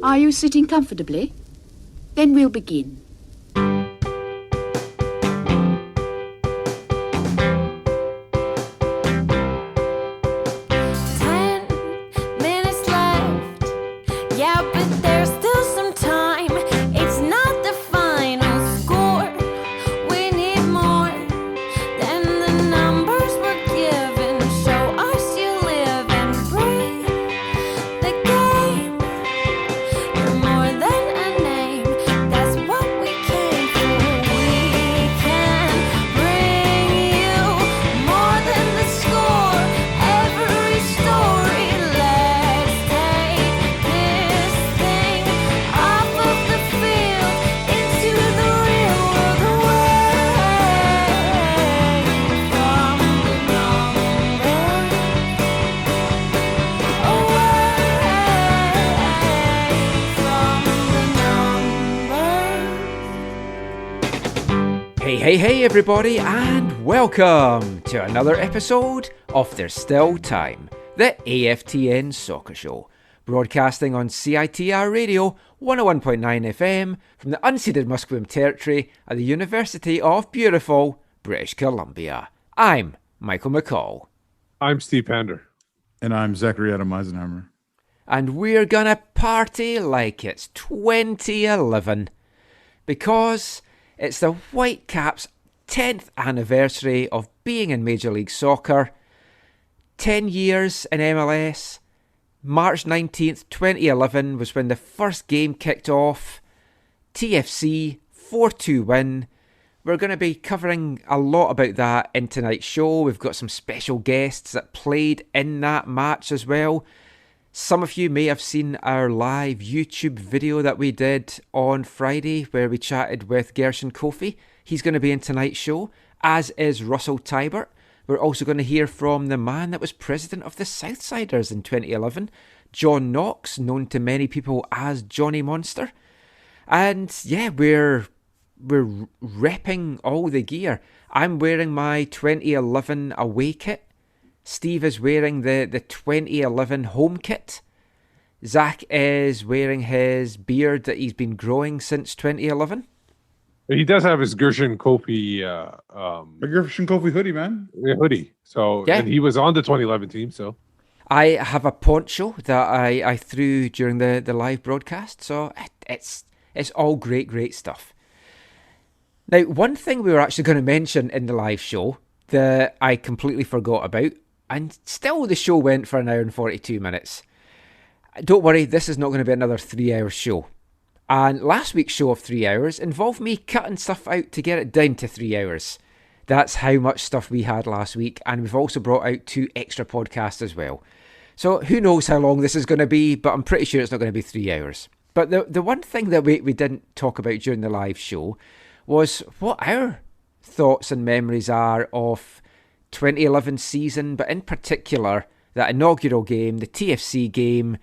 Are you sitting comfortably? Then we'll begin. Hey everybody, and welcome to another episode of There's Still Time, the AFTN Soccer Show, broadcasting on CITR Radio 101.9 FM from the unceded Musqueam Territory at the University of beautiful British Columbia. I'm Michael McCall. I'm Steve Pander. And I'm Zachary Adam Eisenhammer. And we're gonna party like it's 2011, because it's the Whitecaps' 10th anniversary of being in Major League Soccer. 10 years in MLS. March 19th, 2011 was when the first game kicked off. TFC 4-2 win. We're going to be covering a lot about that in tonight's show. We've got some special guests that played in that match as well. Some of you may have seen our live YouTube video that we did on Friday where we chatted with Gershon Koffie. He's going to be in tonight's show, as is Russell Teibert. We're also going to hear from the man that was president of the Southsiders in 2011, John Knox, known to many people as Johnny Monster. And yeah, we're repping all the gear. I'm wearing my 2011 away kit. Steve is wearing the 2011 home kit. Zach is wearing his beard that he's been growing since 2011. He does have his Gershon Koffie A Gershon Koffie hoodie, man. hoodie. So yeah. And he was on the 2011 team. So I have a poncho that I threw during the live broadcast. So it's all great stuff. Now, one thing we were actually going to mention in the live show that I completely forgot about, and still the show went for an hour and 42 minutes. Don't worry, this is not going to be another 3-hour show. And last week's show of 3 hours involved me cutting stuff out to get it down to 3 hours. That's how much stuff we had last week, and we've also brought out 2 extra podcasts as well. So who knows how long this is going to be, but I'm pretty sure it's not going to be 3 hours. But the one thing that we didn't talk about during the live show was what our thoughts and memories are of 2011 season, but in particular that inaugural game, the TFC game.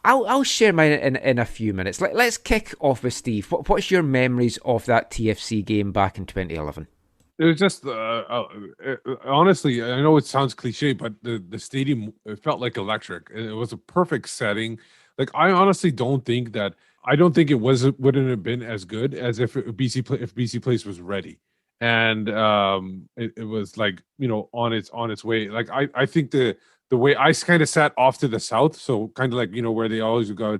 I'll share mine in a few minutes. Let's kick off with Steve. What's your memories of that TFC game back in 2011? it was just honestly, I know it sounds cliche, but the stadium, it felt like electric. It was a perfect setting. Like I honestly don't think it wouldn't have been as good as if BC Place was ready. And it was like, on its way. Like I think the way I kind of sat off to the south, so kind of like, where they always go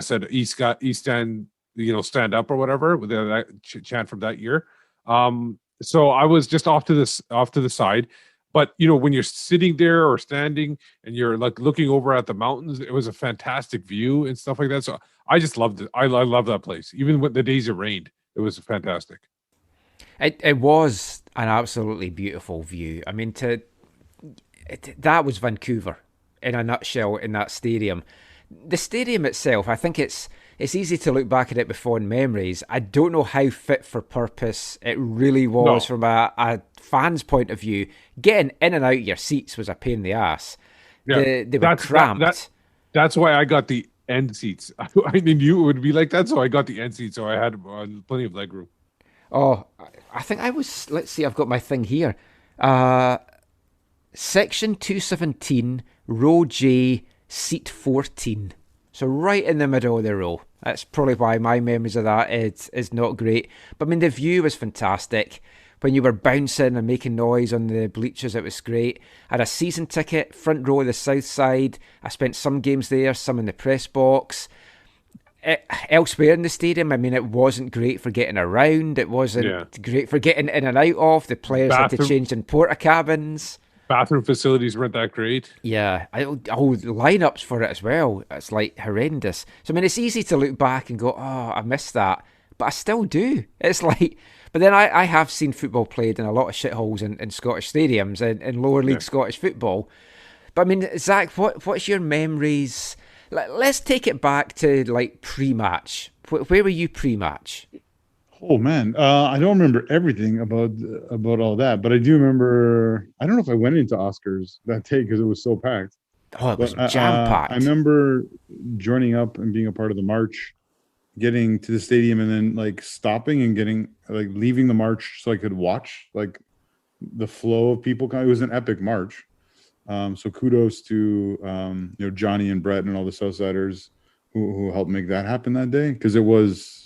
said East End, stand up or whatever with that chant from that year. So I was just off to the side. But when you're sitting there or standing and you're like looking over at the mountains, it was a fantastic view and stuff like that. So I just loved it. I love that place. Even when the days it rained, it was fantastic. It was an absolutely beautiful view. I mean, that was Vancouver in a nutshell in that stadium. The stadium itself, I think it's easy to look back at it with fond memories. I don't know how fit for purpose it really was from a fan's point of view. Getting in and out of your seats was a pain in the ass. Yeah, they were cramped. That's why I got the end seats. I knew it would be like that, so I got the end seats, so I had plenty of leg room. Oh, I think I was, let's see, I've got my thing here. Section 217, row J, seat 14. So right in the middle of the row. That's probably why my memories of that is not great. But I mean, the view was fantastic. When you were bouncing and making noise on the bleachers, it was great. I had a season ticket, front row of the south side. I spent some games there, some in the press box. Elsewhere in the stadium, I mean, it wasn't great for getting around. It wasn't great for getting in and out of. The players had to change in porta cabins. Bathroom facilities weren't that great. Yeah, lineups for it as well. It's like horrendous. So I mean, it's easy to look back and go, "Oh, I missed that," but I still do. It's like, but then I have seen football played in a lot of shitholes in Scottish stadiums and in lower league Scottish football. But I mean, Zach, what's your memories? Let's take it back to like pre-match. Where were you pre-match? Oh man, I don't remember everything about all that, but I do remember. I don't know if I went into Oscars that day because it was so packed. Oh, it was jam-packed. I remember joining up and being a part of the march, getting to the stadium, and then like stopping and getting like leaving the march so I could watch like the flow of people. It was an epic march. So kudos to Johnny and Brett and all the Southsiders who helped make that happen that day, because it was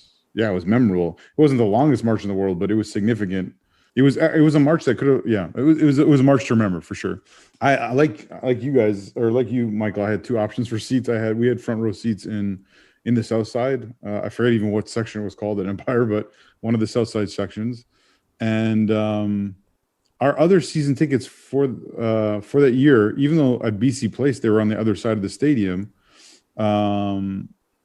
memorable. It wasn't the longest march in the world, but it was significant. It was a march that could have it was a march to remember for sure. I like you guys, or like you, Michael. I had two options for seats. We had front row seats in the south side. I forget even what section it was called at Empire, but one of the south side sections. And our other season tickets for that year, even though at BC Place they were on the other side of the stadium,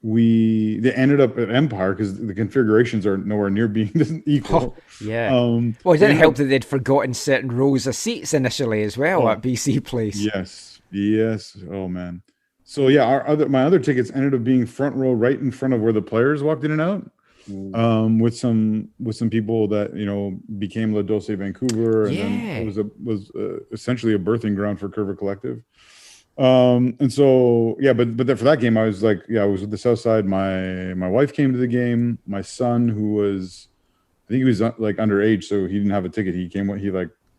they ended up at Empire because the configurations are nowhere near being equal. Well, it didn't help that they'd forgotten certain rows of seats initially as well at BC Place. Yes. Oh man. So yeah, my other tickets ended up being front row, right in front of where the players walked in and out. With some people that became La Dulce Vancouver, and then it was essentially a birthing ground for Curva Collective. And so but then for that game I was with the South Side. My wife came to the game. My son, who was, I think he was like underage, so he didn't have a ticket. He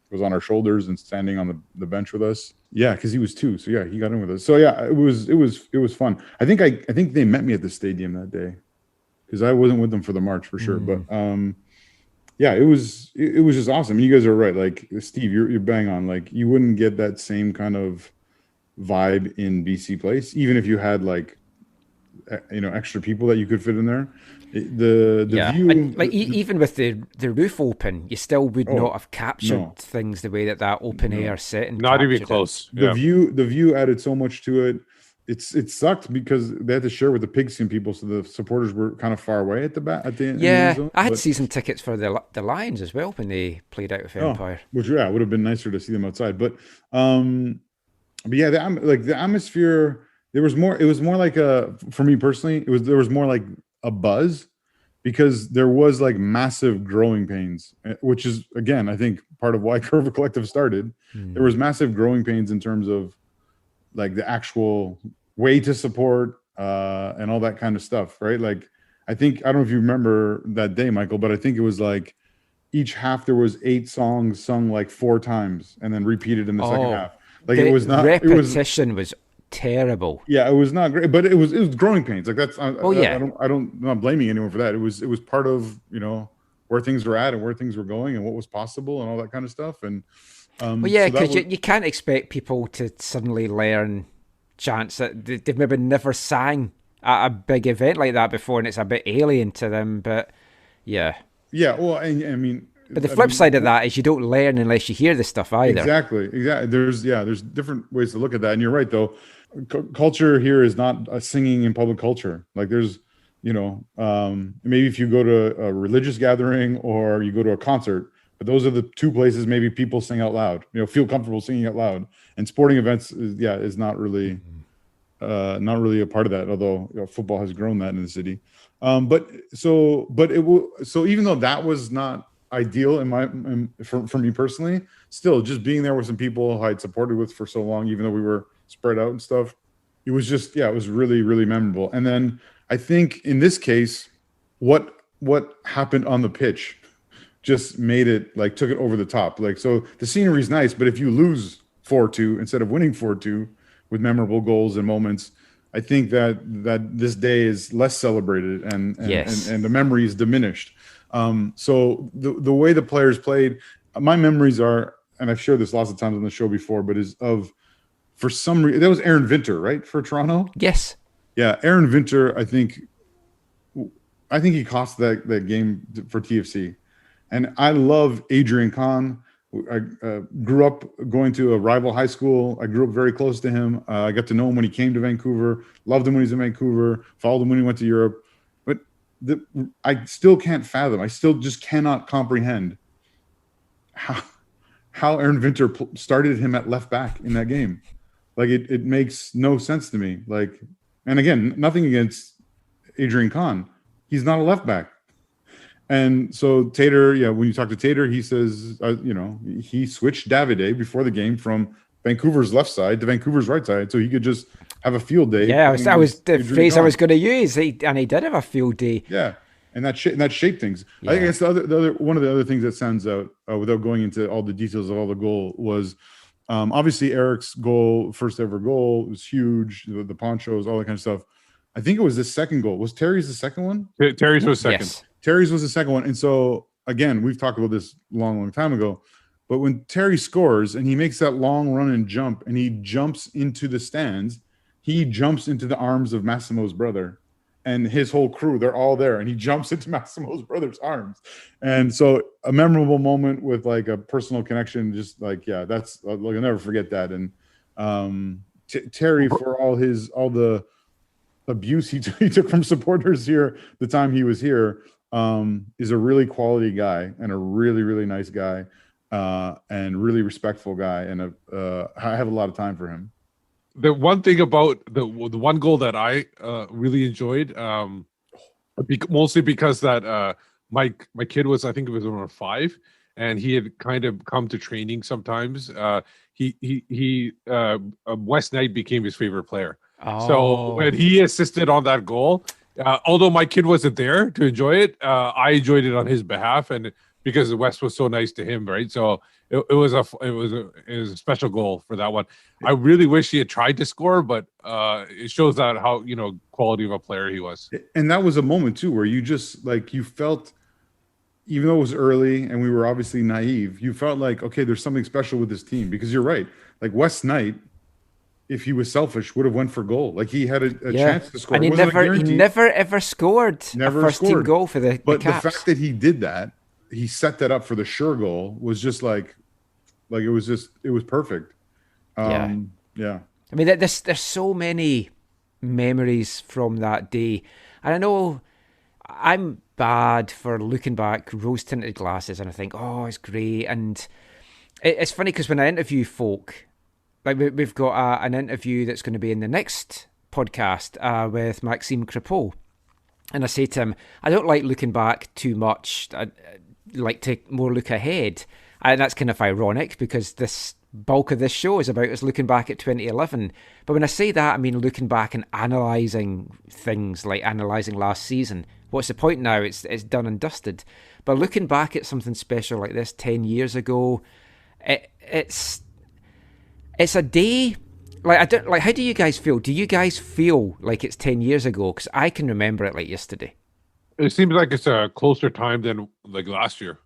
was on our shoulders and standing on the bench with us. Yeah, because he was 2, so he got in with us. So it was fun. I think they met me at the stadium that day, because I wasn't with them for the march for sure. But it was just awesome. You guys are right. Like Steve, you're bang on. Like you wouldn't get that same kind of vibe in BC Place, even if you had like extra people that you could fit in there. The view, and like even with the roof open, you still would not have captured things the way that open air setting. Not even close. The view added so much to it. It sucked because they had to share with the pigskin people, so the supporters were kind of far away at the back. I had season tickets for the Lions as well when they played out with Empire. Which would have been nicer to see them outside. But yeah, the atmosphere. There was more. It was more like for me personally, there was more like a buzz, because there was like massive growing pains, which is again I think part of why Curva Collective started. There was massive growing pains in terms of like the actual way to support and all that kind of stuff, right? Like I don't know if you remember that day, Michael, but I think it was like each half there was 8 songs sung like 4 times and then repeated in the second half. Like it was not repetition was terrible. Yeah, it was not great, but it was growing pains. Like that's I'm not blaming anyone for that. It was part of where things were at and where things were going and what was possible and all that kind of stuff. And because you can't expect people to suddenly learn chants that they've maybe never sang at a big event like that before, and it's a bit alien to them. But well, I mean, but the flip side of that is you don't learn unless you hear the stuff either. Exactly. There's different ways to look at that, and you're right though. Culture here is not singing in public culture. Like there's maybe if you go to a religious gathering or you go to a concert. But those are the 2 places maybe people sing out loud, feel comfortable singing out loud. And sporting events is not really a part of that, although football has grown that in the city. So even though that was not ideal for me personally, still just being there with some people I'd supported with for so long, even though we were spread out and stuff, it was just it was really, really memorable. And then I think in this case, what happened on the pitch just made it took it over the top. Like, so the scenery is nice, but if you lose 4-2 instead of winning 4-2 with memorable goals and moments, I think that this day is less celebrated and Yes. and the memory is diminished. So the way the players played, my memories are, and I've shared this lots of times on the show before, but is of, for some reason, that was Aaron Vinter, right, for Toronto? Yes. Yeah, Aaron Vinter, I think he cost that game for TFC. And I love Adrian Kahn. I grew up going to a rival high school. I grew up very close to him. I got to know him when he came to Vancouver, loved him when he was in Vancouver, followed him when he went to Europe. But I still can't fathom, I still just cannot comprehend how Aaron Vinter started him at left back in that game. Like, it makes no sense to me. Like, and again, nothing against Adrian Kahn. He's not a left back. And so Tater, when you talk to Tater, he says, he switched Davide before the game from Vancouver's left side to Vancouver's right side, so he could just have a field day. Yeah, that was the phrase I was going to use. And he did have a field day. Yeah, and that shaped things. Yeah. I think it's the other one of the other things that stands out, without going into all the details of all the goal, was obviously Eric's goal, first ever goal, was huge. The ponchos, all that kind of stuff. I think it was the second goal. Was Terry's the second one? Terry's was second. Yes. Terry's was the second one. And so, again, we've talked about this long time ago, but when Terry scores and he makes that long run and jump and he jumps into the stands, he jumps into the arms of Massimo's brother and his whole crew. They're all there, and he jumps into Massimo's brother's arms. And so a memorable moment with like a personal connection, just like, that's, I'll never forget that. And Terry, for all the abuse he took from supporters here the time he was here, is a really quality guy and a really, really nice guy, and really respectful guy. And I have a lot of time for him. The one thing about the one goal that I really enjoyed, mostly because that my kid was, I think it was around 5, and he had kind of come to training sometimes. West Knight became his favorite player. Oh. So when he assisted on that goal, although my kid wasn't there to enjoy it, I enjoyed it on his behalf, and because West was so nice to him, right? So it was a special goal for that one. I really wish he had tried to score, but it shows that how quality of a player he was. And that was a moment too where you just you felt, even though it was early and we were obviously naive, you felt like, okay, there's something special with this team, because you're right. Like West Knight, if he was selfish, would have went for goal. Like he had a chance to score. And he never ever scored a first team goal for the But Caps. the fact that he did that, he set that up for the sure goal, was just like it was perfect. Yeah. I mean, there's so many memories from that day. And I know I'm bad for looking back rose-tinted glasses and I think, oh, it's great. And it's funny because when I interview folk, like we've got an interview that's going to be in the next podcast with Maxime Crepeau. And I say to him, I don't like looking back too much. I like to more look ahead. And that's kind of ironic because this bulk of this show is about us looking back at 2011. But when I say that, I mean looking back and analysing things, like analysing last season. What's the point now? It's done and dusted. But looking back at something special like this 10 years ago, it's a day. How do you guys feel? Do you guys feel like it's 10 years ago? Because I can remember it like yesterday. It seems like it's a closer time than like last year.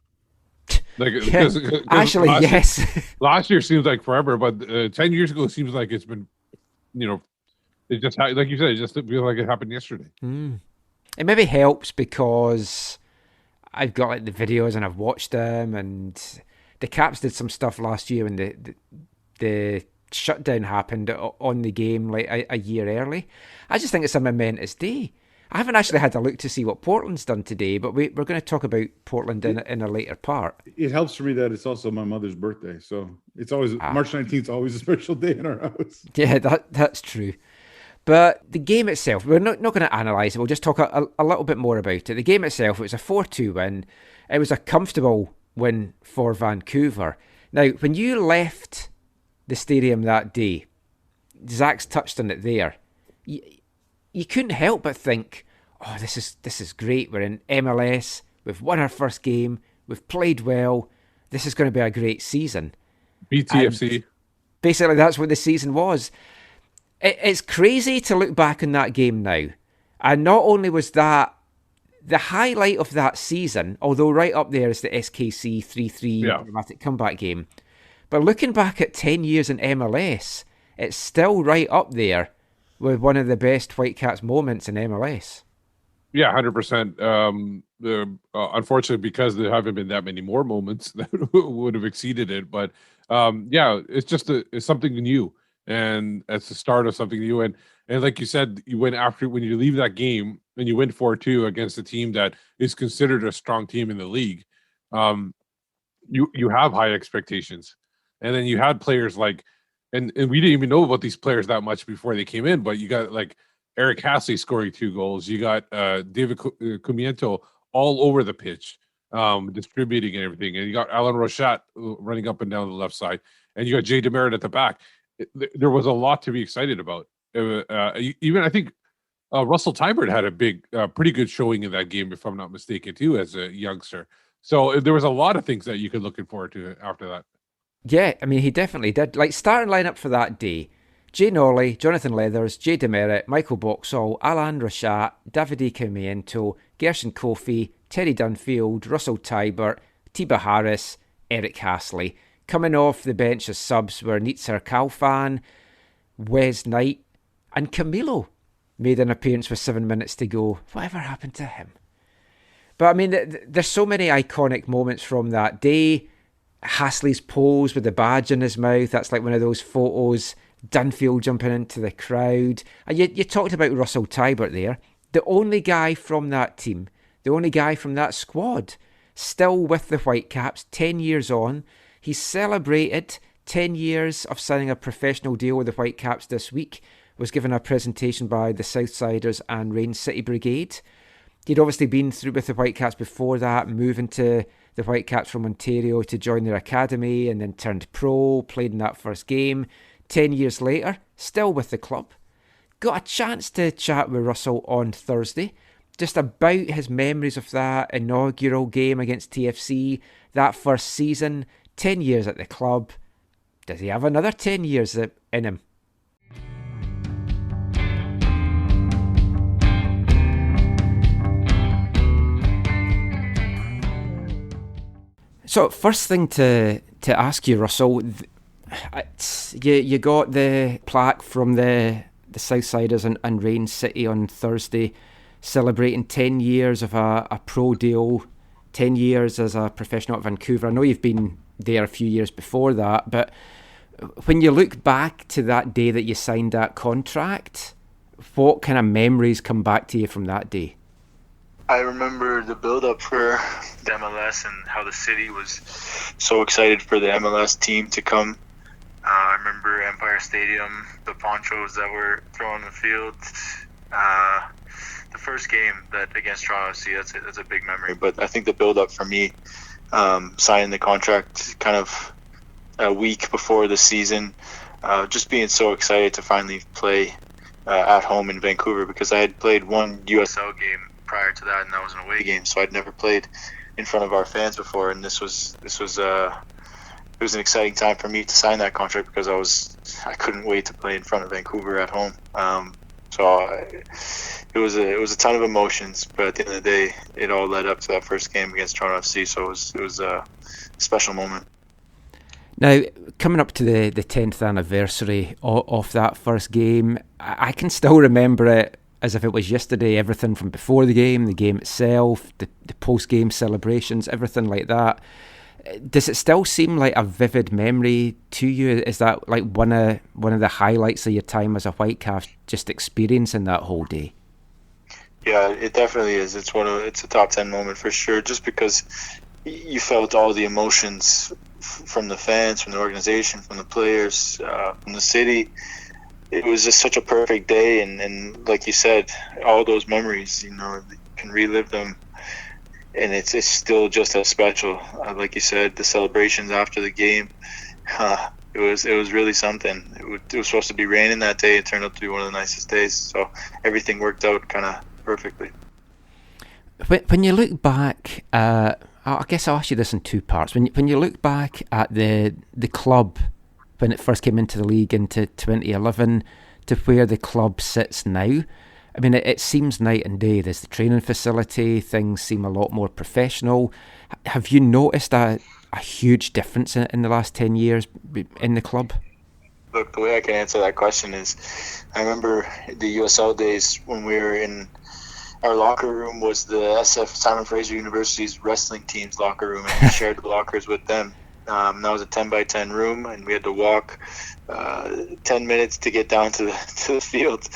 Cause actually, yes. Last year seems like forever, but 10 years ago seems like it's been, it just like you said, it just feels like it happened yesterday. It maybe helps because I've got like the videos and I've watched them, and the Caps did some stuff last year when the shutdown happened on the game like a year early. I just think it's a momentous day. I haven't actually had a look to see what Portland's done today, but we're going to talk about Portland in a later part. It helps for me that it's also my mother's birthday, so it's always March 19th is always a special day in our house. Yeah, that's true. But the game itself, we're not going to analyse it. We'll just talk a little bit more about it. The game itself, it was a 4-2 win. It was a comfortable win for Vancouver. Now, when you left the stadium that day, Zach's touched on it there. You couldn't help but think, oh, this is great. We're in MLS. We've won our first game. We've played well. This is going to be a great season. BTFC. And basically, that's what the season was. It's crazy to look back on that game now. And not only was that the highlight of that season, although right up there is the SKC 3-3 dramatic comeback game, but looking back at 10 years in MLS, it's still right up there with one of the best Whitecaps moments in MLS. Yeah, 100%. Unfortunately, because there haven't been that many more moments that would have exceeded it. But it's something new, and it's the start of something new. And like you said, when you leave that game and you win 4-2 against a team that is considered a strong team in the league, you have high expectations. And then you had players like, and we didn't even know about these players that much before they came in, but you got like Eric Hasley scoring 2 goals. You got David Comiento all over the pitch, distributing and everything. And you got Alan Rochat running up and down the left side. And you got Jay Demerit at the back. There was a lot to be excited about. Even I think Russell Teibert had a pretty good showing in that game, if I'm not mistaken, too, as a youngster. So there was a lot of things that you could looking forward to after that. Yeah, I mean, he definitely did. Like, starting lineup for that day: Jay Norley, Jonathan Leathers, Jay Demerit, Michael Boxall, Alain Rochat, Davide Comiento, Gershon Koffie, Terry Dunfield, Russell Teibert, Tiba Harris, Eric Hasley. Coming off the bench as subs were Nitzer Kalfan, Wes Knight, and Camilo made an appearance with 7 minutes to go. Whatever happened to him? But I mean, there's so many iconic moments from that day. Hasley's pose with the badge in his mouth, that's like one of those photos. Dunfield jumping into the crowd. And you talked about Russell Teibert there. The only guy from that team, the only guy from that squad, still with the Whitecaps, 10 years on. He celebrated 10 years of signing a professional deal with the Whitecaps this week, was given a presentation by the Southsiders and Rain City Brigade. He'd obviously been through with the Whitecaps before that, moving to the Whitecaps from Ontario to join their academy, and then turned pro, played in that first game. 10 years later, still with the club. Got a chance to chat with Russell on Thursday, just about his memories of that inaugural game against TFC, that first season, 10 years at the club. Does he have another 10 years in him? So, first thing to ask you, Russell, you got the plaque from the Southsiders and Rain City on Thursday, celebrating 10 years of a pro deal, 10 years as a professional at Vancouver. I know you've been there a few years before that, but when you look back to that day that you signed that contract, what kind of memories come back to you from that day? I remember the build-up for the MLS and how the city was so excited for the MLS team to come. I remember Empire Stadium, the ponchos that were thrown in the field. The first game that against Toronto FC, that's a big memory. But I think the build-up for me, signing the contract kind of a week before the season, just being so excited to finally play at home in Vancouver, because I had played one USL game prior to that, and that was an away game, so I'd never played in front of our fans before, and it was an exciting time for me to sign that contract, because I couldn't wait to play in front of Vancouver at home. It was a ton of emotions, but at the end of the day, it all led up to that first game against Toronto FC, so it was a special moment. Now, coming up to the 10th anniversary of that first game, I can still remember it as if it was yesterday. Everything from before the game itself, the post-game celebrations, everything like that. Does it still seem like a vivid memory to you? Is that like one of the highlights of your time as a Whitecap, just experiencing that whole day? Yeah, it definitely is. It's a top 10 moment for sure, just because you felt all the emotions from the fans, from the organization, from the players, from the city. It was just such a perfect day, and like you said, all those memories, you can relive them, and it's still just as special. Like you said, the celebrations after the game, it was really something. It was supposed to be raining that day. It turned out to be one of the nicest days, so everything worked out kind of perfectly. When you look back, I guess I'll ask you this in two parts. When you look back at the club when it first came into the league into 2011, to where the club sits now? I mean, it seems night and day. There's the training facility, things seem a lot more professional. Have you noticed a huge difference in the last 10 years in the club? Look, the way I can answer that question is, I remember the USL days when we were in our locker room was the SF Simon Fraser University's wrestling team's locker room, and we shared the lockers with them. That was a 10 by 10 room, and we had to walk 10 minutes to get down to the field.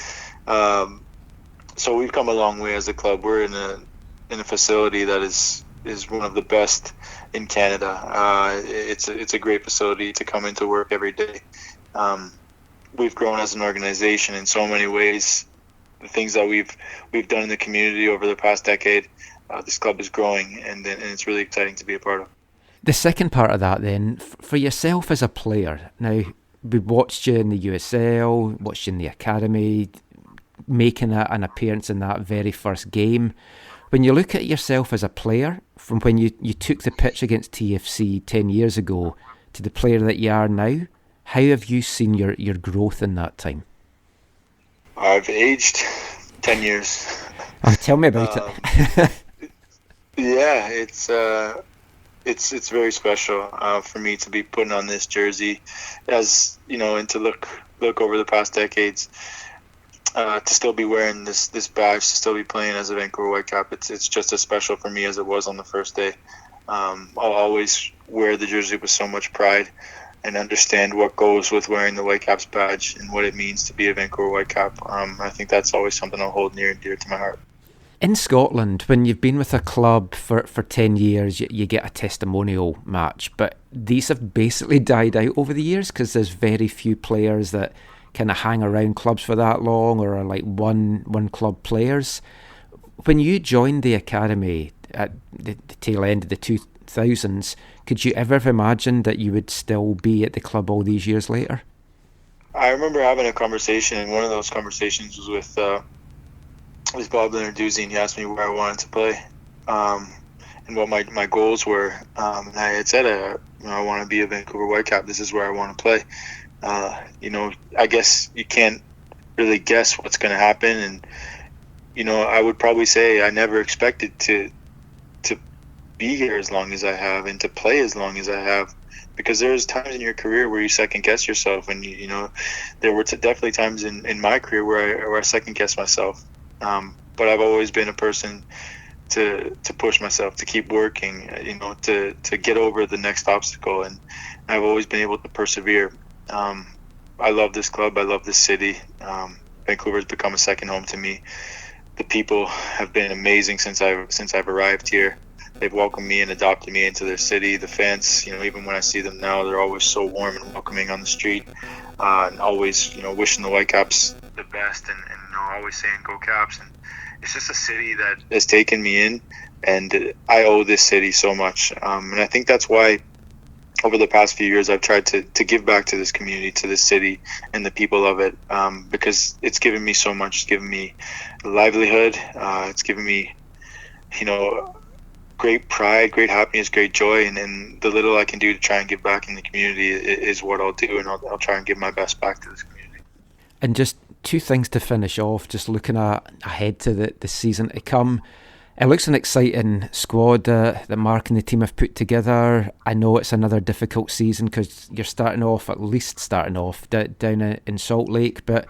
So we've come a long way as a club. We're in a facility that is one of the best in Canada. It's a great facility to come into work every day. We've grown as an organization in so many ways. The things that we've done in the community over the past decade, this club is growing, and it's really exciting to be a part of. The second part of that then, for yourself as a player, now we watched you in the USL, watched you in the academy, making an appearance in that very first game. When you look at yourself as a player, from when you took the pitch against TFC 10 years ago to the player that you are now, how have you seen your growth in that time? I've aged 10 years. Oh, tell me about it. Yeah, it's very special for me to be putting on this jersey, as you know, and to look over the past decades. To still be wearing this badge, to still be playing as a Vancouver Whitecap, it's just as special for me as it was on the first day. I'll always wear the jersey with so much pride and understand what goes with wearing the Whitecaps badge and what it means to be a Vancouver Whitecap. I think that's always something I'll hold near and dear to my heart. In Scotland, when you've been with a club for 10 years, you get a testimonial match, but these have basically died out over the years because there's very few players that kind of hang around clubs for that long or are like one club players. When you joined the academy at the tail end of the 2000s, could you ever have imagined that you would still be at the club all these years later? I remember having a conversation, and one of those conversations was with Bob Leonarduzzi, and he asked me where I wanted to play and what my goals were. And I had said, I want to be a Vancouver Whitecap. This is where I want to play. I guess you can't really guess what's going to happen. And, I would probably say I never expected to be here as long as I have and to play as long as I have, because there's times in your career where you second guess yourself. And, there were definitely times in my career where I second guess myself. But I've always been a person to push myself, to keep working, to get over the next obstacle. And I've always been able to persevere. I love this club. I love this city. Vancouver has become a second home to me. The people have been amazing since I've arrived here. They've welcomed me and adopted me into their city. The fans, even when I see them now, they're always so warm and welcoming on the street, and always, wishing the Whitecaps the best, and always saying "Go Caps." And it's just a city that has taken me in, and I owe this city so much. And I think that's why, over the past few years, I've tried to give back to this community, to this city, and the people of it, because it's given me so much. It's given me livelihood. It's given me, great pride, great happiness, great joy, and the little I can do to try and give back in the community is what I'll do, and I'll try and give my best back to this community. And just two things to finish off, just looking ahead to the season to come. It looks an exciting squad that Mark and the team have put together. I know it's another difficult season because you're starting off down in Salt Lake, but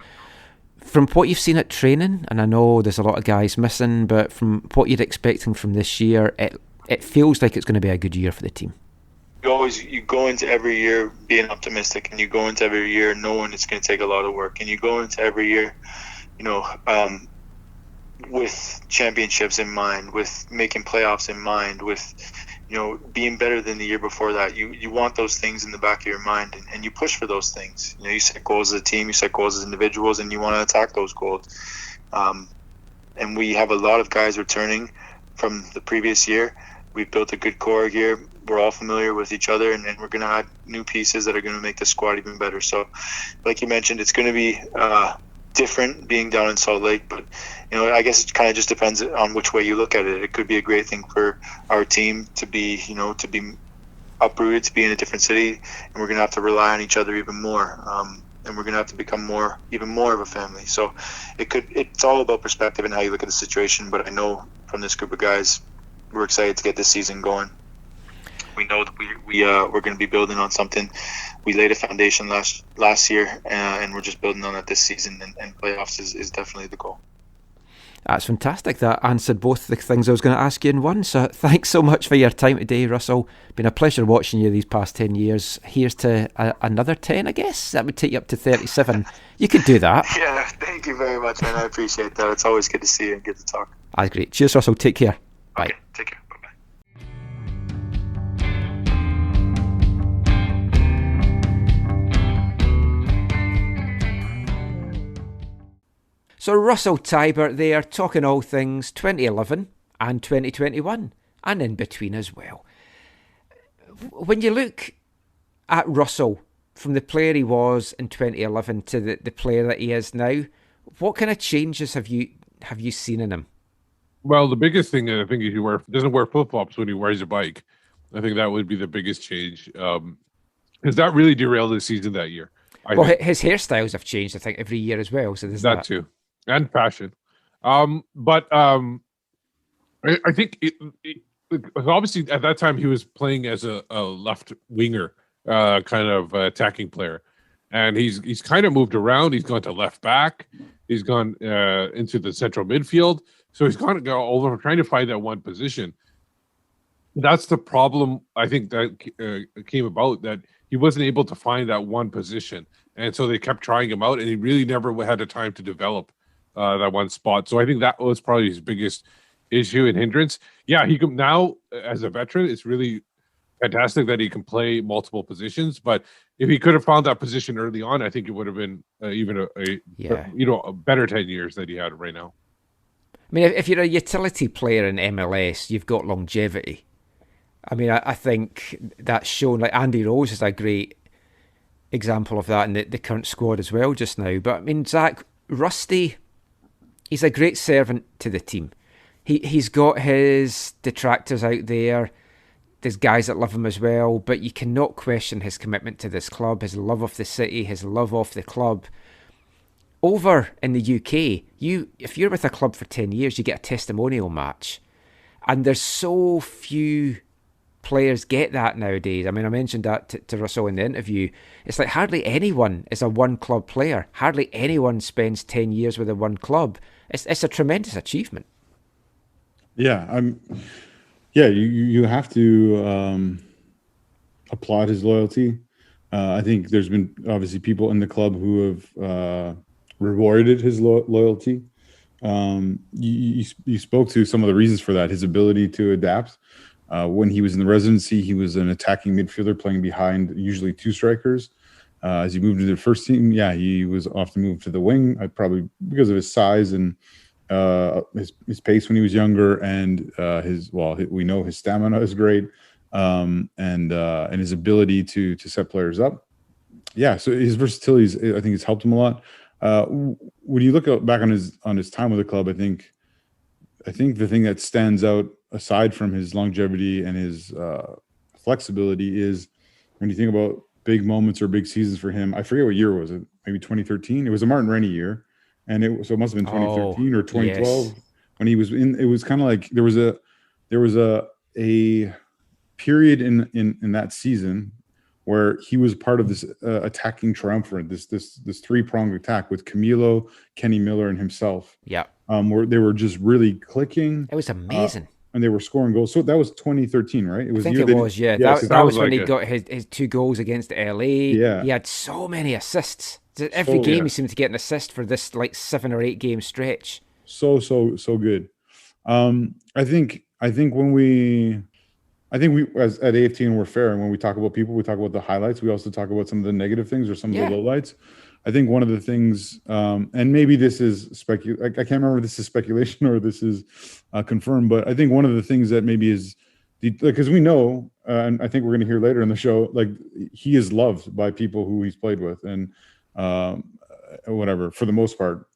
from what you've seen at training, and I know there's a lot of guys missing, but from what you're expecting from this year, it feels like it's going to be a good year for the team. You go into every year being optimistic, and you go into every year knowing it's going to take a lot of work, and you go into every year, with championships in mind, with making playoffs in mind, with being better than the year before that. You want those things in the back of your mind, and you push for those things. You set goals as a team, you set goals as individuals, and you want to attack those goals. And we have a lot of guys returning from the previous year. We've built a good core here. We're all familiar with each other, and we're going to add new pieces that are going to make the squad even better. So, like you mentioned, it's going to be different being down in Salt Lake, but I guess it kind of just depends on which way you look at it. It could be a great thing for our team to be uprooted, to be in a different city, and we're going to have to rely on each other even more. and we're going to have to become even more of a family. So it's all about perspective and how you look at the situation. But I know from this group of guys, we're excited to get this season going. We know that we're going to be building on something. We laid a foundation last year, and we're just building on it this season. And playoffs is definitely the goal. That's fantastic. That answered both the things I was going to ask you in one. So thanks so much for your time today, Russell. Been a pleasure watching you these past 10 years. Here's to another 10, I guess. That would take you up to 37. You could do that. Yeah, thank you very much, man. I appreciate that. It's always good to see you and good to talk. That's great. Cheers, Russell. Take care. Bye. Okay, take care. Bye-bye. So Russell Teibert there, talking all things 2011 and 2021, and in between as well. When you look at Russell, from the player he was in 2011 to the player that he is now, what kind of changes have you seen in him? Well, the biggest thing I think is he doesn't wear flip-flops when he rides a bike. I think that would be the biggest change, because that really derailed his season that year. His hairstyles have changed, I think, every year as well. So there's that too. And fashion. But I think obviously at that time he was playing as a left winger, kind of attacking player. And he's kind of moved around. He's gone to left back. He's gone into the central midfield. So he's kind of go over trying to find that one position. That's the problem, I think, that came about, that he wasn't able to find that one position. And so they kept trying him out, and he really never had the time to develop that one spot. So I think that was probably his biggest issue and hindrance. Yeah, he can now, as a veteran, it's really fantastic that he can play multiple positions. But if he could have found that position early on, I think it would have been even a better 10 years that he had right now. I mean, if you're a utility player in MLS, you've got longevity. I mean, I think that's shown. Like Andy Rose is a great example of that in the current squad as well just now. But I mean, Zach, Rusty, he's a great servant to the team. He's got his detractors out there. There's guys that love him as well, but you cannot question his commitment to this club, his love of the city, his love of the club. Over in the UK, if you're with a club for 10 years, you get a testimonial match. And there's so few players get that nowadays. I mean, I mentioned that to Russell in the interview. It's like hardly anyone is a one-club player. Hardly anyone spends 10 years with a one club. It's a tremendous achievement. Yeah, you have to applaud his loyalty. I think there's been obviously people in the club who have rewarded his loyalty. You spoke to some of the reasons for that, his ability to adapt. When he was in the residency, he was an attacking midfielder playing behind usually two strikers. As he moved to the first team, he was often moved to the wing, probably because of his size and his pace when he was younger, and we know his stamina is great, and his ability to set players up. Yeah, so his versatility, I think, has helped him a lot. When you look back on his time with the club, I think the thing that stands out, aside from his longevity and his flexibility, is when you think about big moments or big seasons for him. I forget what year was it, maybe 2013. It was a Martin Rennie year, and it must have been 2013 or 2012 when he was in. It was kind of like there was a period in that season where he was part of this attacking triumvirate, this three-pronged attack with Camilo, Kenny Miller, and himself. Yeah. Where they were just really clicking. It was amazing. And they were scoring goals. So that was 2013, right? It was. I think it was, yeah. That was when he got his 2 goals against LA. Yeah. He had so many assists. Every game he seemed to get an assist for this like 7 or 8 game stretch. So good. I think we as at AFTN we're fair, and when we talk about people, we talk about the highlights. We also talk about some of the negative things or some of the lowlights. I think one of the things, and maybe this is I can't remember if this is speculation or this is confirmed, but I think one of the things that maybe is, because we know, and I think we're going to hear later in the show, like he is loved by people who he's played with and whatever for the most part.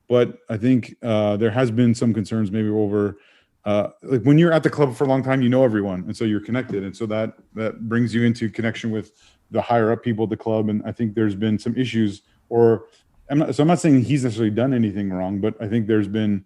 But I think there has been some concerns maybe over, like when you're at the club for a long time, you know everyone, and so you're connected, and so that brings you into connection with the higher up people at the club. And I think there's been some issues or I'm not saying he's necessarily done anything wrong, but I think there's been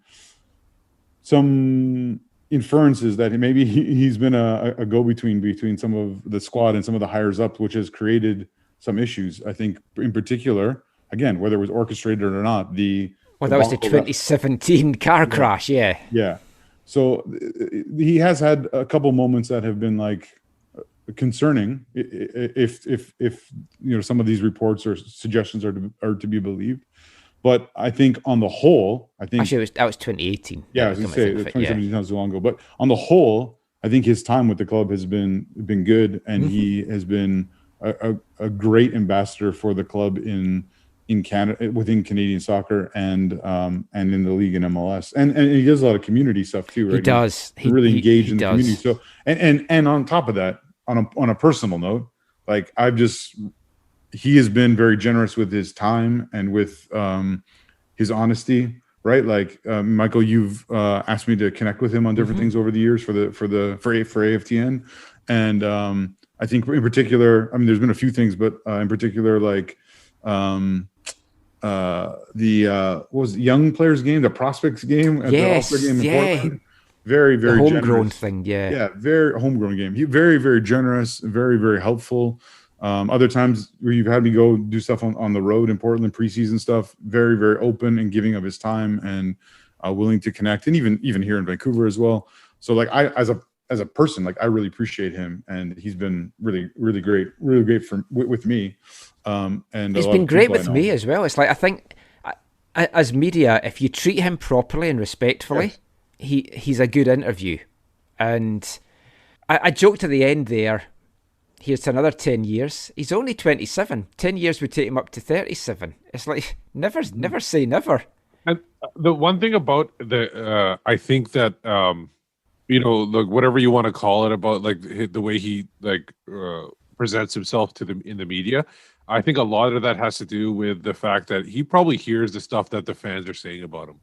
some inferences that maybe he's been a go-between between some of the squad and some of the hires up, which has created some issues. I think in particular, again, whether it was orchestrated or not, that was the 2017 car crash. Yeah. So he has had a couple moments that have been like concerning if some of these reports or suggestions are to be believed. But I think on the whole, actually that was 2018. Yeah, I was going to say 2017 sounds so long ago. But on the whole, I think his time with the club has been good, and he has been a great ambassador for the club in Canada, within Canadian soccer, and in the league in MLS, and he does a lot of community stuff too. Right? He does. He's really engaged in the community. So and on top of that, on a personal note, like he has been very generous with his time and with his honesty, right? Like Michael, you've asked me to connect with him on different things over the years for AFTN, and I think in particular, I mean, there's been a few things, but in particular, like what was it, young players game, the prospects game, at the All-Star game in Portland. Very, very the homegrown generous thing, very homegrown game. He very, very generous, very, very helpful. Other times where you've had me go do stuff on the road in Portland, preseason stuff, very, very open and giving of his time and willing to connect, and even here in Vancouver as well. So like as a person, like I really appreciate him, and he's been really, really great with me. And he's been great with me as well. It's like, I think as media, if you treat him properly and respectfully, he's a good interview. And I joked at the end there, here's to another 10 years. He's only 27. 10 years would take him up to 37. It's like, never say never. And the one thing about I think that, like whatever you want to call it about like the way he presents himself in the media, I think a lot of that has to do with the fact that he probably hears the stuff that the fans are saying about him.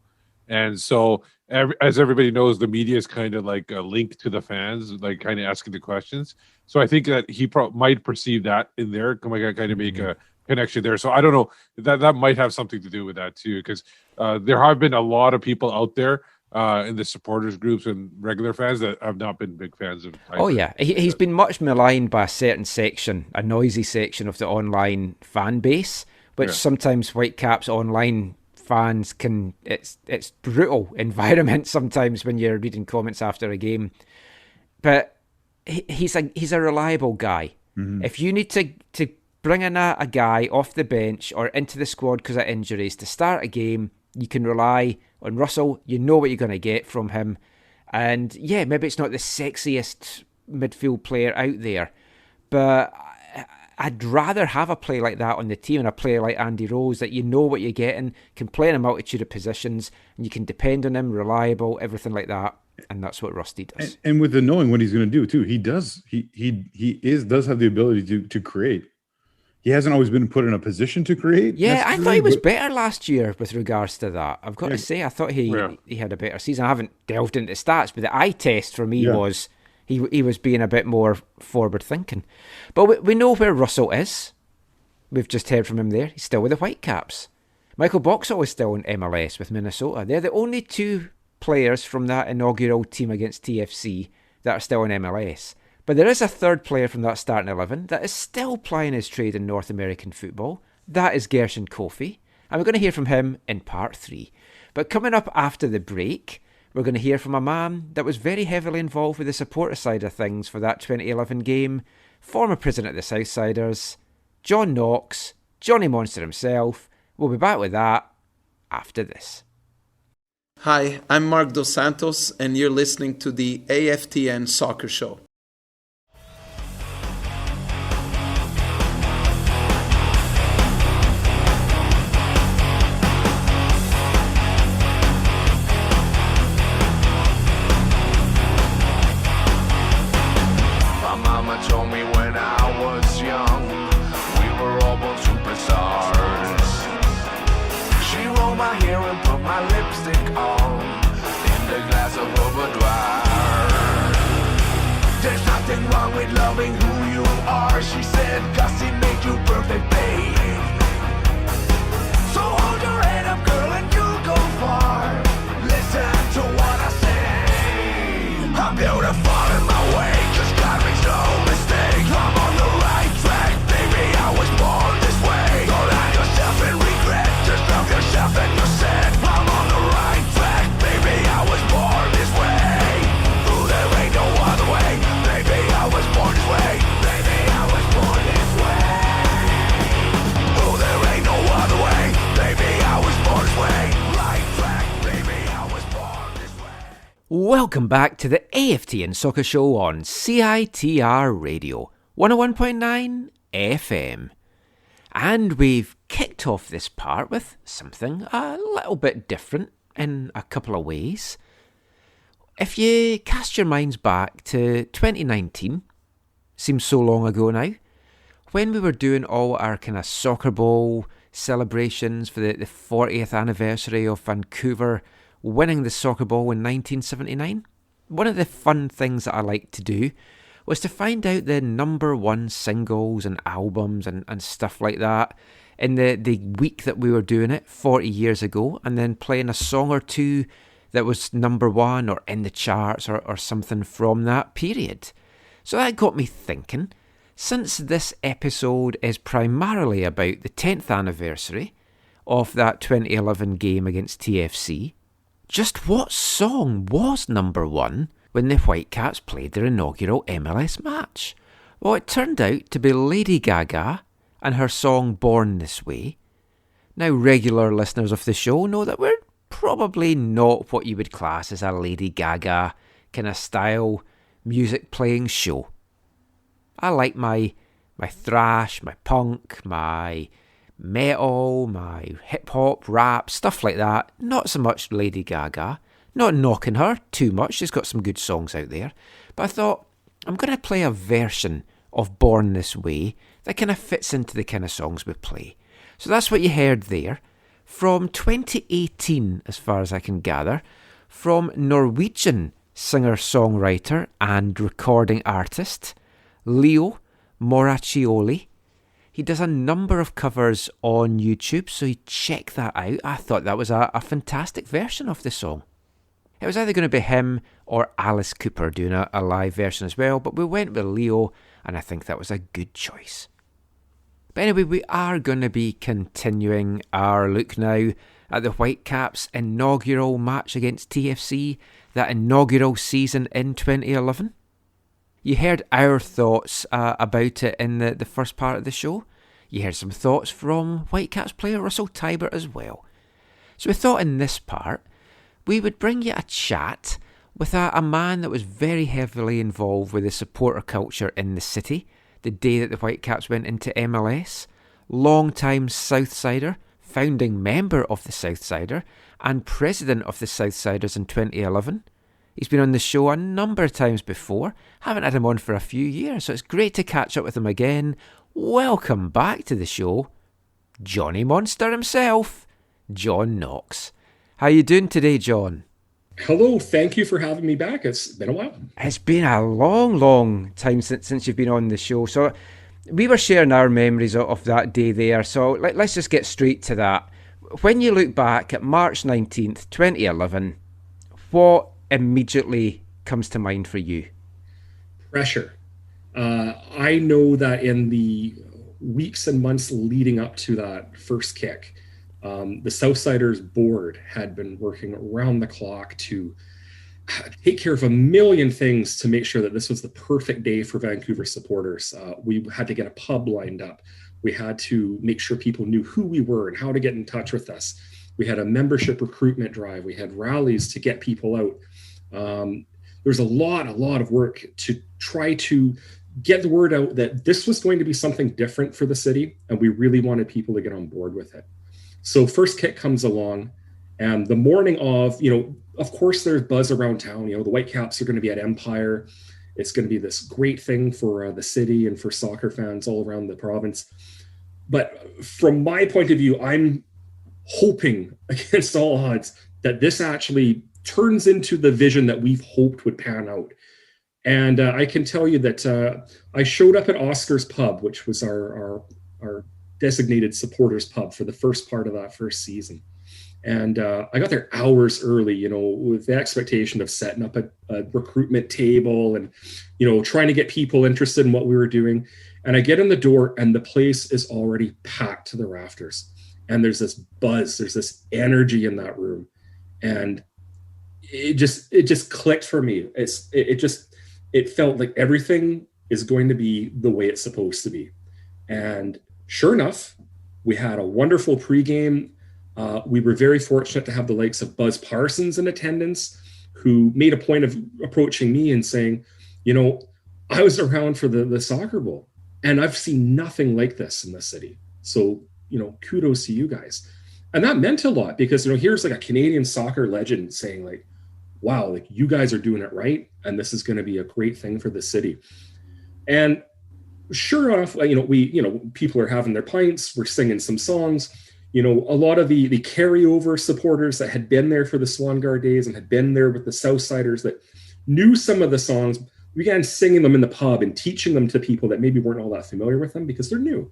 And so, as everybody knows, the media is kind of like a link to the fans, like kind of asking the questions. So I think that he might perceive that in there, kind of make a connection there. So I don't know, that might have something to do with that too, because there have been a lot of people out there in the supporters groups and regular fans that have not been big fans of Teibert. Oh yeah, he's been much maligned by a certain section, a noisy section of the online fan base, which sometimes Whitecaps online fans it's brutal environment sometimes when you're reading comments after a game. But he's a reliable guy. If you need to bring in a guy off the bench or into the squad because of injuries to start a game, you can rely on Russell. You know what you're going to get from him. And yeah, maybe it's not the sexiest midfield player out there, but I'd rather have a player like that on the team and a player like Andy Rose, that you know what you're getting, can play in a multitude of positions, and you can depend on him, reliable, everything like that. And that's what Rusty does. And with the knowing what he's going to do too, he does have the ability to create. He hasn't always been put in a position to create. Yeah, I thought he was better last year with regards to that. I've got to say, I thought he had a better season. I haven't delved into stats, but the eye test for me was he was being a bit more forward thinking. But we know where Russell is. We've just heard from him there. He's still with the Whitecaps. Michael Boxall is still in MLS with Minnesota. They're the only two players from that inaugural team against TFC that are still in MLS. But there is a third player from that starting 11 that is still plying his trade in North American football. That is Gershon Koffie. And we're going to hear from him in part 3. But coming up after the break, we're going to hear from a man that was very heavily involved with the supporter side of things for that 2011 game, former president of the Southsiders, John Knox, Johnny Monster himself. We'll be back with that after this. Hi, I'm Mark Dos Santos, and you're listening to the AFTN Soccer Show. She said, Gussie made you perfect, babe. far. Listen to what I say. I'm beautiful in my way, 'cause God makes no mistake. I'm on the right track, baby, I was born this way. Don't hide yourself in regret, just love yourself and you're set. I'm on the right track, baby, I was born this way. Ooh, there ain't no other way, baby, I was born this way. Baby, I was born this way. Ooh, there ain't no other way, baby, I was born this way. Right track, baby, I was born this way. Welcome back to the AFTN Soccer Show on CITR Radio 101.9 FM. And we've kicked off this part with something a little bit different in a couple of ways. If you cast your minds back to 2019, seems so long ago now, when we were doing all our kind of soccer ball celebrations for the 40th anniversary of Vancouver winning the soccer ball in 1979, one of the fun things that I liked to do was to find out the number one singles and albums and stuff like that in the week that we were doing it 40 years ago, and then playing a song or two that was number one or in the charts or something from that period. So that got me thinking, since this episode is primarily about the 10th anniversary of that 2011 game against TFC, just what song was number one when the Whitecaps played their inaugural MLS match? Well, it turned out to be Lady Gaga and her song Born This Way. Now, regular listeners of the show know that we're probably not what you would class as a Lady Gaga kind of style music playing show. I like my thrash, my punk, my metal, my hip-hop, rap, stuff like that. Not so much Lady Gaga. Not knocking her too much, she's got some good songs out there. But I thought, I'm going to play a version of Born This Way that kind of fits into the kind of songs we play. So that's what you heard there. From 2018, as far as I can gather, from Norwegian singer-songwriter and recording artist Leo Moracchioli. He does a number of covers on YouTube, so you check that out. I thought that was a fantastic version of the song. It was either going to be him or Alice Cooper doing a live version as well, but we went with Leo, and I think that was a good choice. But anyway, we are going to be continuing our look now at the Whitecaps' inaugural match against TFC, that inaugural season in 2011. You heard our thoughts about it in the first part of the show. You heard some thoughts from Whitecaps player Russell Teibert as well. So we thought in this part, we would bring you a chat with a man that was very heavily involved with the supporter culture in the city the day that the Whitecaps went into MLS. Long-time Southsider, founding member of the Southsider, and president of the Southsiders in 2011. He's been on the show a number of times before. Haven't had him on for a few years, so it's great to catch up with him again. Welcome back to the show, Johnny Monster himself, John Knox. How you doing today, John? Hello, thank you for having me back. It's been a while. It's been a long time since you've been on the show. So we were sharing our memories of that day there. So let's just get straight to that. When you look back at March 19th, 2011, what immediately comes to mind for you? Pressure. I know that in the weeks and months leading up to that first kick, the Southsiders board had been working around the clock to take care of a million things to make sure that this was the perfect day for Vancouver supporters. We had to get a pub lined up. We had to make sure people knew who we were and how to get in touch with us. We had a membership recruitment drive. We had rallies to get people out. There was a lot of work to try to get the word out that this was going to be something different for the city, and we really wanted people to get on board with it. So first kick comes along, and the morning of, of course there's buzz around town. The Whitecaps are going to be at Empire. It's going to be this great thing for the city and for soccer fans all around the province. But from my point of view, I'm hoping against all odds that this actually turns into the vision that we've hoped would pan out. And I can tell you that I showed up at Oscar's Pub, which was our designated supporters pub for the first part of that first season. And I got there hours early, you know, with the expectation of setting up a recruitment table and, you know, trying to get people interested in what we were doing. And I get in the door and the place is already packed to the rafters. And there's this buzz, there's this energy in that room. And it just clicked for me. It felt like everything is going to be the way it's supposed to be. And sure enough, we had a wonderful pregame. We were very fortunate to have the likes of Buzz Parsons in attendance, who made a point of approaching me and saying, you know, I was around for the Soccer Bowl and I've seen nothing like this in the city. So, you know, kudos to you guys. And that meant a lot because, you know, here's like a Canadian soccer legend saying like, wow, like you guys are doing it right. And this is going to be a great thing for the city. And sure enough, you know, people are having their pints, we're singing some songs. You know, a lot of the carryover supporters that had been there for the Swangard days and had been there with the Southsiders that knew some of the songs, we began singing them in the pub and teaching them to people that maybe weren't all that familiar with them because they're new.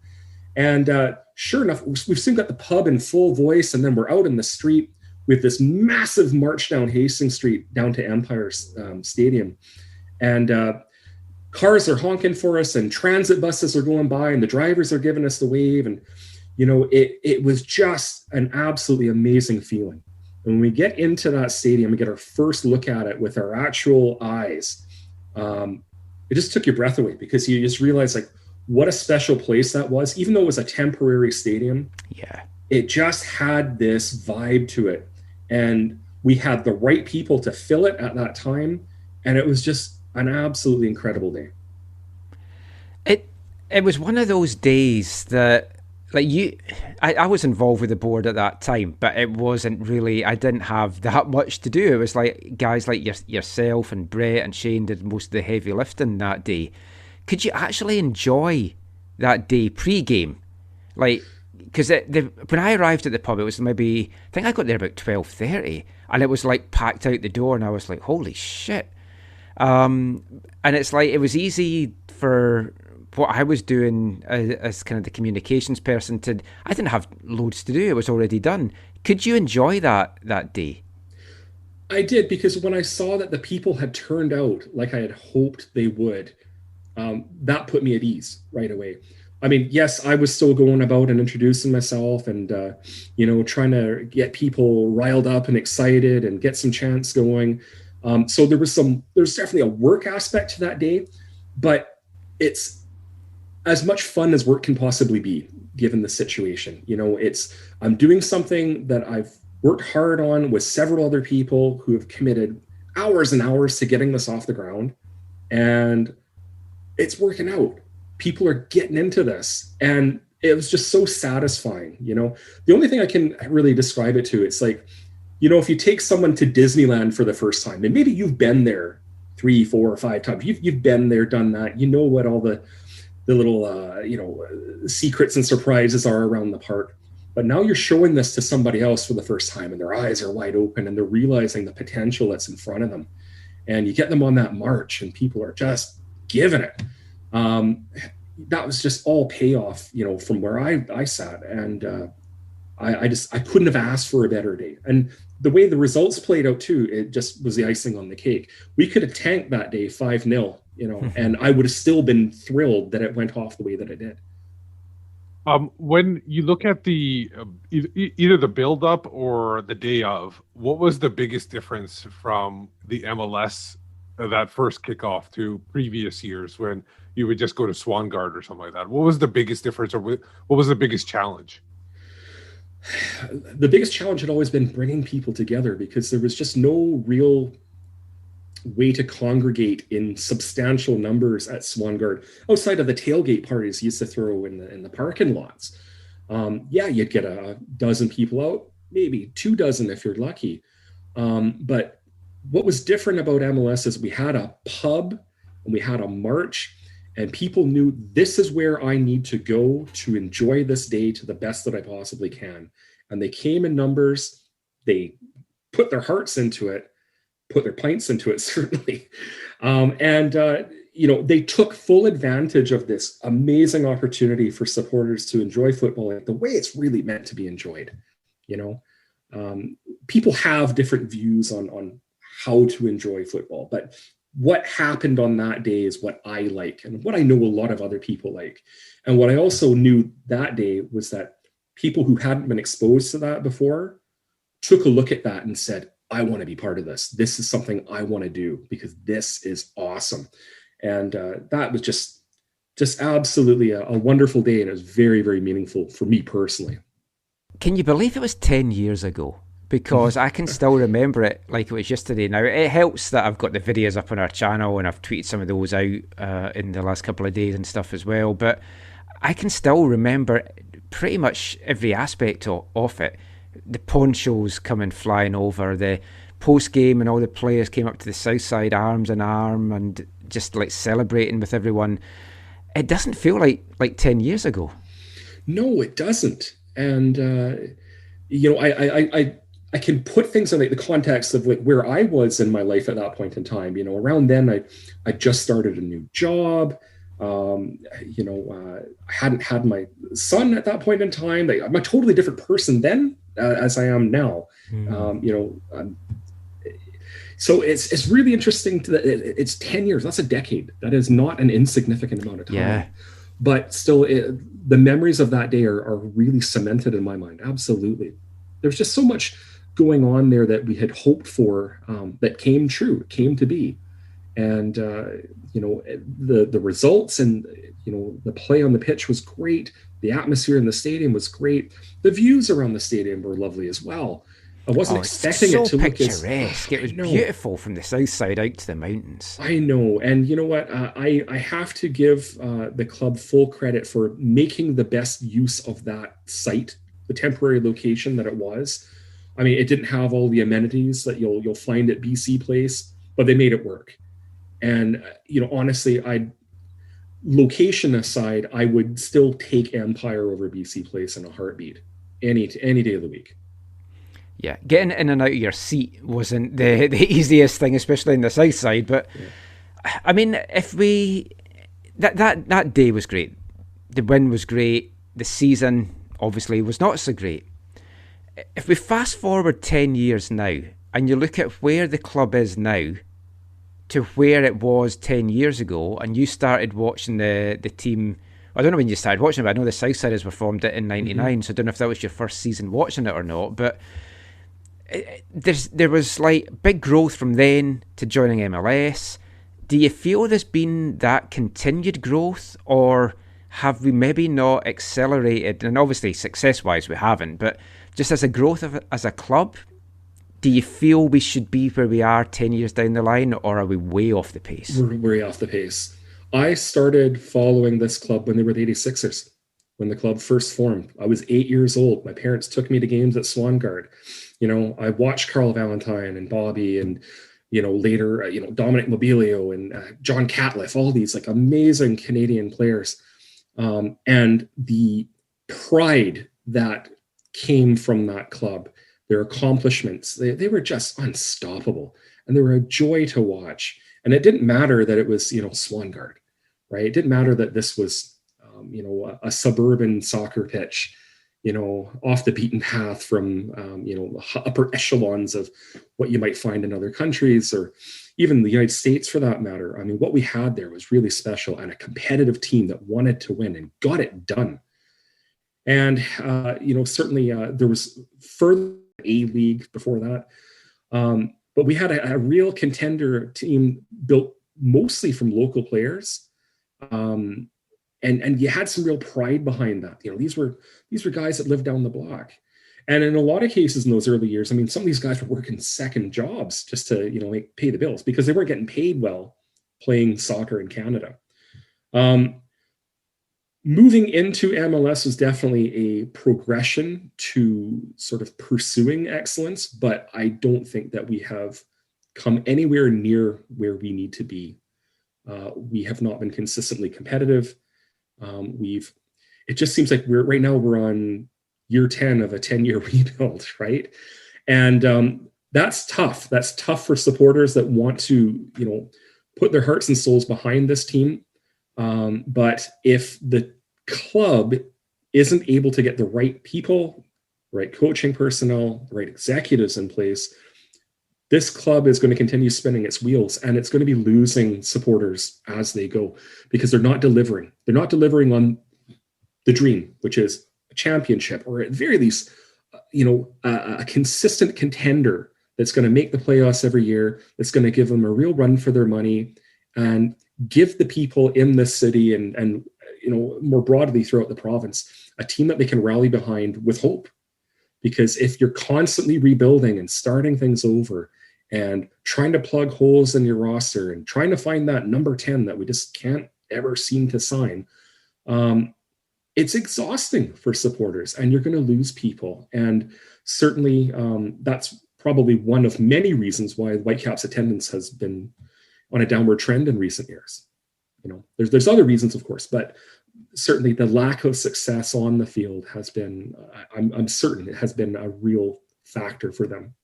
And sure enough, we've soon got the pub in full voice, and then we're out in the street with this massive march down Hastings Street down to Empire Stadium. And cars are honking for us and transit buses are going by and the drivers are giving us the wave. And you know, it was just an absolutely amazing feeling. And when we get into that stadium and get our first look at it with our actual eyes, it just took your breath away because you just realize like what a special place that was. Even though it was a temporary stadium, yeah, it just had this vibe to it. And we had the right people to fill it at that time. And it was just an absolutely incredible day. It was one of those days that, like I was involved with the board at that time, but it wasn't really, I didn't have that much to do. It was like guys like yourself and Brett and Shane did most of the heavy lifting that day. Could you actually enjoy that day pre-game? Like, because when I arrived at the pub, it was maybe, I think I got there about 12:30, and it was like packed out the door, and I was like, holy shit. And it's like, it was easy for what I was doing as kind of the communications person I didn't have loads to do. It was already done. Could you enjoy that day? I did, because when I saw that the people had turned out like I had hoped they would, that put me at ease right away. I mean, yes, I was still going about and introducing myself and, you know, trying to get people riled up and excited and get some chants going. So there's definitely a work aspect to that day, but it's as much fun as work can possibly be given the situation. You know, I'm doing something that I've worked hard on with several other people who have committed hours and hours to getting this off the ground, and it's working out. People are getting into this, and it was just so satisfying. You know, the only thing I can really describe it to, it's like, you know, if you take someone to Disneyland for the first time, and maybe you've been there 3, 4, or 5 times, you've been there, done that, you know what all the little, you know, secrets and surprises are around the park. But now you're showing this to somebody else for the first time, and their eyes are wide open and they're realizing the potential that's in front of them. And you get them on that march and people are just giving it. That was just all payoff, you know, from where I sat. And I couldn't have asked for a better day. And the way the results played out too, it just was the icing on the cake. We could have tanked that day 5-0, you know, and I would have still been thrilled that it went off the way that it did. When you look at the either the build up or the day of, what was the biggest difference from the MLS, that first kickoff, to previous years when you would just go to Swangard or something like that? What was the biggest difference, or what was the biggest challenge? The biggest challenge had always been bringing people together, because there was just no real way to congregate in substantial numbers at Swangard outside of the tailgate parties used to throw in the parking lots. Yeah, you'd get a dozen people out, maybe 2 dozen if you're lucky. But what was different about MLS is we had a pub and we had a march, and people knew this is where I need to go to enjoy this day to the best that I possibly can. And they came in numbers, they put their hearts into it, put their pints into it, certainly. You know, they took full advantage of this amazing opportunity for supporters to enjoy football the way it's really meant to be enjoyed, you know. people have different views on how to enjoy football, but what happened on that day is what I like and what I know a lot of other people like. And what I also knew that day was that people who hadn't been exposed to that before took a look at that and said, I want to be part of this. This is something I want to do because this is awesome. And that was just absolutely a wonderful day. And it was very, very meaningful for me personally. Can you believe it was 10 years ago? Because I can still remember it like it was yesterday. Now, it helps that I've got the videos up on our channel and I've tweeted some of those out in the last couple of days and stuff as well. But I can still remember pretty much every aspect of it. The ponchos coming flying over, the post-game and all the players came up to the south side arms in arm and just like celebrating with everyone. It doesn't feel like 10 years ago. No, it doesn't. And, I can put things in like the context of like where I was in my life at that point in time. Around then I just started a new job. I hadn't had my son at that point in time. I'm a totally different person then as I am now. So it's really interesting it's 10 years. That's a decade. That is not an insignificant amount of time. Yeah. But still, the memories of that day are really cemented in my mind. Absolutely. There's just so much going on there that we had hoped for that came true, came to be. And, the results and, the play on the pitch was great. The atmosphere in the stadium was great. The views around the stadium were lovely as well. I wasn't expecting it to look picturesque. It was beautiful from the south side out to the mountains. I know. And you know what? I have to give the club full credit for making the best use of that site, the temporary location that it was. I mean, it didn't have all the amenities that you'll find at BC Place, but they made it work. And, honestly, location aside, I would still take Empire over BC Place in a heartbeat any day of the week. Yeah, getting in and out of your seat wasn't the easiest thing, especially in the south side. But yeah. I mean, that day was great. The win was great. The season obviously was not so great. If we fast forward 10 years now and you look at where the club is now to where it was 10 years ago, and you started watching the team, I don't know when you started watching it, but I know the Southsiders were formed in 99, so I don't know if that was your first season watching it or not, but there was like big growth from then to joining MLS. Do you feel there's been that continued growth, or have we maybe not accelerated? And obviously success-wise we haven't, but just as a growth as a club, do you feel we should be where we are 10 years down the line, or are we way off the pace? We're way off the pace. I started following this club when they were the 86ers, when the club first formed. I was 8 years old. My parents took me to games at Swangard. I watched Carl Valentine and Bobby and, later, Dominic Mobilio and John Catliff, all these like amazing Canadian players. And the pride that came from that club, their accomplishments, they were just unstoppable, and they were a joy to watch. And it didn't matter that it was, Swangard, right? It didn't matter that this was, a suburban soccer pitch, off the beaten path from, the upper echelons of what you might find in other countries, or even the United States for that matter. I mean, what we had there was really special, and a competitive team that wanted to win and got it done. And, certainly there was further A-League before that. But we had a real contender team built mostly from local players. And you had some real pride behind that. These were guys that lived down the block. And in a lot of cases in those early years, I mean, some of these guys were working second jobs just to, pay the bills, because they weren't getting paid well playing soccer in Canada. Moving into MLS was definitely a progression to sort of pursuing excellence, but I don't think that we have come anywhere near where we need to be. We have not been consistently competitive. It just seems like we're on year 10 of a 10-year rebuild, right? And that's tough. That's tough for supporters that want to, put their hearts and souls behind this team. But if the club isn't able to get the right people, the right coaching personnel, the right executives in place, this club is going to continue spinning its wheels, and it's going to be losing supporters as they go because they're not delivering. They're not delivering on the dream, which is a championship, or at very least, a consistent contender that's going to make the playoffs every year, that's going to give them a real run for their money, and give the people in this city and more broadly throughout the province a team that they can rally behind with hope. Because if you're constantly rebuilding and starting things over and trying to plug holes in your roster and trying to find that number 10 that we just can't ever seem to sign, it's exhausting for supporters, and you're going to lose people. And certainly that's probably one of many reasons why Whitecaps attendance has been on a downward trend in recent years. There's other reasons, of course, but certainly the lack of success on the field has been, I'm certain it has been a real factor for them.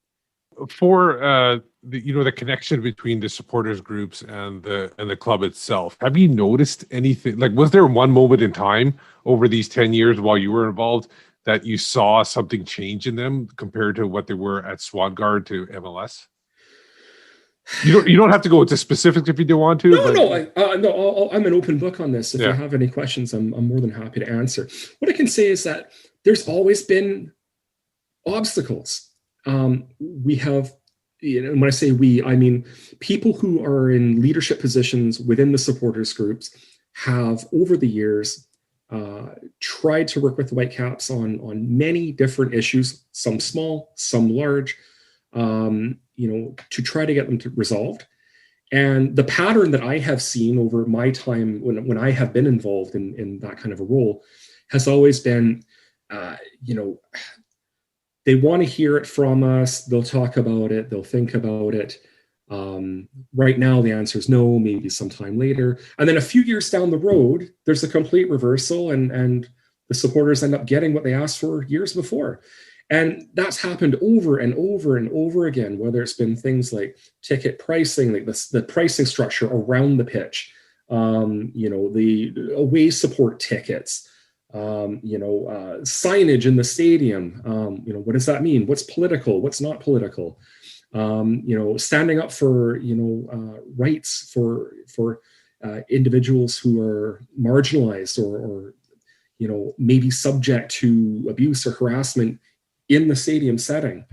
For the connection between the supporters groups and the club itself, have you noticed anything? Like, was there one moment in time over these 10 years while you were involved that you saw something change in them compared to what they were at Swangard to MLS? You don't have to go into specifics if you don't want to. No, I'm an open book on this. If you have any questions, I'm more than happy to answer. What I can say is that there's always been obstacles. We have, when I say we, I mean people who are in leadership positions within the supporters groups have over the years tried to work with the Whitecaps on many different issues, some small, some large, to try to get them resolved. And the pattern that I have seen over my time when I have been involved in that kind of a role has always been, they want to hear it from us. They'll talk about it. They'll think about it. Right now, the answer is no, maybe sometime later. And then a few years down the road, there's a complete reversal, and the supporters end up getting what they asked for years before. And that's happened over and over and over again, whether it's been things like ticket pricing, like the pricing structure around the pitch, the away support tickets, signage in the stadium. What does that mean? What's political? What's not political? Standing up for, rights for individuals who are marginalized or maybe subject to abuse or harassment in the stadium setting.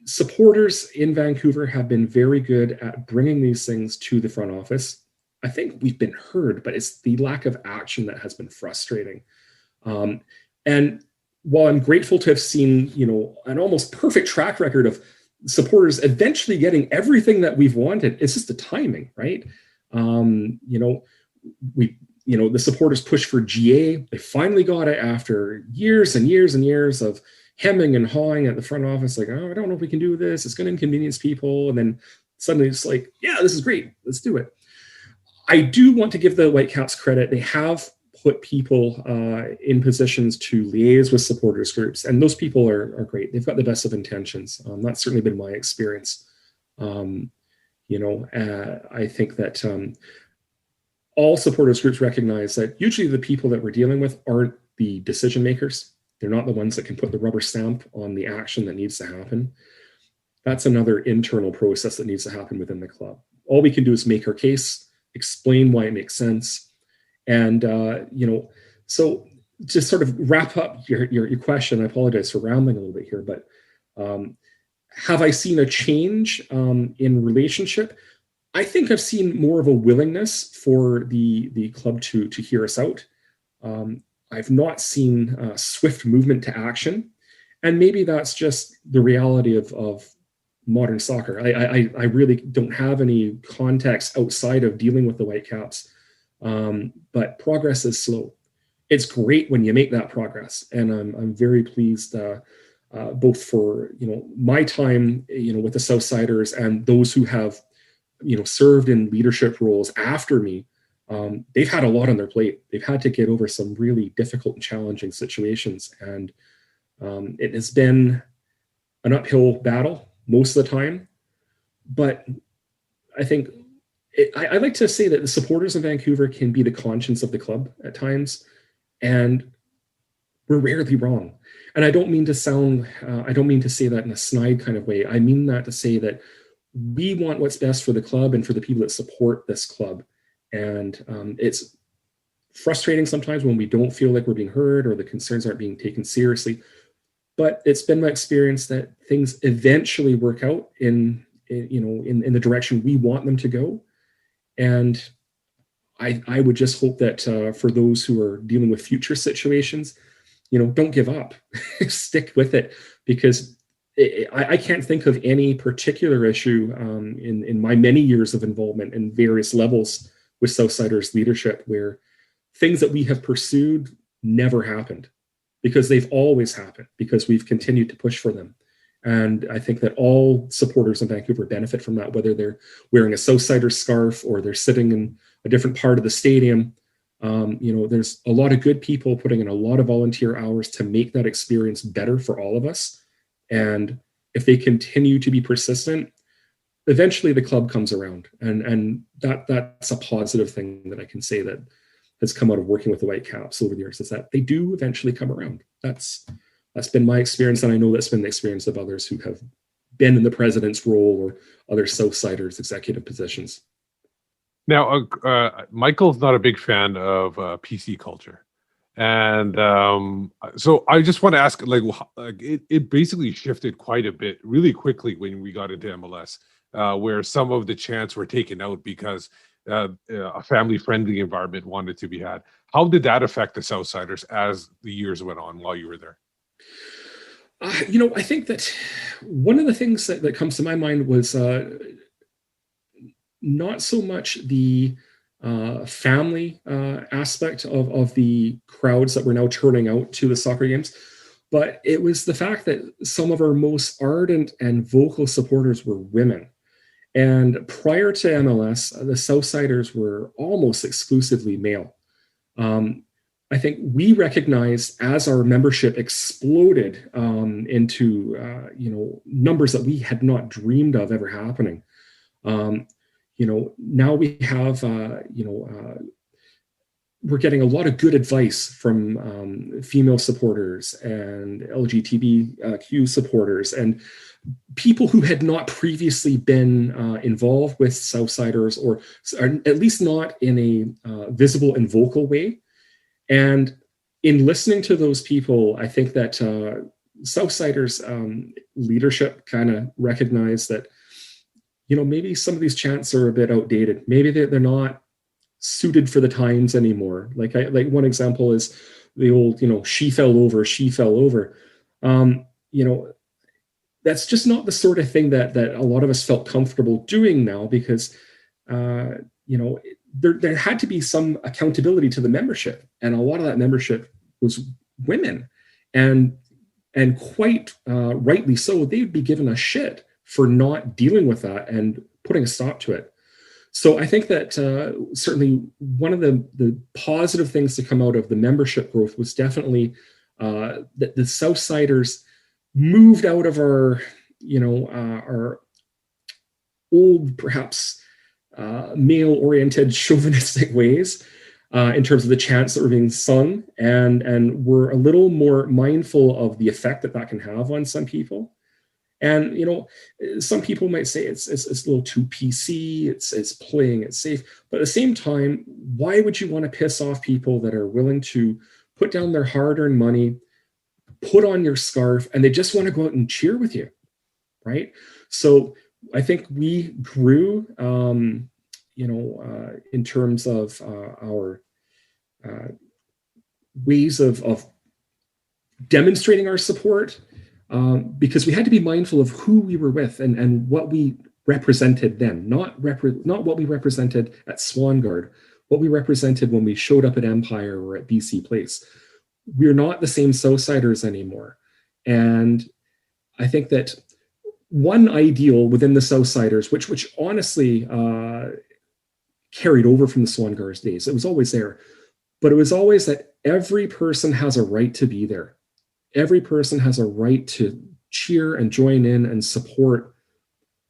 Supporters in Vancouver have been very good at bringing these things to the front office. I think we've been heard, but it's the lack of action that has been frustrating. And while I'm grateful to have seen, an almost perfect track record of supporters eventually getting everything that we've wanted, it's just the timing, right? The supporters pushed for GA. They finally got it after years and years and years of hemming and hawing at the front office, like, oh, I don't know if we can do this. It's going to inconvenience people. And then suddenly it's like, yeah, this is great. Let's do it. I do want to give the Whitecaps credit. They have put people in positions to liaise with supporters groups, and those people are great. They've got the best of intentions. That's certainly been my experience. I think that all supporters groups recognize that usually the people that we're dealing with aren't the decision makers. They're not the ones that can put the rubber stamp on the action that needs to happen. That's another internal process that needs to happen within the club. All we can do is make our case, explain why it makes sense. And, so to sort of wrap up your question, I apologize for rambling a little bit here, but have I seen a change in relationship? I think I've seen more of a willingness for the club to hear us out. I've not seen swift movement to action. And maybe that's just the reality of modern soccer. I really don't have any context outside of dealing with the Whitecaps, but progress is slow. It's great when you make that progress, and I'm very pleased both for my time with the Southsiders and those who have served in leadership roles after me. They've had a lot on their plate. They've had to get over some really difficult and challenging situations, and it has been an uphill battle most of the time. But I think I like to say that the supporters in Vancouver can be the conscience of the club at times. And we're rarely wrong. And I don't mean to say that in a snide kind of way. I mean that to say that we want what's best for the club and for the people that support this club. And it's frustrating sometimes when we don't feel like we're being heard or the concerns aren't being taken seriously. But it's been my experience that things eventually work out in the direction we want them to go. And I would just hope that for those who are dealing with future situations, don't give up, stick with it, because I can't think of any particular issue in my many years of involvement in various levels with Southsiders leadership where things that we have pursued never happened, because they've always happened because we've continued to push for them. And I think that all supporters in Vancouver benefit from that, whether they're wearing a Southsider scarf or they're sitting in a different part of the stadium. There's a lot of good people putting in a lot of volunteer hours to make that experience better for all of us. And if they continue to be persistent, eventually the club comes around. And that's a positive thing that I can say that has come out of working with the Whitecaps over the years, is that they do eventually come around. That's been my experience, and I know that's been the experience of others who have been in the president's role or other Southsiders executive positions. Now, Michael's not a big fan of PC culture. And so I just want to ask, it basically shifted quite a bit really quickly when we got into MLS, where some of the chants were taken out because a family-friendly environment wanted to be had. How did that affect the Southsiders as the years went on while you were there? I think that one of the things that comes to my mind was not so much the family aspect of the crowds that were now turning out to the soccer games, but it was the fact that some of our most ardent and vocal supporters were women. And prior to MLS, the Southsiders were almost exclusively male. I think we recognized as our membership exploded into numbers that we had not dreamed of ever happening. Now we have we're getting a lot of good advice from female supporters and LGBTQ supporters and people who had not previously been involved with Southsiders, or at least not in a visible and vocal way. And in listening to those people, I think that Southsiders leadership kind of recognized that, maybe some of these chants are a bit outdated. Maybe they're not suited for the times anymore. Like one example is the old, she fell over. That's just not the sort of thing that a lot of us felt comfortable doing now, because there had to be some accountability to the membership, and a lot of that membership was women, and quite rightly so. They would be given a shit for not dealing with that and putting a stop to it. So I think that certainly one of the positive things to come out of the membership growth was definitely that the Southsiders moved out of our old, perhaps male-oriented chauvinistic ways in terms of the chants that were being sung, and we're a little more mindful of the effect that can have on some people. And some people might say it's a little too PC, it's playing it safe, but at the same time, why would you want to piss off people that are willing to put down their hard-earned money, put on your scarf, and they just want to go out and cheer with you, right? So I think we grew, in terms of our ways of demonstrating our support, because we had to be mindful of who we were with and what we represented then, not what we represented at Swangard, what we represented when we showed up at Empire or at BC Place. We're not the same Southsiders anymore. And I think that one ideal within the Southsiders, which honestly carried over from the Swangars days, it was always there, but it was always that every person has a right to be there. Every person has a right to cheer and join in and support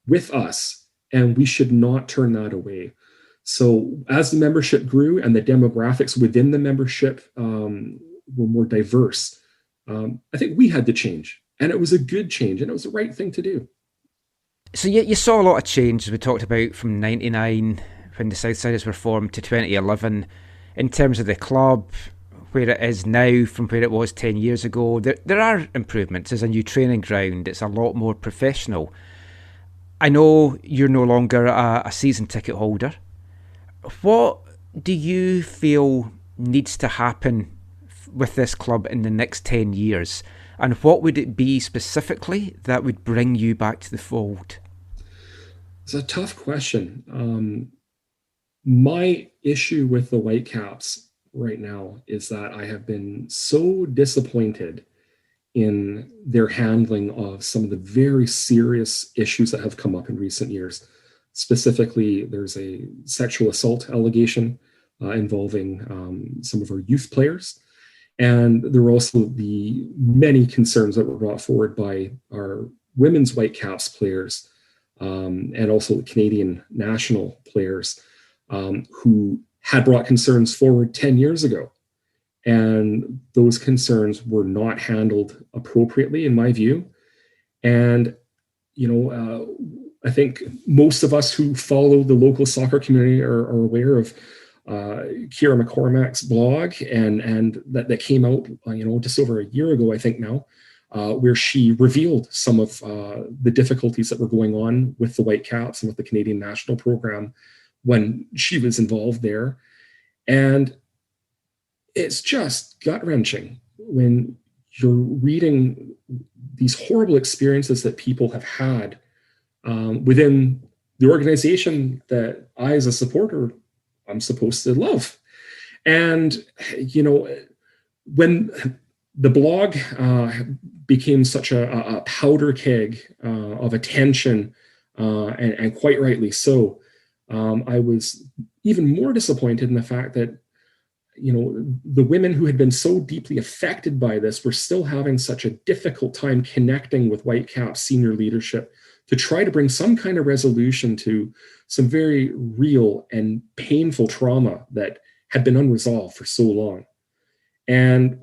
with us, and we should not turn that away. So as the membership grew and the demographics within the membership were more diverse, I think we had to change, and it was a good change, and it was the right thing to do. So you saw a lot of change, as we talked about, from 99, when the Southsiders were formed, to 2011, in terms of the club, where it is now from where it was 10 years ago. There are improvements. There's a new training ground. It's a lot more professional. I know you're no longer a season ticket holder. What do you feel needs to happen with this club in the next 10 years? And what would it be specifically that would bring you back to the fold? It's a tough question. My issue with the Whitecaps right now is that I have been so disappointed in their handling of some of the very serious issues that have come up in recent years. Specifically, there's a sexual assault allegation involving some of our youth players. And there were also the many concerns that were brought forward by our women's Whitecaps players and also the Canadian national players who had brought concerns forward 10 years ago. And those concerns were not handled appropriately, in my view. And, I think most of us who follow the local soccer community are aware of Kira McCormack's blog, and that came out, just over a year ago, I think now, where she revealed some of the difficulties that were going on with the Whitecaps and with the Canadian national program when she was involved there. And it's just gut-wrenching when you're reading these horrible experiences that people have had within the organization that I, as a supporter, I'm supposed to love. And, when the blog became such a powder keg of attention, and quite rightly so, I was even more disappointed in the fact that, the women who had been so deeply affected by this were still having such a difficult time connecting with Whitecaps senior leadership to try to bring some kind of resolution to some very real and painful trauma that had been unresolved for so long. And,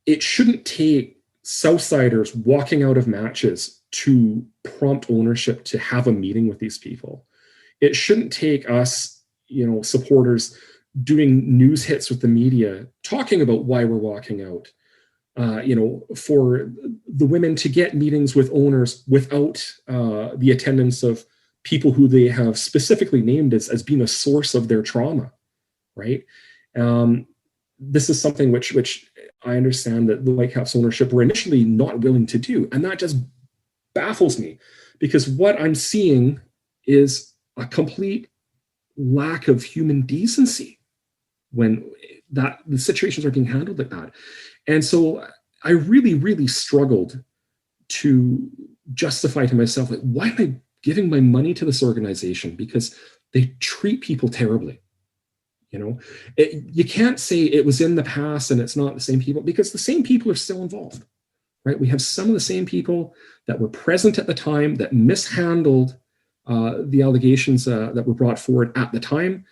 it shouldn't take Southsiders walking out of matches to prompt ownership to have a meeting with these people. It shouldn't take us, supporters doing news hits with the media, talking about why we're walking out. For the women to get meetings with owners without the attendance of people who they have specifically named as being a source of their trauma, right? This is something which I understand that the Whitecaps ownership were initially not willing to do. And that just baffles me, because what I'm seeing is a complete lack of human decency when the situations are being handled like that. And so I really, really struggled to justify to myself, like, why am I giving my money to this organization? Because they treat people terribly. You can't say it was in the past and it's not the same people, because the same people are still involved, right? We have some of the same people that were present at the time that mishandled the allegations that were brought forward at the time.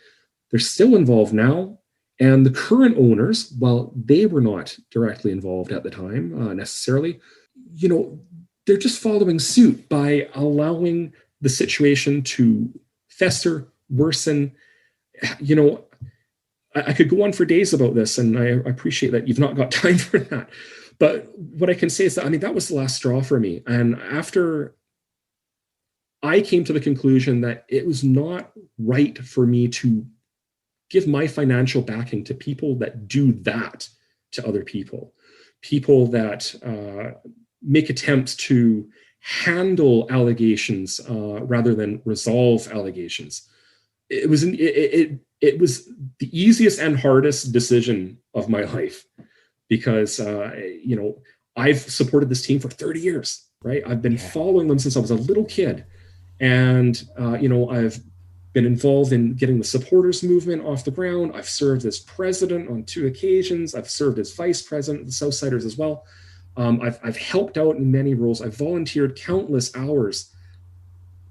They're still involved now. And the current owners, while they were not directly involved at the time necessarily, they're just following suit by allowing the situation to fester, worsen. I could go on for days about this, and I appreciate that you've not got time for that. But what I can say is that, that was the last straw for me. And after I came to the conclusion that it was not right for me to give my financial backing to people that do that to other people that make attempts to handle allegations rather than resolve allegations. It was the easiest and hardest decision of my life, because I've supported this team for 30 years, right? I've been following them since I was a little kid, and I've been involved in getting the supporters movement off the ground. I've served as president on 2 occasions. I've served as vice president of the Southsiders as well. I've helped out in many roles. I've volunteered countless hours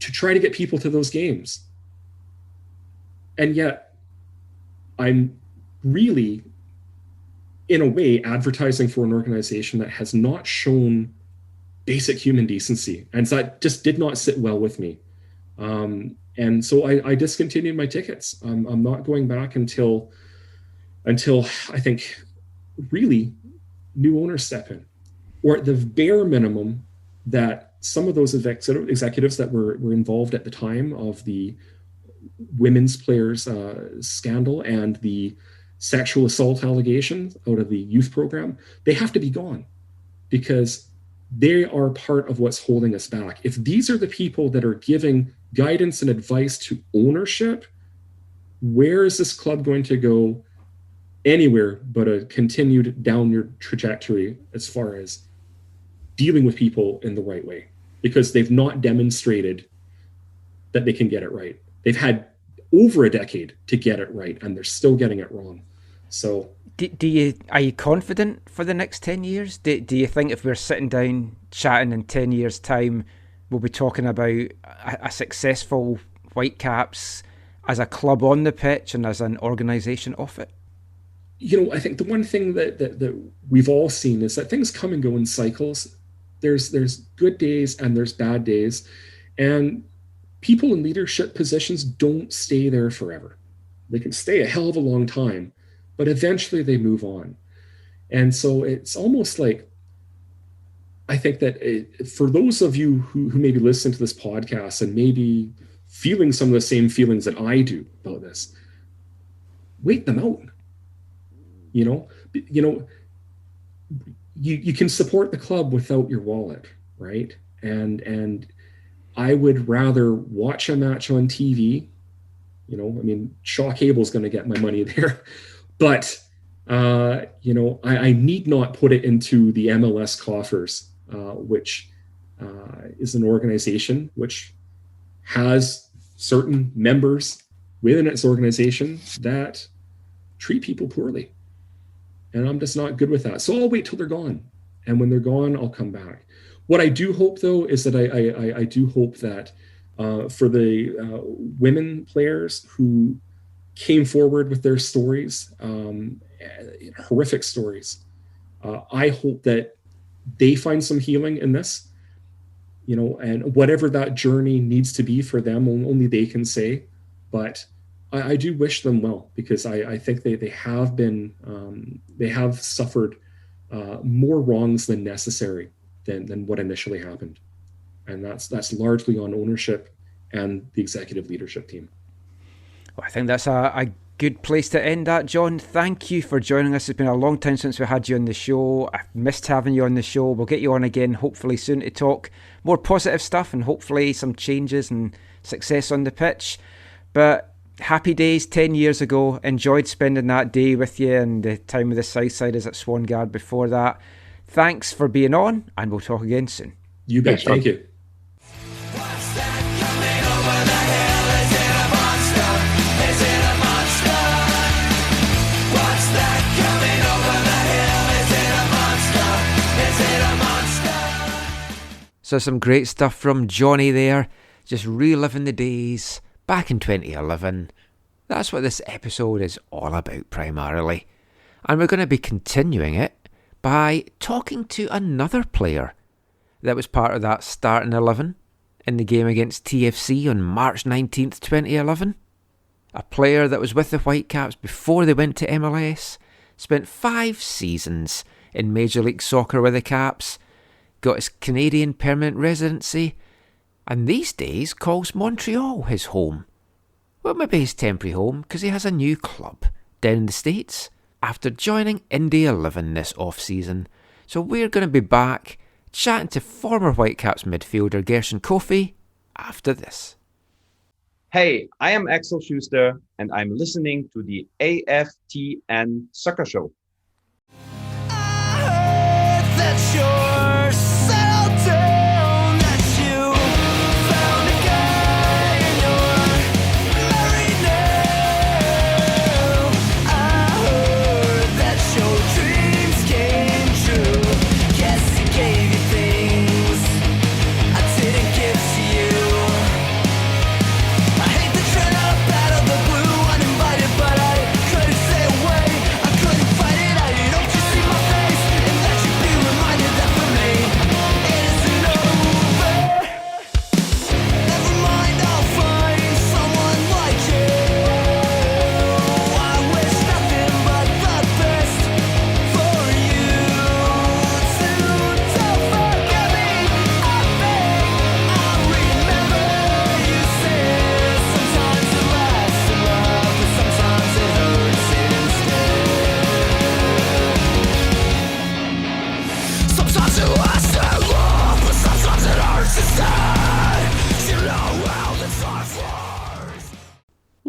to try to get people to those games. And yet I'm really in a way, advertising for an organization that has not shown basic human decency. And so that just did not sit well with me. And so I discontinued my tickets. I'm not going back until I think really new owners step in, or at the bare minimum that some of those executives that were involved at the time of the women's players scandal and the sexual assault allegations out of the youth program, they have to be gone, because they are part of what's holding us back. If these are the people that are giving guidance and advice to ownership, where is this club going to go? Anywhere but a continued downward trajectory as far as dealing with people in the right way, because they've not demonstrated that they can get it right. They've had over a decade to get it right, and they're still getting it wrong. So are you confident for the next 10 years? Do you think if we're sitting down chatting in 10 years' time, we'll be talking about a successful Whitecaps as a club on the pitch and as an organisation off it? I think the one thing that we've all seen is that things come and go in cycles. There's good days and there's bad days, and people in leadership positions don't stay there forever. They can stay a hell of a long time, but eventually they move on. And so it's almost like, I think that for those of you who maybe listen to this podcast and maybe feeling some of the same feelings that I do about this, wait them out. You can support the club without your wallet, right? And I would rather watch a match on TV. Shaw Cable's going to get my money there, but I need not put it into the MLS coffers, which is an organization which has certain members within its organization that treat people poorly. And I'm just not good with that. So I'll wait till they're gone. And when they're gone, I'll come back. What I do hope, though, is that I do hope that for the women players who came forward with their stories, horrific stories, I hope that they find some healing in this, and whatever that journey needs to be for them, only they can say. But I do wish them well, because I think they have been, they have suffered more wrongs than necessary than what initially happened. And that's largely on ownership and the executive leadership team. Well, I think that's a good place to end that, John. Thank you for joining us. It's been a long time since we had you on the show. I've missed having you on the show. We'll get you on again, hopefully soon, to talk more positive stuff and hopefully some changes and success on the pitch. But happy days 10 years ago. Enjoyed spending that day with you and the time with the Southsiders at Swangard before that. Thanks for being on, and we'll talk again soon. You bet. Thank you. So some great stuff from Johnny there, just reliving the days back in 2011. That's what this episode is all about primarily. And we're going to be continuing it by talking to another player that was part of that starting 11 in the game against TFC on March 19th, 2011. A player that was with the Whitecaps before they went to MLS, spent 5 seasons in Major League Soccer with the Caps, got his Canadian permanent residency, and these days calls Montreal his home. Well, maybe his temporary home, because he has a new club down in the States after joining Indy 11 this off-season. So we're going to be back chatting to former Whitecaps midfielder Gershon Koffie after this. Hey, I am Axel Schuster, and I'm listening to the AFTN Soccer Show. I heard that you're settled down, that you found a guy and you're married now. I heard that your dreams came true. Guess he gave you things I didn't give to you. I hate to turn up out of the blue uninvited, but I couldn't stay away. I couldn't fight it out. You don't just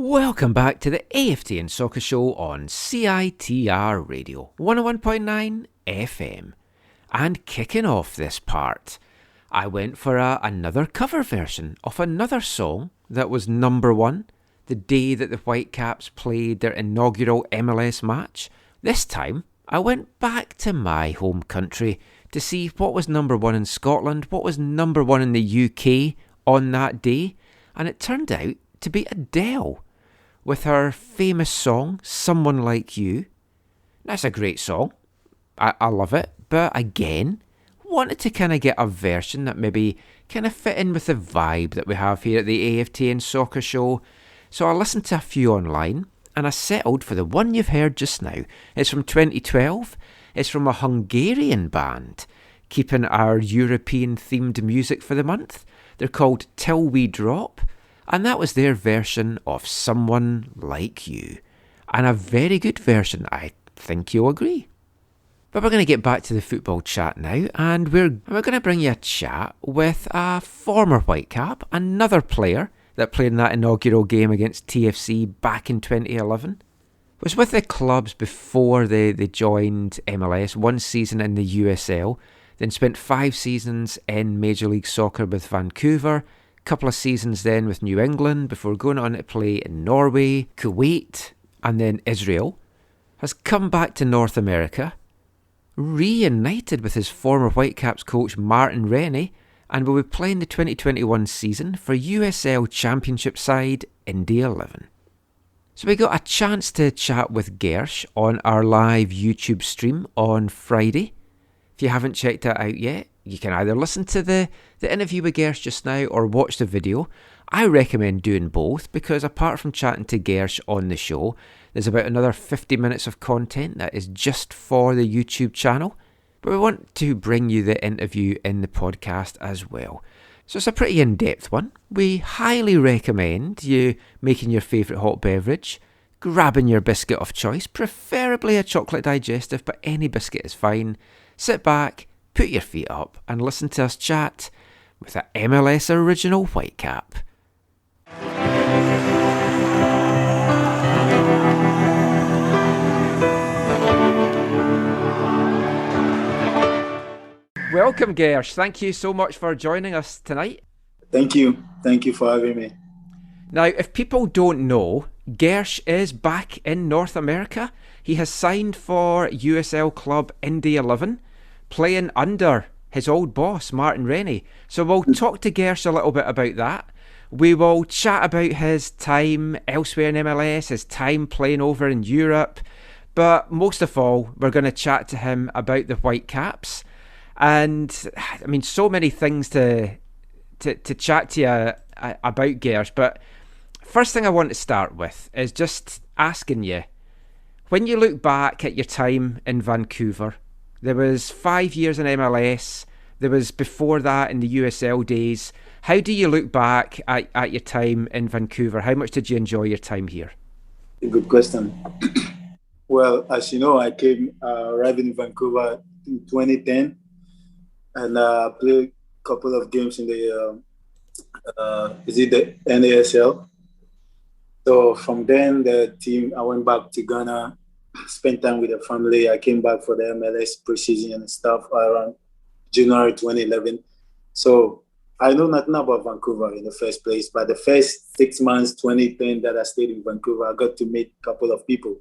Welcome back to the AFTN Soccer Show on CITR Radio 101.9 FM. And kicking off this part, I went for another cover version of another song that was number one the day that the Whitecaps played their inaugural MLS match. This time, I went back to my home country to see what was number one in Scotland, what was number one in the UK on that day, and it turned out to be Adele with her famous song, Someone Like You. That's a great song. I love it, but again, wanted to kind of get a version that maybe kind of fit in with the vibe that we have here at the AFTN Soccer Show. So I listened to a few online, and I settled for the one you've heard just now. It's from 2012. It's from a Hungarian band, keeping our European-themed music for the month. They're called Till We Drop, and that was their version of Someone Like You. And a very good version, I think you'll agree. But we're going to get back to the football chat now, and we're going to bring you a chat with a former Whitecap, another player that played in that inaugural game against TFC back in 2011. Was with the clubs before they joined MLS, one season in the USL, then spent 5 seasons in Major League Soccer with Vancouver, a couple of seasons then with New England before going on to play in Norway, Kuwait, and then Israel. Has come back to North America, reunited with his former Whitecaps coach Martin Rennie, and will be playing the 2021 season for USL Championship side Indy 11. So we got a chance to chat with Gersh on our live YouTube stream on Friday. If you haven't checked that out yet, you can either listen to the interview with Gersh just now or watch the video. I recommend doing both because apart from chatting to Gersh on the show, there's about another 50 minutes of content that is just for the YouTube channel. But we want to bring you the interview in the podcast as well. So it's a pretty in-depth one. We highly recommend you making your favourite hot beverage, grabbing your biscuit of choice, preferably a chocolate digestive, but any biscuit is fine. Sit back, put your feet up, and listen to us chat with an MLS original Whitecap. Welcome, Gersh. Thank you so much for joining us tonight. Thank you. Thank you for having me. Now, if people don't know, Gersh is back in North America. He has signed for USL club Indy 11, playing under his old boss, Martin Rennie. So we'll talk to Gersh a little bit about that. We will chat about his time elsewhere in MLS, his time playing over in Europe. But most of all, we're going to chat to him about the Whitecaps. And I mean, so many things to chat to you about, Gersh. But first thing I want to start with is just asking you, when you look back at your time in Vancouver, there was 5 years in MLS, there was before that in the USL days. How do you look back at your time in Vancouver? How much did you enjoy your time here? A good question. Well, as you know, I came arrived in Vancouver in 2010. And played a couple of games in the NASL. So from then, I went back to Ghana, spent time with the family. I came back for the MLS preseason and stuff around January 2011. So I know nothing about Vancouver in the first place, but the first 6 months, 2010, that I stayed in Vancouver, I got to meet a couple of people.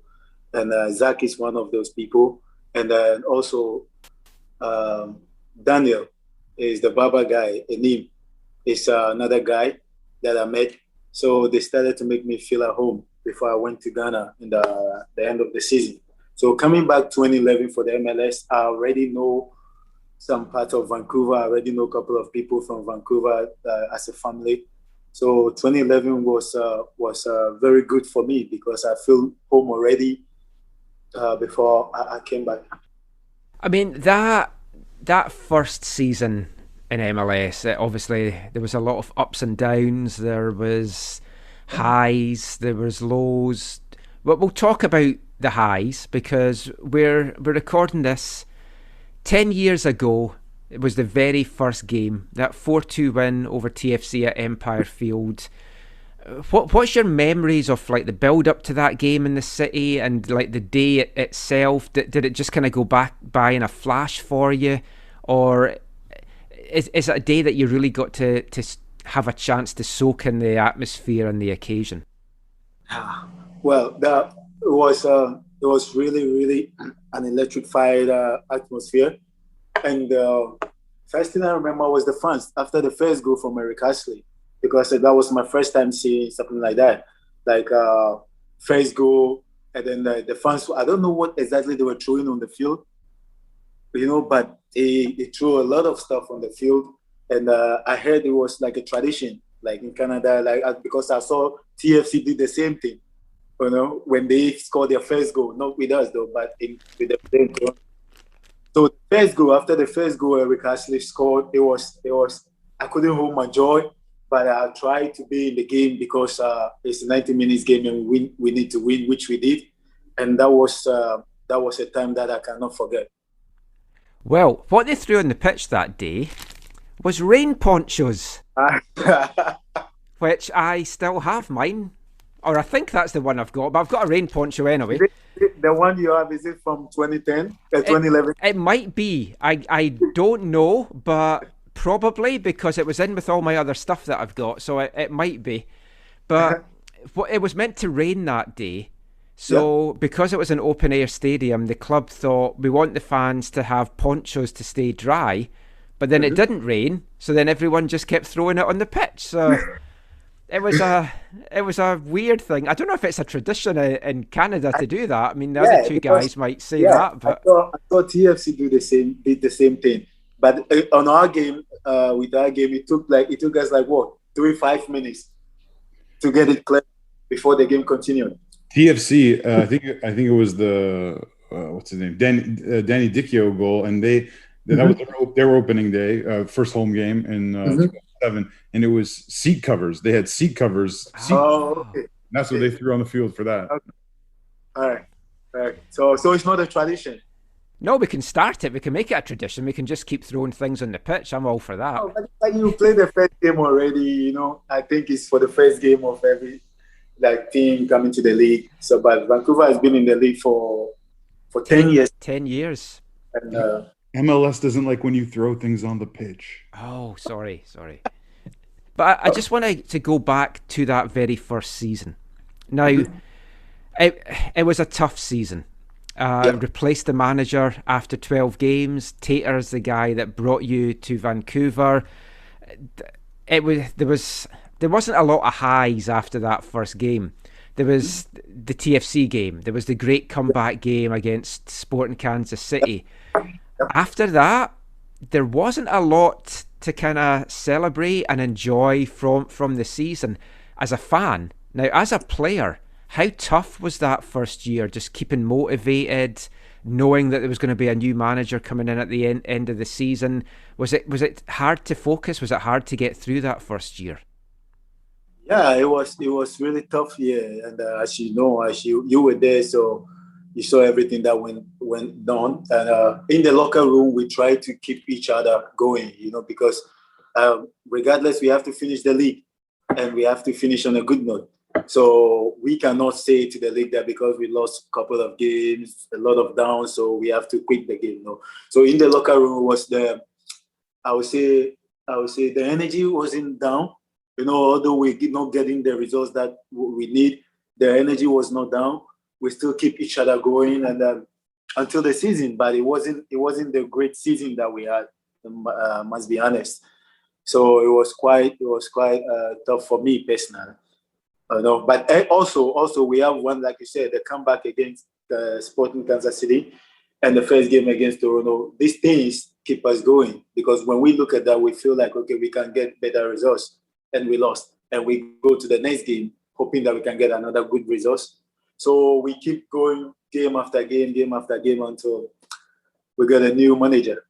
And Zach is one of those people. And then also, Daniel is the Baba guy. Enim is another guy that I met. So they started to make me feel at home before I went to Ghana in the end of the season. So coming back 2011 for the MLS, I already know some parts of Vancouver. I already know a couple of people from Vancouver as a family. So 2011 was very good for me because I feel home already before I came back. I mean, that first season in MLS, obviously there was a lot of ups and downs. There was highs, there was lows. But we'll talk about the highs because we're recording this 10 years ago. It was the very first game, that 4-2 win over TFC at Empire Field. What's your memories of like the build up to that game in the city and like the day itself? Did it just kind of go by in a flash for you, or is it a day that you really got to have a chance to soak in the atmosphere and the occasion? Well, it was really an electrified atmosphere, and first thing I remember was the fans after the first goal from Eric Ashley, because that was my first time seeing something like that, like first goal, and then the fans. I don't know what exactly they were throwing on the field, but they threw a lot of stuff on the field, and I heard it was like a tradition, like in Canada, because I saw TFC did the same thing, when they scored their first goal, not with us though, but with the same goal. So after the first goal, Eric Ashley scored. It was. I couldn't hold my joy, but I tried to be in the game because it's a 90 minutes game and we need to win, which we did, and that was a time that I cannot forget. Well, what they threw on the pitch that day was rain ponchos, which I still have mine, or I think that's the one I've got, but I've got a rain poncho anyway. The one you have, is it from 2010, 2011? It might be. I don't know, but probably, because it was in with all my other stuff that I've got, so it might be. But it was meant to rain that day. So because it was an open air stadium, the club thought we want the fans to have ponchos to stay dry, but then it didn't rain, so then everyone just kept throwing it on the pitch. So it was a weird thing. I don't know if it's a tradition in Canada to do that. I mean, the other two guys might say that, but I thought TFC did the same thing. But on our game, it took us 3-5 minutes to get it clear before the game continued. TFC, I think it was the what's his name, Danny Dicchio goal, and that was their opening day, first home game in 2007, and it was seat covers. They had seat covers. Okay. That's what they threw on the field for that. Okay. All right. So it's not a tradition. No, we can start it. We can make it a tradition. We can just keep throwing things on the pitch. I'm all for that. But you played the first game already. I think it's for the first game of every team coming to the league. So, but Vancouver has been in the league for 10 years. 10 years. And MLS doesn't like when you throw things on the pitch. Oh, sorry. But I just wanted to go back to that very first season. Now, it was a tough season. Replaced the manager after 12 games. Tater's the guy that brought you to Vancouver. There wasn't a lot of highs after that first game. There was the TFC game. There was the great comeback game against Sporting Kansas City. After that, there wasn't a lot to kind of celebrate and enjoy from the season as a fan. Now, as a player, how tough was that first year, just keeping motivated, knowing that there was going to be a new manager coming in at the end of the season? Was it hard to focus? Was it hard to get through that first year? Yeah, it was really tough year, and as you know, you were there, so you saw everything that went down. And in the locker room, we tried to keep each other going, because regardless, we have to finish the league, and we have to finish on a good note. So we cannot say to the league that because we lost a couple of games, a lot of downs, so we have to quit the game. No. So in the locker room I would say the energy wasn't down. Although we're not getting the results that we need, the energy was not down. We still keep each other going, and until the season. But it wasn't the great season that we had. Must be honest. So it was quite tough for me personally. But also we have one, like you said, the comeback against Sporting Kansas City, and the first game against Toronto. These things keep us going, because when we look at that, we feel like, okay, we can get better results. And we lost, and we go to the next game hoping that we can get another good result. So we keep going game after game until we get a new manager.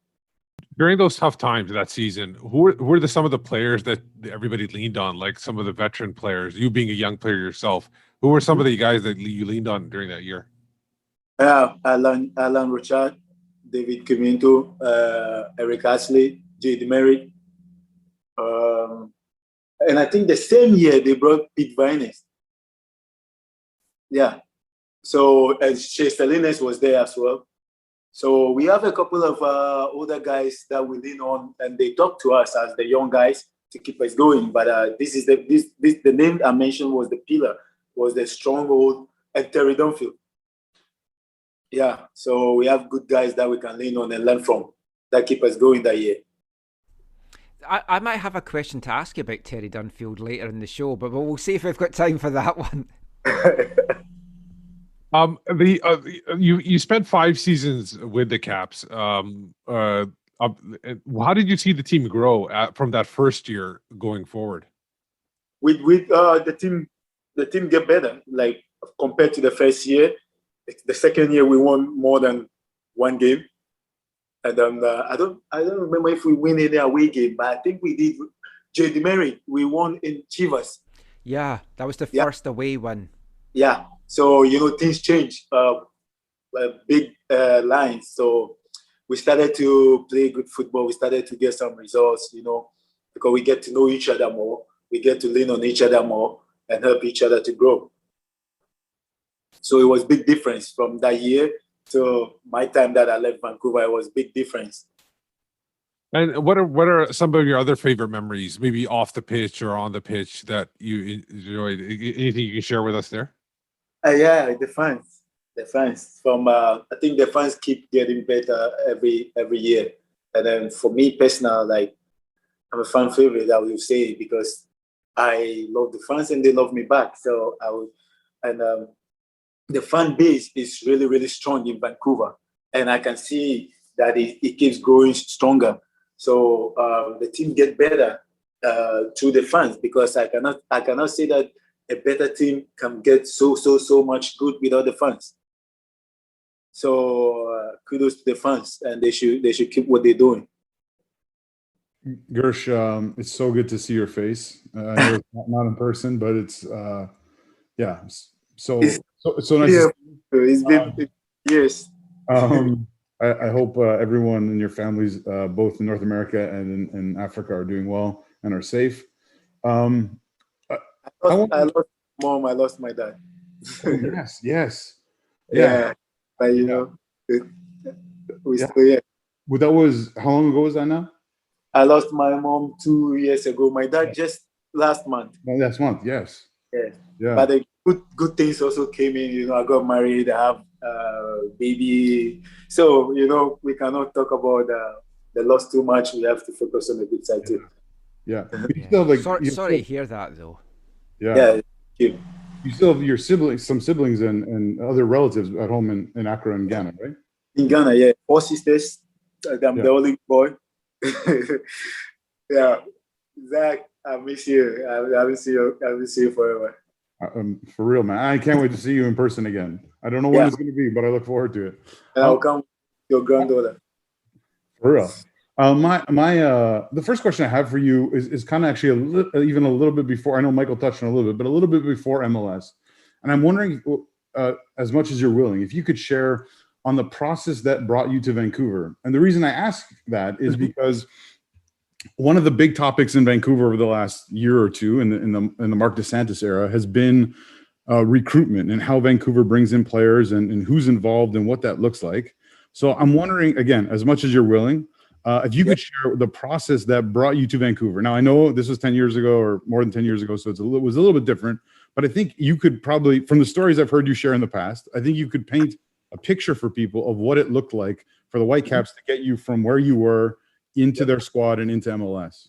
During those tough times that season, who were some of the players that everybody leaned on, like some of the veteran players? You being a young player yourself, who were some of the guys that you leaned on during that year? Alan Richard, David Kiminto, Eric Ashley, J. Demerit. And I think the same year they brought Pete Vines. Yeah. So, and Shea Salinas was there as well. So we have a couple of older guys that we lean on, and they talk to us as the young guys to keep us going. But this is the name I mentioned was the pillar, was the stronghold, and Terry Dunfield. Yeah, so we have good guys that we can lean on and learn from that keep us going that year. I might have a question to ask you about Terry Dunfield later in the show, but we'll see if we've got time for that one. You spent 5 seasons with the Caps. How did you see the team grow from that first year going forward? With the team get better. Like compared to the first year, the second year we won more than one game, and then I don't remember if we win any away game, but I think we did. J.D. Mary, we won in Chivas. Yeah, that was the first away one. Yeah, so things change, big lines. So we started to play good football. We started to get some results, because we get to know each other more. We get to lean on each other more and help each other to grow. So it was big difference from that year to my time that I left Vancouver. It was big difference. And what are some of your other favorite memories, maybe off the pitch or on the pitch, that you enjoyed? Anything you can share with us there? Yeah, the fans. From I think the fans keep getting better every year. And then for me personally, I'm a fan favorite, I will say, because I love the fans and they love me back. So the fan base is really, really strong in Vancouver, and I can see that it keeps growing stronger. So the team get better through the fans, because I cannot say that a better team can get so much good without the fans. So kudos to the fans, and they should keep what they're doing. Gersh, it's so good to see your face. I know it's not in person, but it's so nice. Yeah, it's been years. I hope everyone and your families, both in North America and in Africa, are doing well and are safe. I lost mom. I lost my dad. Yes. Yeah. But we still. Well, that was, how long ago was that now? I lost my mom 2 years ago. My dad just last month. Last month, yes. Yeah. But the good things also came in. I got married. I have a baby. So, we cannot talk about the loss too much. We have to focus on the good side too. Yeah. Sorry to hear that, though. Yeah. You still have your siblings, some siblings and other relatives at home in Accra and Ghana, right? In Ghana, yeah. 4 sisters. I'm the only boy. Yeah. Zach, I miss you. I will see you forever. For real, man. I can't wait to see you in person again. I don't know when it's going to be, but I look forward to it. And I'll come with your granddaughter. For real. The first question I have for you is kind of actually even a little bit before. I know Michael touched on a little bit, but a little bit before MLS. And I'm wondering, as much as you're willing, if you could share on the process that brought you to Vancouver. And the reason I ask that is because one of the big topics in Vancouver over the last year or two in the Mark DeSantis era has been recruitment and how Vancouver brings in players and who's involved and what that looks like. So I'm wondering, again, as much as you're willing, if you could share the process that brought you to Vancouver. Now, I know this was 10 years ago or more than 10 years ago, so it was a little bit different, but I think you could probably, from the stories I've heard you share in the past, I think you could paint a picture for people of what it looked like for the Whitecaps to get you from where you were into their squad and into MLS.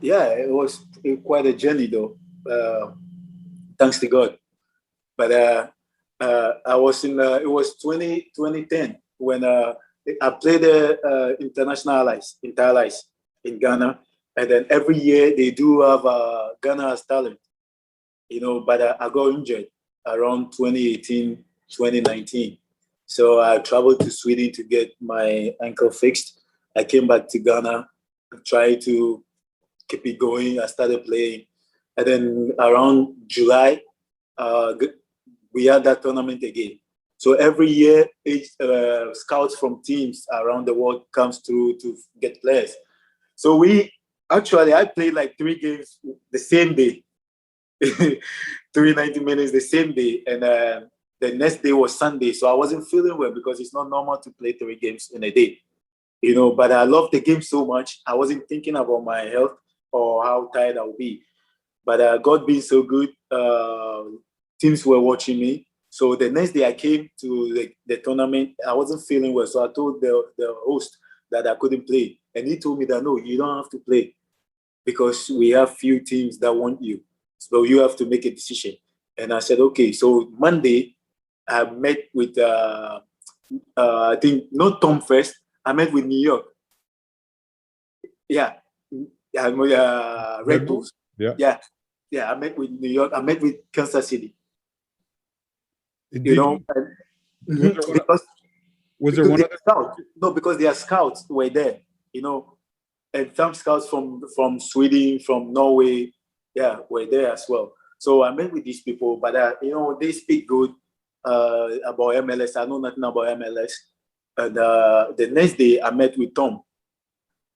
Yeah, it was quite a journey, though. Thanks to God. But I was it was 2010 when I played Internationalize in Ghana. And then every year they do have Ghana as talent, but I got injured around 2018, 2019. So I traveled to Sweden to get my ankle fixed. I came back to Ghana, tried to keep it going. I started playing. And then around July, we had that tournament again. So every year, scouts from teams around the world comes through to get players. So we Actually, I played like 3 games the same day, 390 minutes the same day, and the next day was Sunday, so I wasn't feeling well because it's not normal to play 3 games in a day, But I loved the game so much, I wasn't thinking about my health or how tired I would be. But God being so good, teams were watching me. So the next day I came to the tournament, I wasn't feeling well, so I told the host that I couldn't play, and he told me that no, you don't have to play because we have few teams that want you, so you have to make a decision. And I said, okay. So Monday, I met with, I think, not Tom first. I met with New York. Yeah. Red Bulls. Yeah. Yeah. I met with New York. I met with Kansas City. Was there one other? Scouts, no, because their scouts were there, and some scouts from Sweden, from Norway, were there as well. So I met with these people, but they speak good about MLS. I know nothing about MLS. And the next day I met with Tom.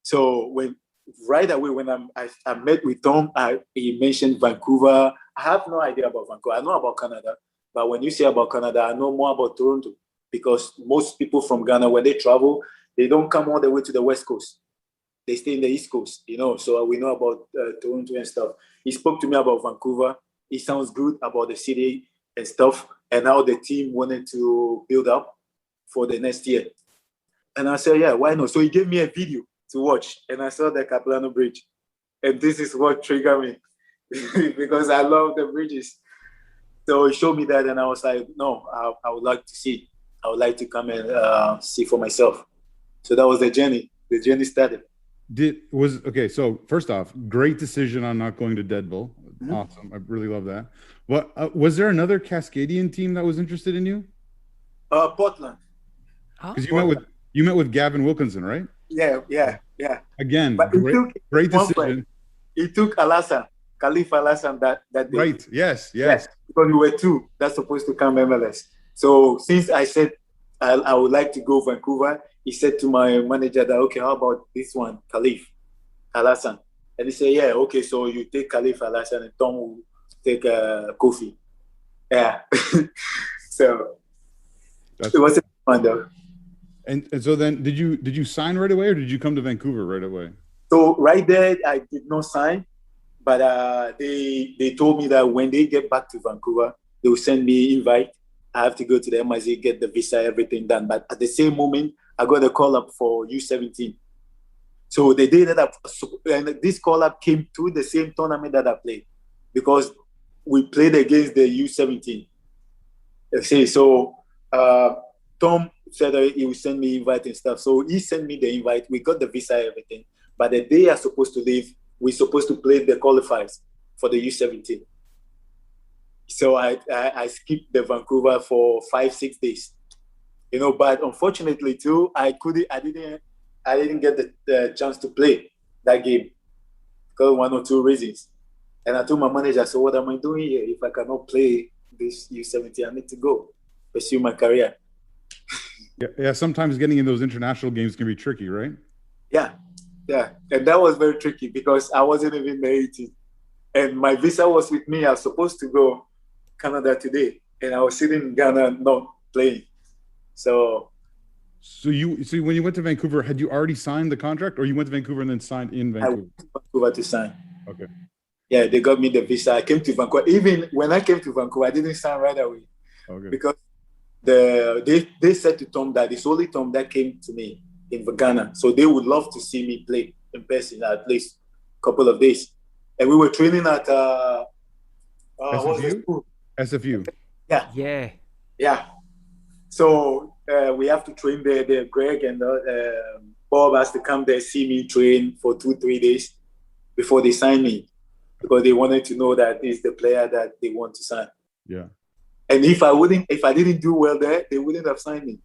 So right away when I met with Tom, he mentioned Vancouver. I have no idea about Vancouver. I know about Canada, but when you say about Canada, I know more about Toronto, because most people from Ghana, when they travel, they don't come all the way to the West Coast. They stay in the East Coast, so we know about Toronto and stuff. He spoke to me about Vancouver. It sounds good about the city and stuff, and how the team wanted to build up for the next year. And I said, yeah, why not? So he gave me a video to watch, and I saw the Capilano Bridge. And this is what triggered me because I love the bridges. So he showed me that, and I was like, no, I would like to see. I would like to come and see for myself. So that was the journey. The journey started. So first off, great decision on not going to Dead Bull. Mm-hmm. Awesome. I really love that. What was there another Cascadian team that was interested in you? Portland. Because you met with Gavin Wilkinson, right? Yeah. Again, but great decision. It took Khalif Alassane that day. Right. Yes. Because we were two that's supposed to come MLS. So since I said I would like to go Vancouver, he said to my manager that, okay, how about this one, Khalif Alassane? And he said, yeah, okay, so you take Khalif Alassane and Tom will take Koffie. Yeah. So it was fun though. And so then did you sign right away, or did you come to Vancouver right away? So right there, I did not sign, but they told me that when they get back to Vancouver, they will send me an invite. I have to go to the MIC, get the visa, everything done. But at the same moment, I got a call up for U17. So the day that and this call up came to the same tournament that I played, because we played against the U17. So Tom said that he would send me invite and stuff. So he sent me the invite. We got the visa, everything. But the day I'm supposed to leave, we're supposed to play the qualifiers for the U17. So I skipped the Vancouver for 5-6 days, But unfortunately too, I didn't get the chance to play that game because of 1 or 2 reasons. And I told my manager, so what am I doing here? If I cannot play this U17, I need to go pursue my career. Yeah. Sometimes getting in those international games can be tricky, right? Yeah. And that was very tricky because I wasn't even 18. And my visa was with me. I was supposed to go Canada today, and I was sitting in Ghana not playing. So when you went to Vancouver, had you already signed the contract, or you went to Vancouver and then signed in Vancouver? I went to Vancouver to sign. Okay. Yeah, they got me the visa. I came to Vancouver. Even when I came to Vancouver, I didn't sign right away. Okay. Because they said to Tom that it's only Tom that came to me in Ghana. So they would love to see me play in person at least a couple of days. And we were training at SFU. Yeah. So we have to train there. Greg and Bob has to come there, see me train for 2-3 days before they sign me, because they wanted to know that this is the player that they want to sign. Yeah. And if I didn't do well there, they wouldn't have signed me.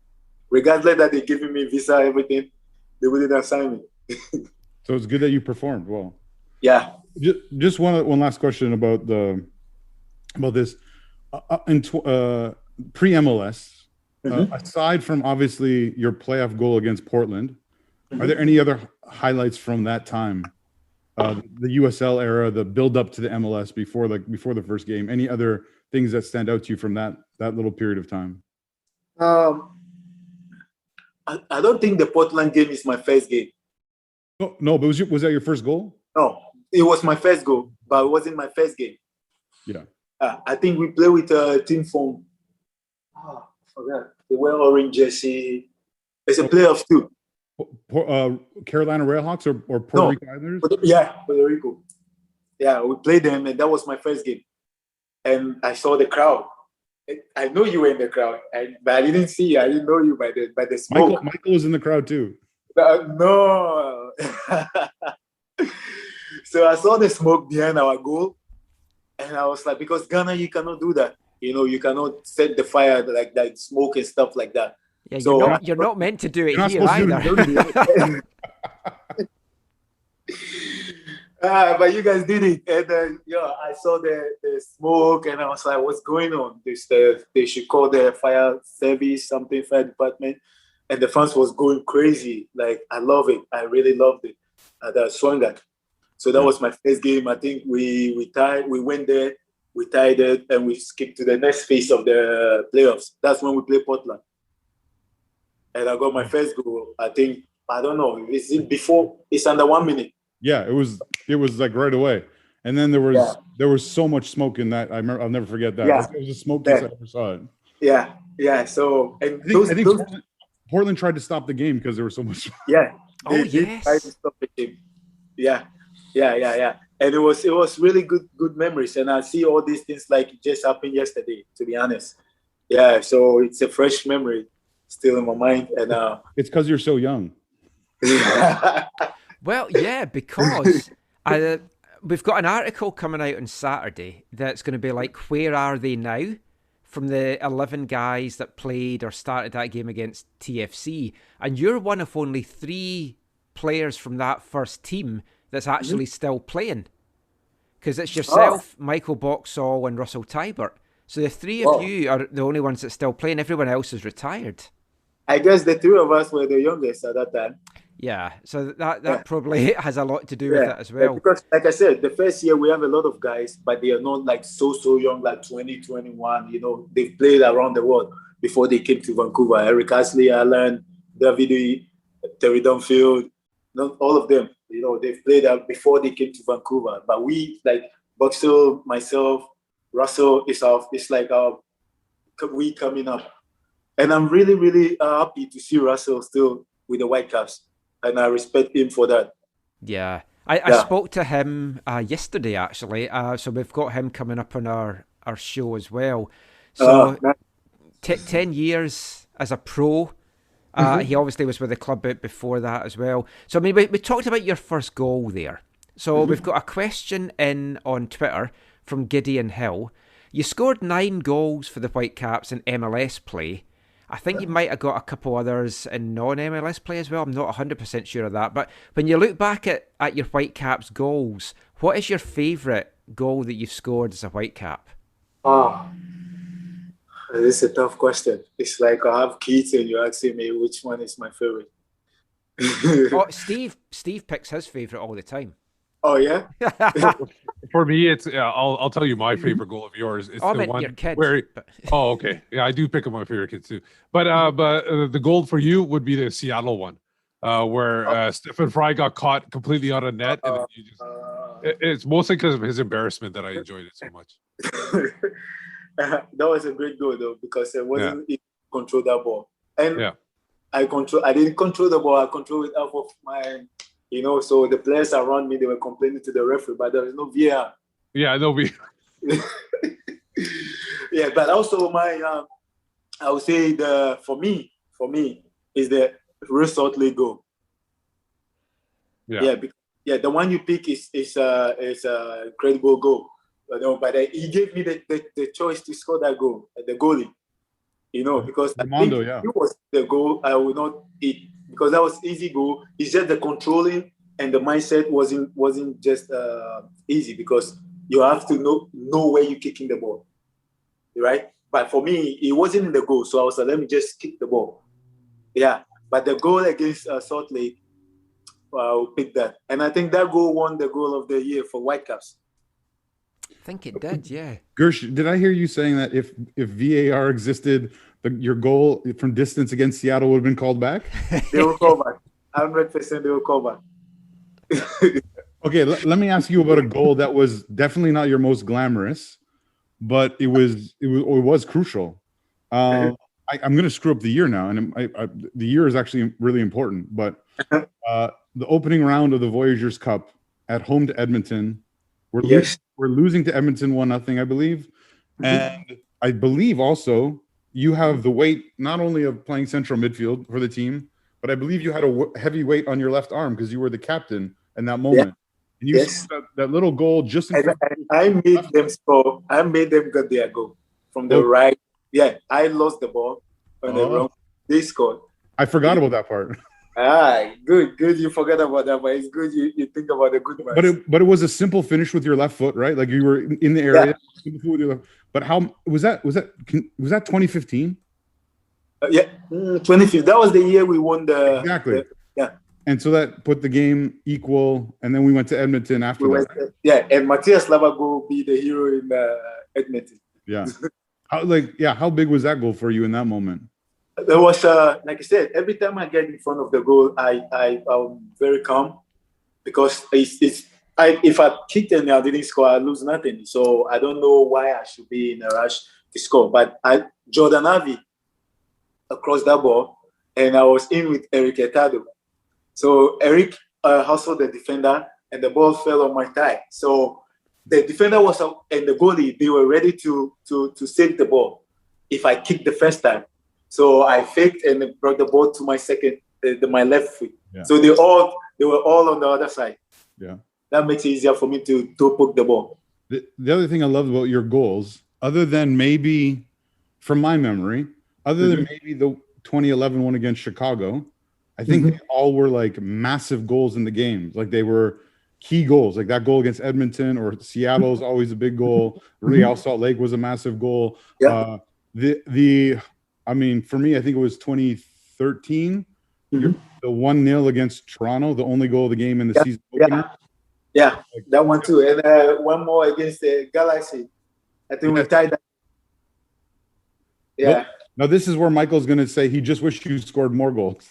Regardless that they're giving me visa, everything, they wouldn't have signed me. So it's good that you performed well. Yeah. Just one last question about this. Pre-MLS, aside from obviously your playoff goal against Portland, are there any other highlights from that time the USL era, the build up to the MLS before the first game? Any other things that stand out to you from that little period of time? I don't think the Portland game is my first game. No, but was that your first goal? No, it was my first goal, but it wasn't my first game. Yeah. I think we play with a team from, I forgot. They wear orange jersey. It's a playoff too. Carolina Railhawks or Puerto Rico Islanders? Yeah, Puerto Rico. Yeah, we played them, and that was my first game. And I saw the crowd. I know you were in the crowd, but I didn't see you. I didn't know you by the smoke. Michael was in the crowd too. No. So I saw the smoke behind our goal, and I was like, because Ghana, you cannot do that. You cannot set the fire like smoke and stuff like that. Yeah, so, you're not meant to do it here either. But you guys did it, and I saw the smoke, and I was like, "What's going on?" They should call the fire service, fire department, and the fans was going crazy. Like, I love it. I really loved it. That Swangat. So that was my first game. I think we tied. We went there, we tied it, and we skipped to the next phase of the playoffs. That's when we play Portland, and I got my first goal. I think, I don't know, is it before? It's under 1 minute. Yeah, it was like right away, and then there was so much smoke in that. I'll never forget that. Yeah. It was the smokiest I ever saw it. Yeah. So, and I think Portland tried to stop the game because there was so much smoke. Yeah. Yes. Tried to stop the game. Yeah. And it was really good memories, and I see all these things like it just happened yesterday. To be honest, yeah. So it's a fresh memory still in my mind, and it's because you're so young. Well, yeah, because we've got an article coming out on Saturday that's going to be like, where are they now? From the 11 guys that played or started that game against TFC. And you're one of only 3 players from that first team that's actually still playing. Because it's yourself, Michael Boxall, and Russell Teibert. So the 3 of you are the only ones that's still playing. Everyone else is retired. I guess the 3 of us were the youngest at that time. Yeah, so that probably has a lot to do with it as well. Because, like I said, the first year we have a lot of guys, but they are not like so young, like 20, 21. They've played around the world before they came to Vancouver. Eric Ashley, Alan, David, Terry Dunfield, not all of them. They've played out before they came to Vancouver. But we, like Boxall, myself, Russell, it's like we coming up. And I'm really, really happy to see Russell still with the Whitecaps. And I respect him for that. Yeah. I spoke to him yesterday, actually. So we've got him coming up on our show as well. So 10 years as a pro. He obviously was with the club before that as well. So, I mean, we talked about your first goal there. So we've got a question in on Twitter from Gideon Hill. You scored 9 goals for the Whitecaps in MLS play. I think you might have got a couple others in non-MLS play as well. I'm not 100% sure of that. But when you look back at your Whitecaps goals, what is your favourite goal that you've scored as a Whitecap? This is a tough question. It's like I have kids and you're asking me which one is my favourite. Steve picks his favourite all the time. Oh, yeah? For me, it's I'll tell you my favorite goal of yours. It's the one your kids, where. Oh, okay. Yeah, I do pick up my favorite kids too. But the goal for you would be the Seattle one, where Stephen Fry got caught completely out of net, and it's mostly because of his embarrassment that I enjoyed it so much. That was a great goal though, because it wasn't easy to control that ball, and I didn't control the ball. I controlled it off of my. So the players around me, they were complaining to the referee, but there was no VAR. Yeah, no VAR. Yeah, but also I would say for me is the Real Salt Lake goal. Yeah, the one you pick is a incredible goal. But he gave me the choice to score that goal, the goalie. Because Armando, I think it was the goal I would not eat. Because that was easy goal. It's just the controlling and the mindset wasn't just easy, because you have to know where you're kicking the ball, right? But for me, it wasn't in the goal, so I was like, let me just kick the ball. Yeah, but the goal against Salt Lake, I'll pick that. And I think that goal won the goal of the year for Whitecaps. I think it did, yeah. Gersh, did I hear you saying that if VAR existed, your goal from distance against Seattle would have been called back? They will call back. 100% they will call back. Okay, let me ask you about a goal that was definitely not your most glamorous, but it was crucial. I'm going to screw up the year now, and the year is actually really important. But the opening round of the Voyageurs Cup at home to Edmonton, we're losing to Edmonton 1-0, I believe, and I believe also you have the weight not only of playing central midfield for the team, but I believe you had a heavy weight on your left arm because you were the captain in that moment. Yeah. And you scored that little goal just in front of I made them score. I made them get their goal from the right. Yeah, I lost the ball on the wrong. They scored. I forgot about that part. Good. You forgot about that, but it's good you think about the good ones. But it was a simple finish with your left foot, right? Like you were in the area. Yeah. But how was that 2015? 2015. That was the year we won the exactly. Yeah. And so that put the game equal, and then we went to Edmonton after that. And Matthias Lavago be the hero in Edmonton. Yeah. How big was that goal for you in that moment? It was like I said, every time I get in front of the goal, I'm very calm because if I kicked and I didn't score, I lose nothing. So I don't know why I should be in a rush to score. But Jordan Avi across that ball, and I was in with Eric Etado. So Eric hustled the defender, and the ball fell on my thigh. So the defender was up, and the goalie, they were ready to save the ball if I kicked the first time. So I faked and brought the ball to my left foot. Yeah. So they were all on the other side. Yeah, that makes it easier for me to poke the ball. The other thing I love about your goals, other than maybe, from my memory, than maybe the 2011 one against Chicago, I think they all were like massive goals in the games. Like they were key goals. Like that goal against Edmonton or Seattle is always a big goal. Real Salt Lake was a massive goal. Yeah. I mean, for me, I think it was 2013, the 1-0 against Toronto, the only goal of the game in the season opener. Yeah, that one too. And one more against the Galaxy. I think we tied that. Yeah. Well, now, this is where Michael's going to say he just wished you scored more goals.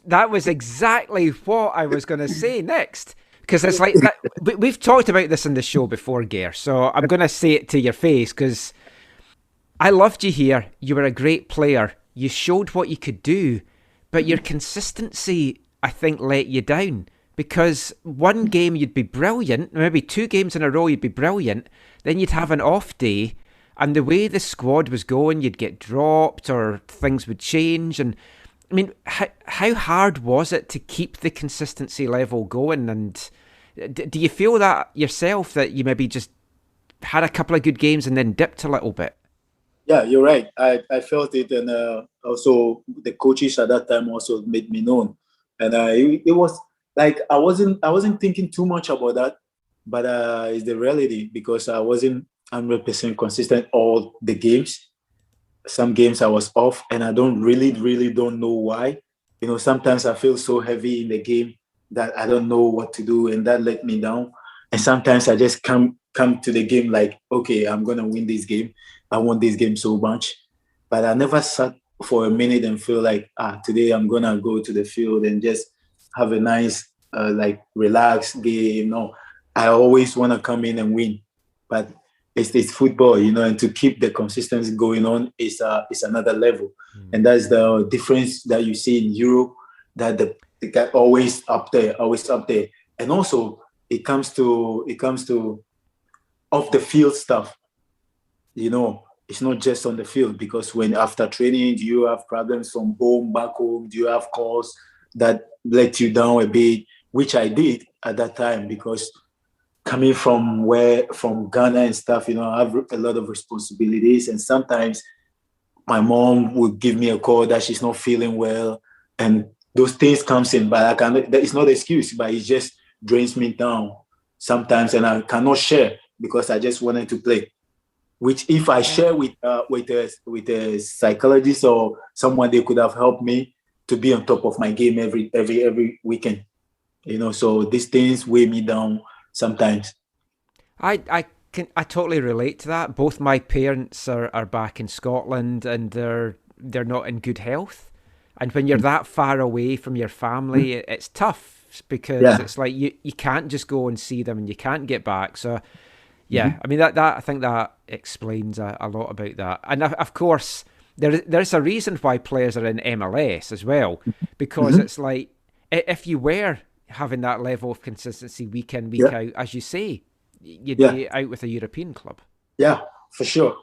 That was exactly what I was going to say next. Because it's like that, we've talked about this in the show before, Ger. So I'm going to say it to your face because I loved you here. You were a great player. You showed what you could do, but your consistency, I think, let you down. Because one game you'd be brilliant, maybe 2 games in a row you'd be brilliant, then you'd have an off day, and the way the squad was going, you'd get dropped or things would change. And I mean, how hard was it to keep the consistency level going? And do you feel that yourself, that you maybe just had a couple of good games and then dipped a little bit? Yeah, you're right. I felt it, and also the coaches at that time also made me known. And it was like I wasn't thinking too much about that, but it's the reality because I wasn't 100% consistent all the games. Some games I was off, and I don't know why. You know, sometimes I feel so heavy in the game that I don't know what to do, and that let me down. And sometimes I just come to the game like, okay, I'm gonna win this game. I want this game so much, but I never sat for a minute and feel like, today I'm gonna go to the field and just have a nice, relaxed game. No, I always want to come in and win, but it's football, you know, and to keep the consistency going on is another level. And that's the difference that you see in Europe, that the guy always up there. And also it comes to off the field stuff. You know, it's not just on the field, because when after training, do you have problems from back home? Do you have calls that let you down a bit? Which I did at that time, because coming from Ghana and stuff, you know, I have a lot of responsibilities, and sometimes my mom would give me a call that she's not feeling well, and those things comes in. But it's not an excuse, but it just drains me down sometimes, and I cannot share because I just wanted to play. Which if I share with a psychologist or someone, they could have helped me to be on top of my game every weekend. So these things weigh me down sometimes. I totally relate to that. Both my parents are back in Scotland, and they're not in good health. And when you're that far away from your family, it's tough because it's like you can't just go and see them, and you can't get back. So yeah, I mean that I think that explains a lot about that. And of course, there's a reason why players are in MLS as well, because it's like if you were having that level of consistency week in, week out, as you say, you'd be out with a European club. Yeah, for sure.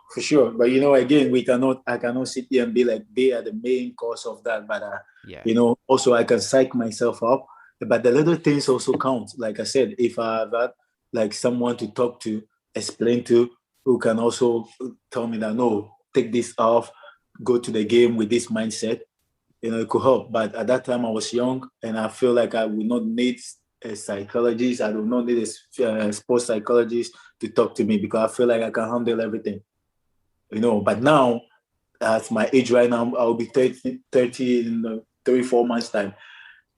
But again, I cannot sit here and be like they are the main cause of that. But also I can psych myself up. But the little things also count. Like I said, if I have that, like someone to talk to, explain to, who can also tell me that no, take this off, go to the game with this mindset, it could help. But at that time I was young, and I feel like I would not need a psychologist. I do not need a sports psychologist to talk to me, because I feel like I can handle everything. But now, at my age right now, I'll be 30 in 3-4 months time.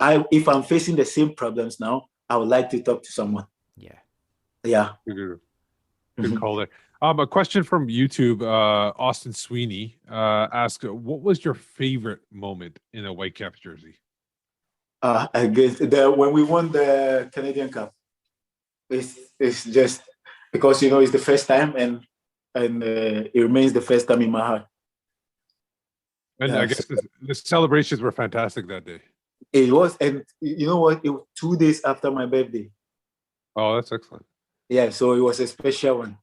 If I'm facing the same problems now, I would like to talk to someone. Yeah. Good call there. A question from YouTube, Austin Sweeney asked, what was your favorite moment in a Whitecaps jersey? I guess when we won the Canadian Cup, it's just because it's the first time, and it remains the first time in my heart. And I guess the celebrations were fantastic that day. It was, and you know what? It was 2 days after my birthday. Oh, that's excellent. Yeah, so it was a special one.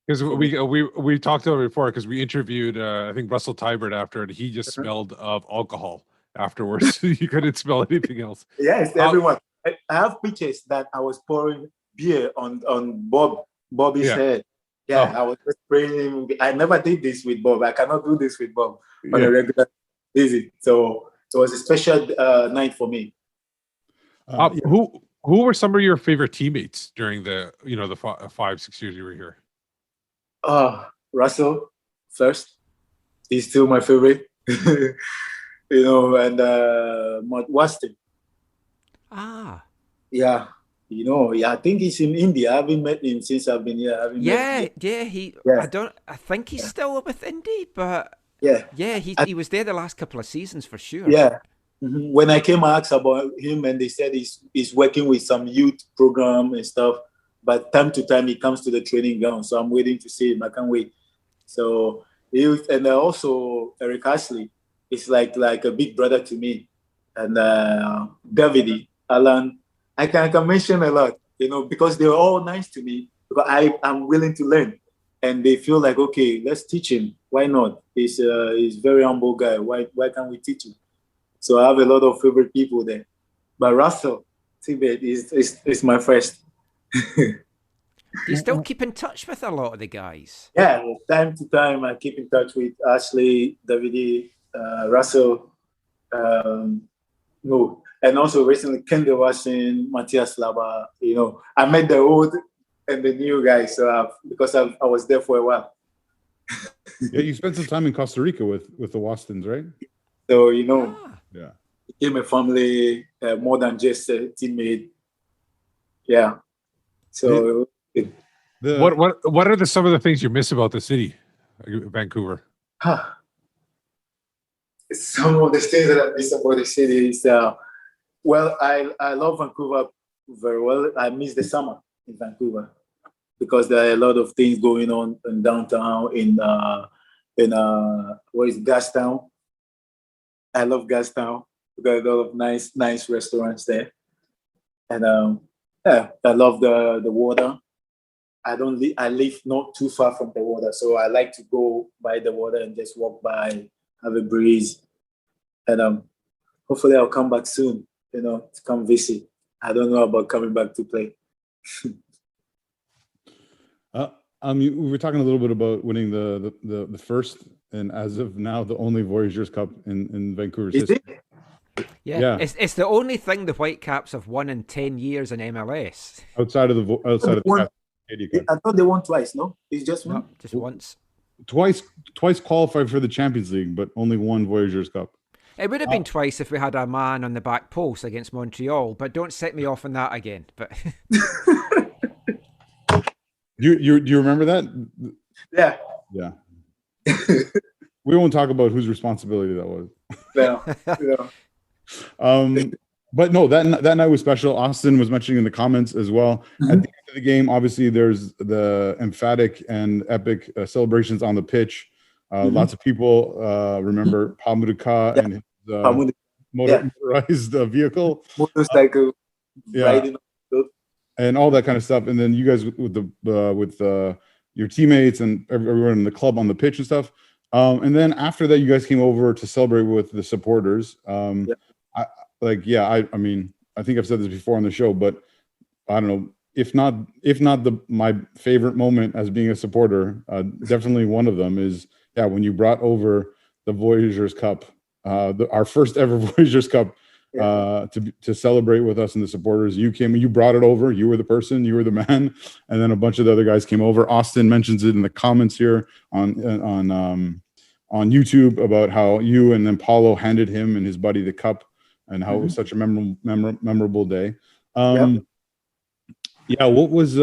Because we talked about it before, because we interviewed I think Russell Teibert after it. He just smelled of alcohol afterwards. You couldn't smell anything else. Yes, everyone. I have pictures that I was pouring beer on Bobby's head. Yeah, I was just spraying him. I never did this with Bob. I cannot do this with Bob on a regular basis. So it was a special night for me. Who were some of your favorite teammates during the 5-6 years you were here? Russell first. He's still my favorite. And Waston. Yeah. I think he's in India. I haven't met him since I've been here. I think he's still with Indy, but he was there the last couple of seasons for sure. Yeah. When I came, I asked about him, and they said he's working with some youth program and stuff. But time to time, he comes to the training ground, so I'm waiting to see him. I can't wait. So and also Eric Ashley is like a big brother to me, and David, Alan. I can mention a lot, because they're all nice to me, because I'm willing to learn, and they feel like, okay, let's teach him. Why not? He's a very humble guy. Why can't we teach him? So I have a lot of favorite people there. But Russell, Teibert is my first. Do you still keep in touch with a lot of the guys? Yeah, time to time I keep in touch with Ashley, David, Russell, and also recently Kendall Washington, Matthias Laba. I met the old and the new guys, so because I was there for a while. Yeah, you spent some time in Costa Rica with the Wastons, right? So yeah, became a family, more than just a teammate. Yeah. So what are some of the things you miss about the city, Vancouver? Some of the things that I miss about the city is I love Vancouver very well. I miss the summer in Vancouver, because there are a lot of things going on in downtown, in what is Gastown. I love Gastown. We got a lot of nice restaurants there, and I love the water. I live not too far from the water, so I like to go by the water and just walk by, have a breeze, and hopefully I'll come back soon. To come visit. I don't know about coming back to play. We were talking a little bit about winning the first, and as of now, the only Voyageurs Cup in Vancouver's history. Yeah. It's the only thing the Whitecaps have won in 10 years in MLS. Outside of the I thought they won twice. No, it's just one. No, just once. Twice qualified for the Champions League, but only one Voyageurs Cup. It would have been twice if we had a man on the back post against Montreal, but don't set me off on that again. But you remember that? Yeah. Yeah. We won't talk about whose responsibility that was. Yeah. But no, that night was special. Austin was mentioning in the comments as well. At the end of the game, obviously, there's the emphatic and epic celebrations on the pitch. Lots of people remember Pamuduka and his motorized vehicle, motorcycle, riding, and all that kind of stuff. And then you guys with your teammates and everyone in the club on the pitch and stuff. And then after that, you guys came over to celebrate with the supporters. I mean, I think I've said this before on the show, but I don't know, if not my favorite moment as being a supporter, definitely one of them is when you brought over the Voyageurs Cup, our first ever Voyageurs Cup, to celebrate with us and the supporters. You came, you brought it over. You were the person, you were the man, and then a bunch of the other guys came over. Austin mentions it in the comments here on YouTube about how you and then Paulo handed him and his buddy the cup, and how it was such a memorable day. What was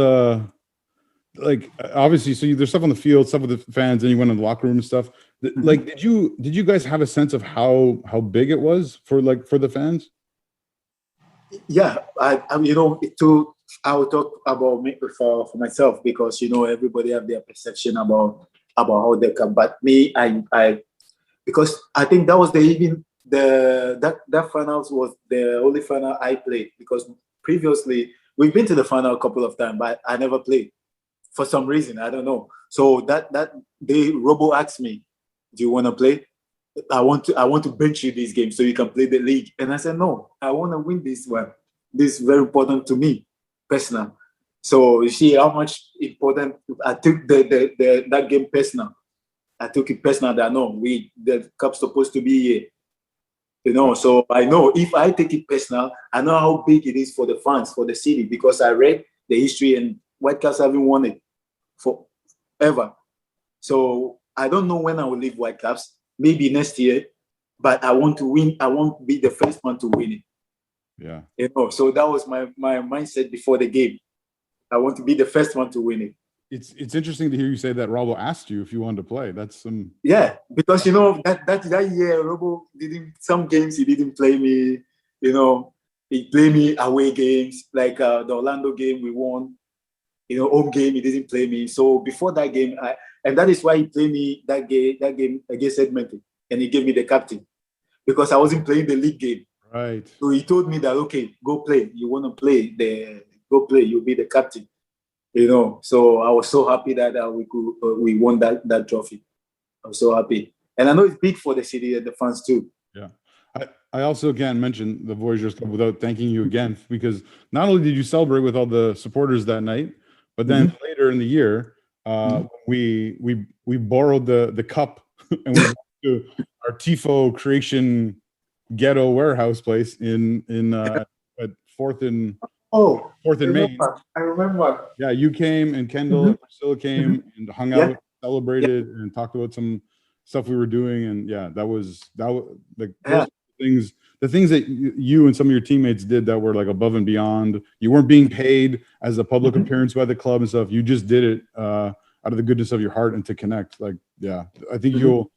like, obviously, so there's stuff on the field, stuff with the fans, and you went in the locker room and stuff. Like, did you guys have a sense of how big it was for the fans? Yeah, I will talk about me for myself, because everybody have their perception about how they come. But me, I because I think that was that finals was the only final I played, because previously we've been to the final a couple of times, but I never played for some reason. I don't know. So that day, Robo asked me, "Do you want to play? I want to bench you this game so you can play the league." And I said, "No, I want to win this one. This is very important to me, personal." So you see how much important I took that game personal. I took it personal that the cup's supposed to be here. So I know if I take it personal, I know how big it is for the fans, for the city, because I read the history and Whitecaps haven't won it forever. So I don't know when I will leave Whitecaps, maybe next year, but I want to win. I want to be the first one to win it. Yeah. So that was my mindset before the game. I want to be the first one to win it. It's interesting to hear you say that Robo asked you if you wanted to play. That's some... Yeah, because that year Robo some games he didn't play me. He played me away games, like the Orlando game we won. Home game he didn't play me. So before that game, and that is why he played me that game against Edmonton, and he gave me the captain, because I wasn't playing the league game. Right. So he told me that, okay, go play. You want to play? Go play. You'll be the captain. So I was so happy that we won that trophy. I was so happy, and I know it's big for the city and the fans too. Yeah, I also again mentioned the Voyageurs Cup without thanking you again, because not only did you celebrate with all the supporters that night, but then later in the year, we borrowed the cup and we went to our Tifo Creation Ghetto warehouse place in at 4th and Main. I remember. Yeah, you came and Kendall and Priscilla came and hung out, celebrated, and talked about some stuff we were doing. And those things, the things that you and some of your teammates did that were like above and beyond. You weren't being paid as a public appearance by the club and stuff. You just did it out of the goodness of your heart and to connect. I think you'll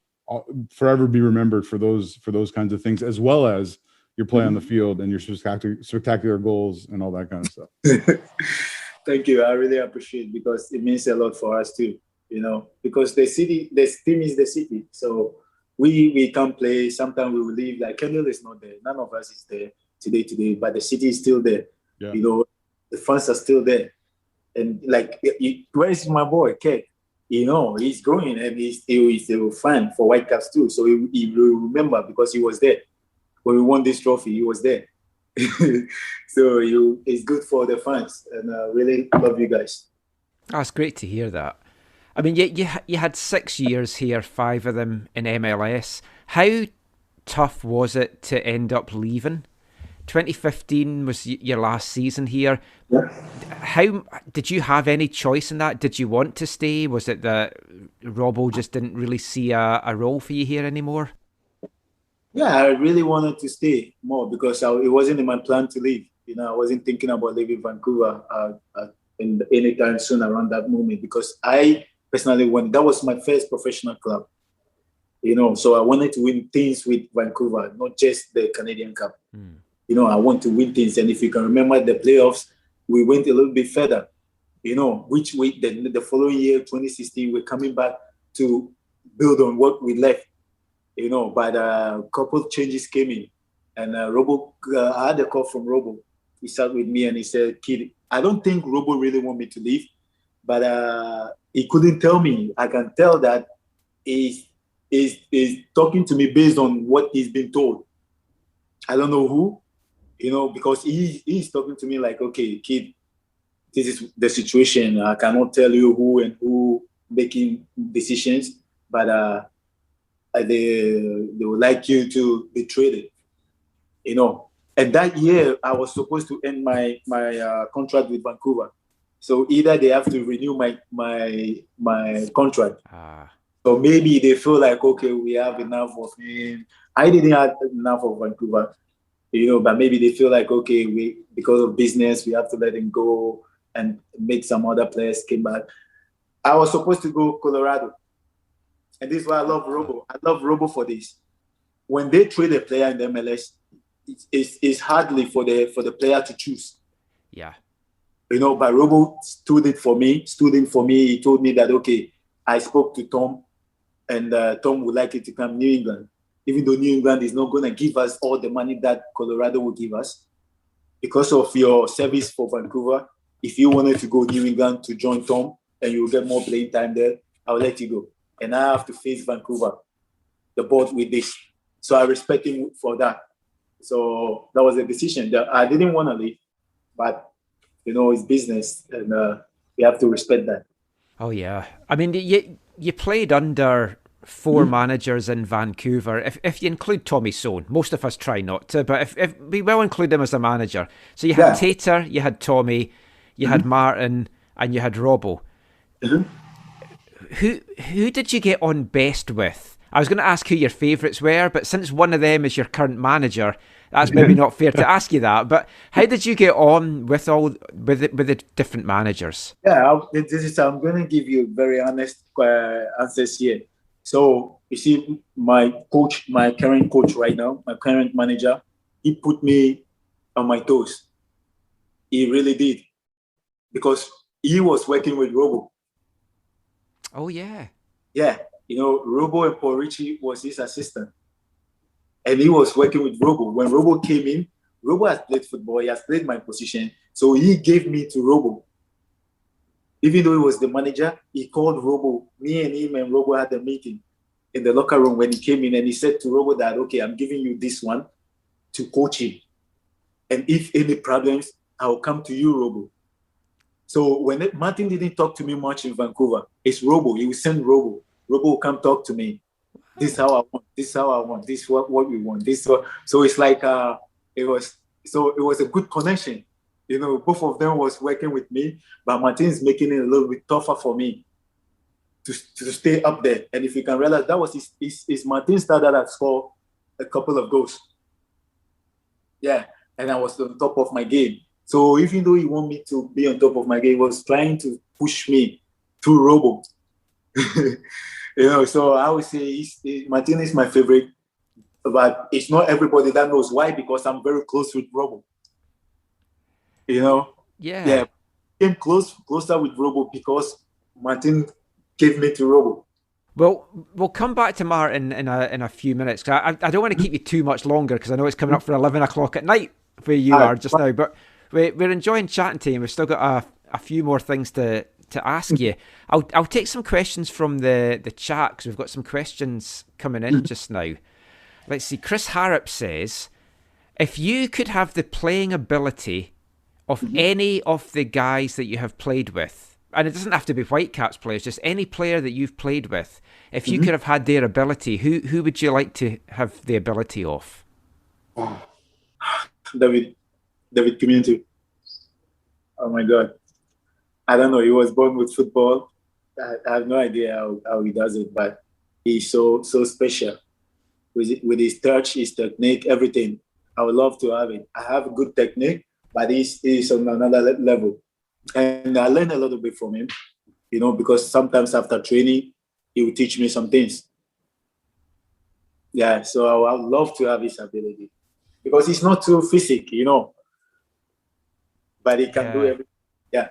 forever be remembered for those kinds of things, as well as your play on the field and your spectacular goals and all that kind of stuff. Thank you. I really appreciate it, because it means a lot for us too, because the team is the city. So we can play. Sometimes we will leave. Like Kendall is not there. None of us is there today, but the city is still there. Yeah. The fans are still there. And where is my boy, Kek? He's growing and he's a fan for Whitecaps too. So he will remember, because he was there. When we won this trophy, he was there. So it's good for the fans, and I really love you guys. That's great to hear that. I mean, you had 6 years here, 5 of them in MLS. How tough was it to end up leaving? 2015 was your last season here. Yeah. How did you have any choice in that? Did you want to stay? Was it that Robbo just didn't really see a role for you here anymore? Yeah, I really wanted to stay more because it wasn't in my plan to leave. I wasn't thinking about leaving Vancouver in anytime soon around that moment because I personally wanted, that was my first professional club. So I wanted to win things with Vancouver, not just the Canadian Cup. I want to win things. And if you can remember the playoffs, we went a little bit further, which the following year, 2016, we're coming back to build on what we left, but a couple of changes came in. And Robo, I had a call from Robo. He sat with me and he said, "Kid, I don't think Robo really want me to leave, but he couldn't tell me. I can tell that he's talking to me based on what he's been told. I don't know who, because he's talking to me like, okay, kid, this is the situation. I cannot tell you who and who making decisions, but they would like you to be traded, And that year, I was supposed to end my contract with Vancouver. So either they have to renew my contract. So maybe they feel like, okay, we have enough of him. I didn't have enough of Vancouver, but maybe they feel like, okay, because of business, we have to let him go and make some other players came back. I was supposed to go Colorado. And this is why I love Robo. I love Robo for this. When they trade a player in the MLS, it's hardly for the player to choose. Yeah. But Robo stood in for me. He told me that, okay, I spoke to Tom, and Tom would like it to come New England, even though New England is not going to give us all the money that Colorado will give us. Because of your service for Vancouver, if you wanted to go New England to join Tom and you will get more playing time there, I'll let you go. And I have to face Vancouver, the board with this. So I respect him for that. So that was a decision that I didn't want to leave, but it's business, and we have to respect that. Oh yeah, I mean you played under four managers in Vancouver. If you include Tommy Sohn, most of us try not to, but if we will include him as a manager. So you had Tater, you had Tommy, you had Martin, and you had Robbo. Who did you get on best with? I was going to ask who your favourites were, but since one of them is your current manager, that's maybe not fair to ask you that. But how did you get on with the different managers? Yeah, I'm going to give you very honest answers here. So you see, my current coach right now, my current manager, he put me on my toes. He really did, because he was working with Robo. Oh yeah. Yeah. Robo and Paul Ritchie was his assistant. And he was working with Robo. When Robo came in, Robo has played football. He has played my position. So he gave me to Robo. Even though he was the manager, he called Robo. Me and him and Robo had a meeting in the locker room when he came in. And he said to Robo that, okay, I'm giving you this one to coach him. And if any problems, I'll come to you, Robo. So when Martin didn't talk to me much in Vancouver, it's Robo. He will send Robo. Robo will come talk to me. This is how I want. This is how I want. This is what we want. So it's like it was a good connection. Both of them was working with me, but Martin is making it a little bit tougher for me to stay up there. And if you can realize, that was his Martin started that scored a couple of goals. Yeah, and I was on top of my game. So even though he wanted me to be on top of my game, he was trying to push me through Robo. So I would say Martin is my favorite, but it's not everybody that knows why, because I'm very close with Robo. Yeah, came closer with Robo because Martin gave me to Robo. Well, we'll come back to Martin in a few minutes. I don't want to keep you too much longer, because I know it's coming up for 11 o'clock at night where you are just now. But we're enjoying chatting to you, and we've still got a few more things to ask you. I'll take some questions from the chat, because we've got some questions coming in just now. Let's see. Chris Harrop says, if you could have the playing ability of any of the guys that you have played with, and it doesn't have to be Whitecaps players, just any player that you've played with, if you could have had their ability, who would you like to have the ability of? David Community. Oh my God. I don't know. He was born with football. I have no idea how he does it, but he's so special. with his touch, his technique, everything. I would love to have it. I have good technique, but he's on another level. And I learned a little bit from him, because sometimes after training, he will teach me some things. Yeah, so I would love to have his ability because he's not too physical, but he can do everything. Yeah.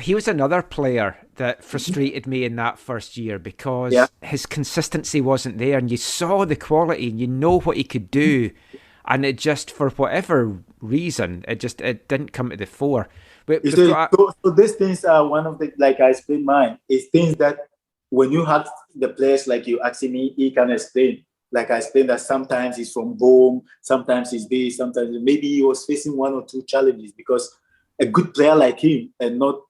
He was another player that frustrated me in that first year because his consistency wasn't there, and you saw the quality and you know what he could do, and it just, for whatever reason, it didn't come to the fore. But so these things are one of the, like I explained mine, is things that when you have the players like you asking me, he can explain. Like I explained that sometimes he's from home, sometimes he's this, sometimes maybe he was facing one or two challenges, because a good player like him and not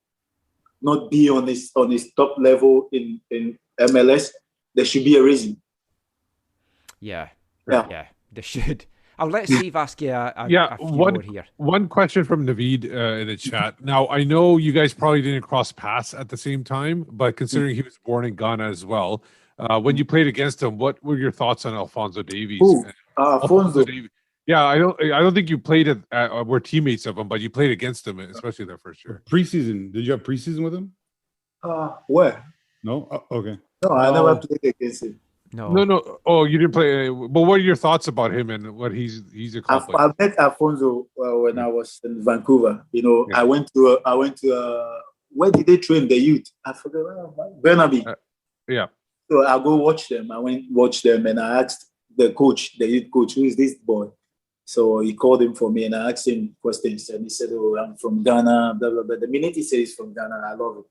be on his top level in MLS, there should be a reason. Yeah, they should. I'll let Steve ask you a few more here. One question from Naveed in the chat. Now, I know you guys probably didn't cross paths at the same time, but considering he was born in Ghana as well, when you played against him, what were your thoughts on Alphonso Davies? Alphonso Davies. Yeah, I don't think you played were teammates of him, but you played against him, especially that first year. Preseason. Did you have preseason with him? Where? No? Okay. No, I never played against him. No. Oh, you didn't play. But what are your thoughts about him and what he's accomplished? I met Alfonso when I was in Vancouver. I went to where did they train the youth? I forgot. Burnaby. Yeah. So I go watch them. I went watch them, and I asked the youth coach, who is this boy? So he called him for me, and I asked him questions, and he said, "Oh, I'm from Ghana." Blah blah blah. The minute he says he's from Ghana, I love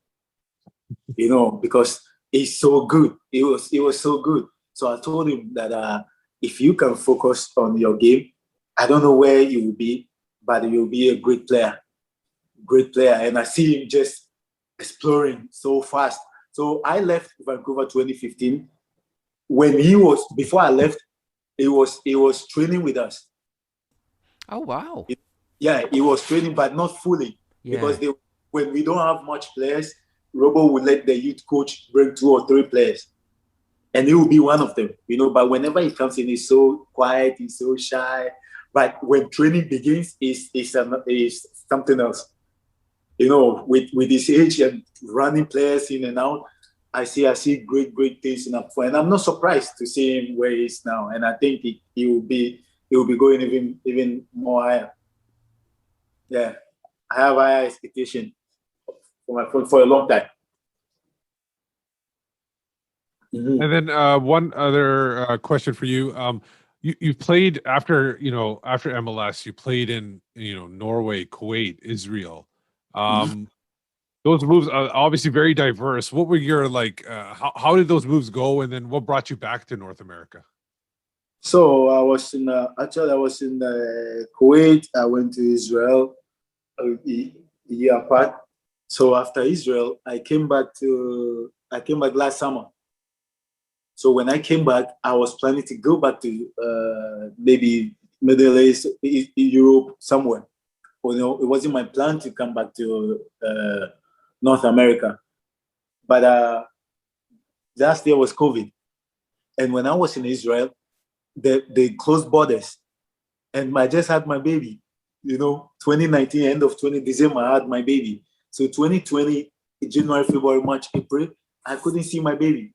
it. Because he's so good. He was so good. So I told him that if you can focus on your game, I don't know where you will be, but you'll be a great player. Great player. And I see him just exploring so fast. So I left Vancouver 2015. Before I left, he was training with us. Oh, wow. He was training, but not fully. Yeah. Because when we don't have much players, Robo will let the youth coach bring 2 or 3 players. And he will be one of them, but whenever he comes in, he's so quiet, he's so shy. But when training begins, is something else. With his age and running players in and out, I see great things in Afro. And I'm not surprised to see him where he is now. And I think he will be going even more higher. Yeah. I have higher expectation for my friend for a long time. Mm-hmm. And then one other question for you. You played after MLS. You played in Norway, Kuwait, Israel. Those moves are obviously very diverse. What were your how did those moves go? And then what brought you back to North America? So I was in Kuwait. I went to Israel a year apart. So after Israel, I came back last summer. So when I came back, I was planning to go back to maybe Middle East, Europe, somewhere. It wasn't my plan to come back to North America. But last year was COVID. And when I was in Israel, they closed borders. And I just had my baby. 2019, end of December, I had my baby. So 2020, January, February, March, April, I couldn't see my baby.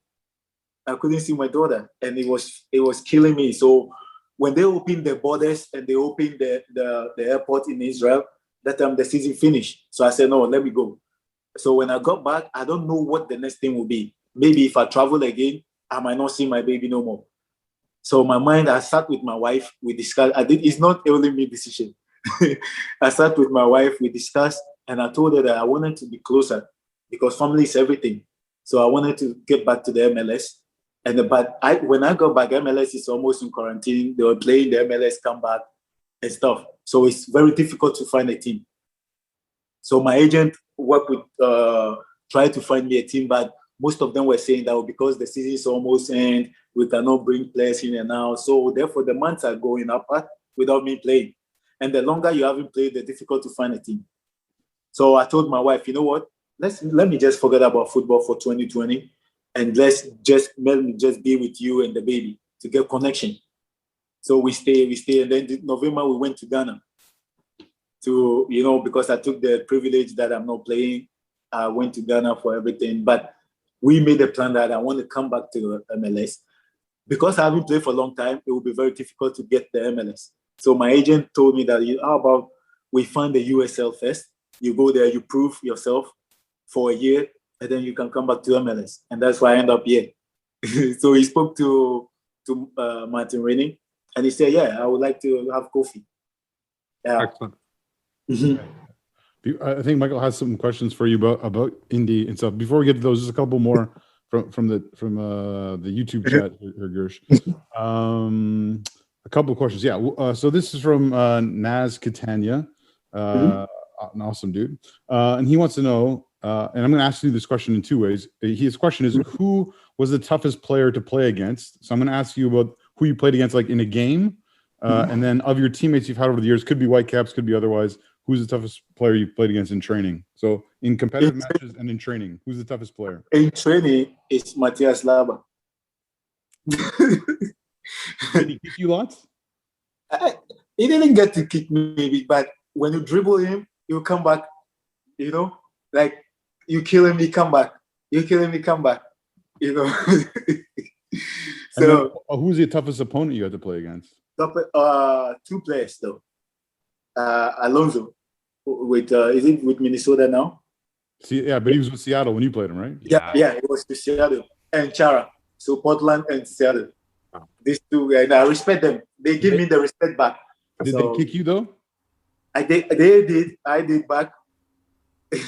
I couldn't see my daughter, and it was killing me. So when they opened the borders and they opened the airport in Israel, that time the season finished. So I said, no, let me go. So when I got back, I don't know what the next thing will be. Maybe if I travel again, I might not see my baby no more. So my mind, I sat with my wife, we discussed. It's not only me decision. I sat with my wife, we discussed, and I told her that I wanted to be closer because family is everything. So I wanted to get back to the MLS. When I got back, MLS is almost in quarantine. They were playing the MLS comeback and stuff. So it's very difficult to find a team. So my agent worked with, tried to find me a team, but most of them were saying that because the season is almost end, we cannot bring players in and out. So therefore, the months are going apart without me playing. And the longer you haven't played, the difficult to find a team. So I told my wife, you know what? Let me just forget about football for 2020. And let me just be with you and the baby to get connection. So we stay, and then in November we went to Ghana. To because I took the privilege that I'm not playing, I went to Ghana for everything. But we made a plan that I want to come back to MLS. Because I haven't played for a long time, it will be very difficult to get the MLS. So my agent told me that, how about we find the USL first? You go there, you prove yourself for a year, and then you can come back to MLS. And that's why I end up here. So he spoke to Martin Rennie, and he said, I would like to have Koffie. Yeah. Excellent. I think Michael has some questions for you about Indy and stuff. Before we get to those, just a couple more from the YouTube chat here, Gersh. A couple of questions. So this is from Naz Catania, an awesome dude, and he wants to know. And I'm going to ask you this question in two ways. His question is, who was the toughest player to play against? So I'm going to ask you about who you played against, like in a game, and then of your teammates you've had over the years. Could be Whitecaps, could be otherwise. Who's the toughest player you've played against in training? So in competitive matches and in training, who's the toughest player? In training, it's Matthias Laba. Did he kick you lots? He didn't get to kick me, but when you dribble him, he'll come back. Like you kill him, he come back. You kill him, he come back. So who's the toughest opponent you had to play against? Two players though. Alonso with is it with Minnesota now? See, but he was with Seattle when you played him, right? Yeah, it was with Seattle and Chara. So Portland and Seattle. Wow. These two, and I respect them. They give me the respect back. Did they kick you though? They did. I did back. I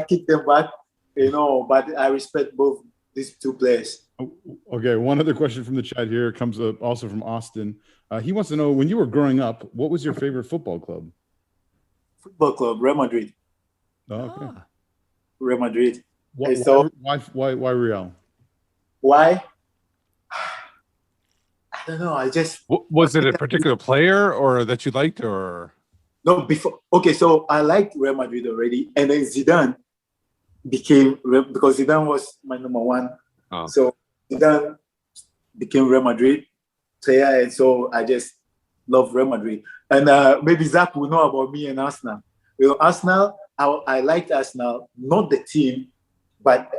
kicked them back. But I respect both these two players. Okay, one other question from the chat here comes up also from Austin. He wants to know, when you were growing up, what was your favorite football club? Football club, Real Madrid. Oh, okay. Real Madrid. Why Real? Why? I don't know. I just was it a particular player or that you liked, or no? Before, okay, so I liked Real Madrid already, and then Zidane became, because Zidane was my number one. Oh. So Zidane became Real Madrid player, and so I just love Real Madrid. And maybe Zach will know about me and Arsenal. Arsenal, I liked Arsenal, not the team, but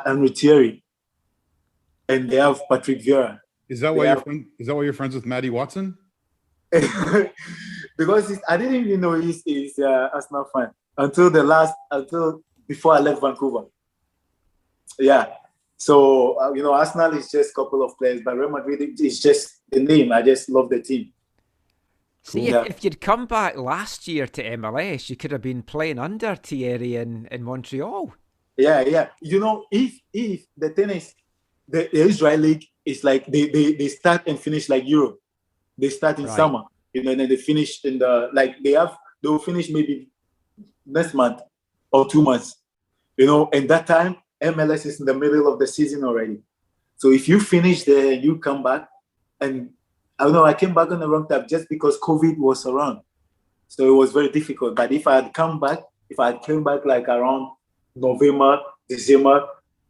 Henry Thierry, and they have Patrick Vieira. Is that why you're friends with Matty Watson? Because I didn't even know he's Arsenal fan until before I left Vancouver. Yeah. So, Arsenal is just a couple of players, but Real Madrid is just the name. I just love the team. See, if you'd come back last year to MLS, you could have been playing under Thierry in Montreal. Yeah. If the thing is, the Israel League is like they start and finish like Europe. They start in summer, and then they finish in they'll finish maybe next month or 2 months. And that time MLS is in the middle of the season already. So if you finish there and you come back, and I don't know, I came back on the wrong time just because COVID was around. So it was very difficult. But if I had came back like around November, December,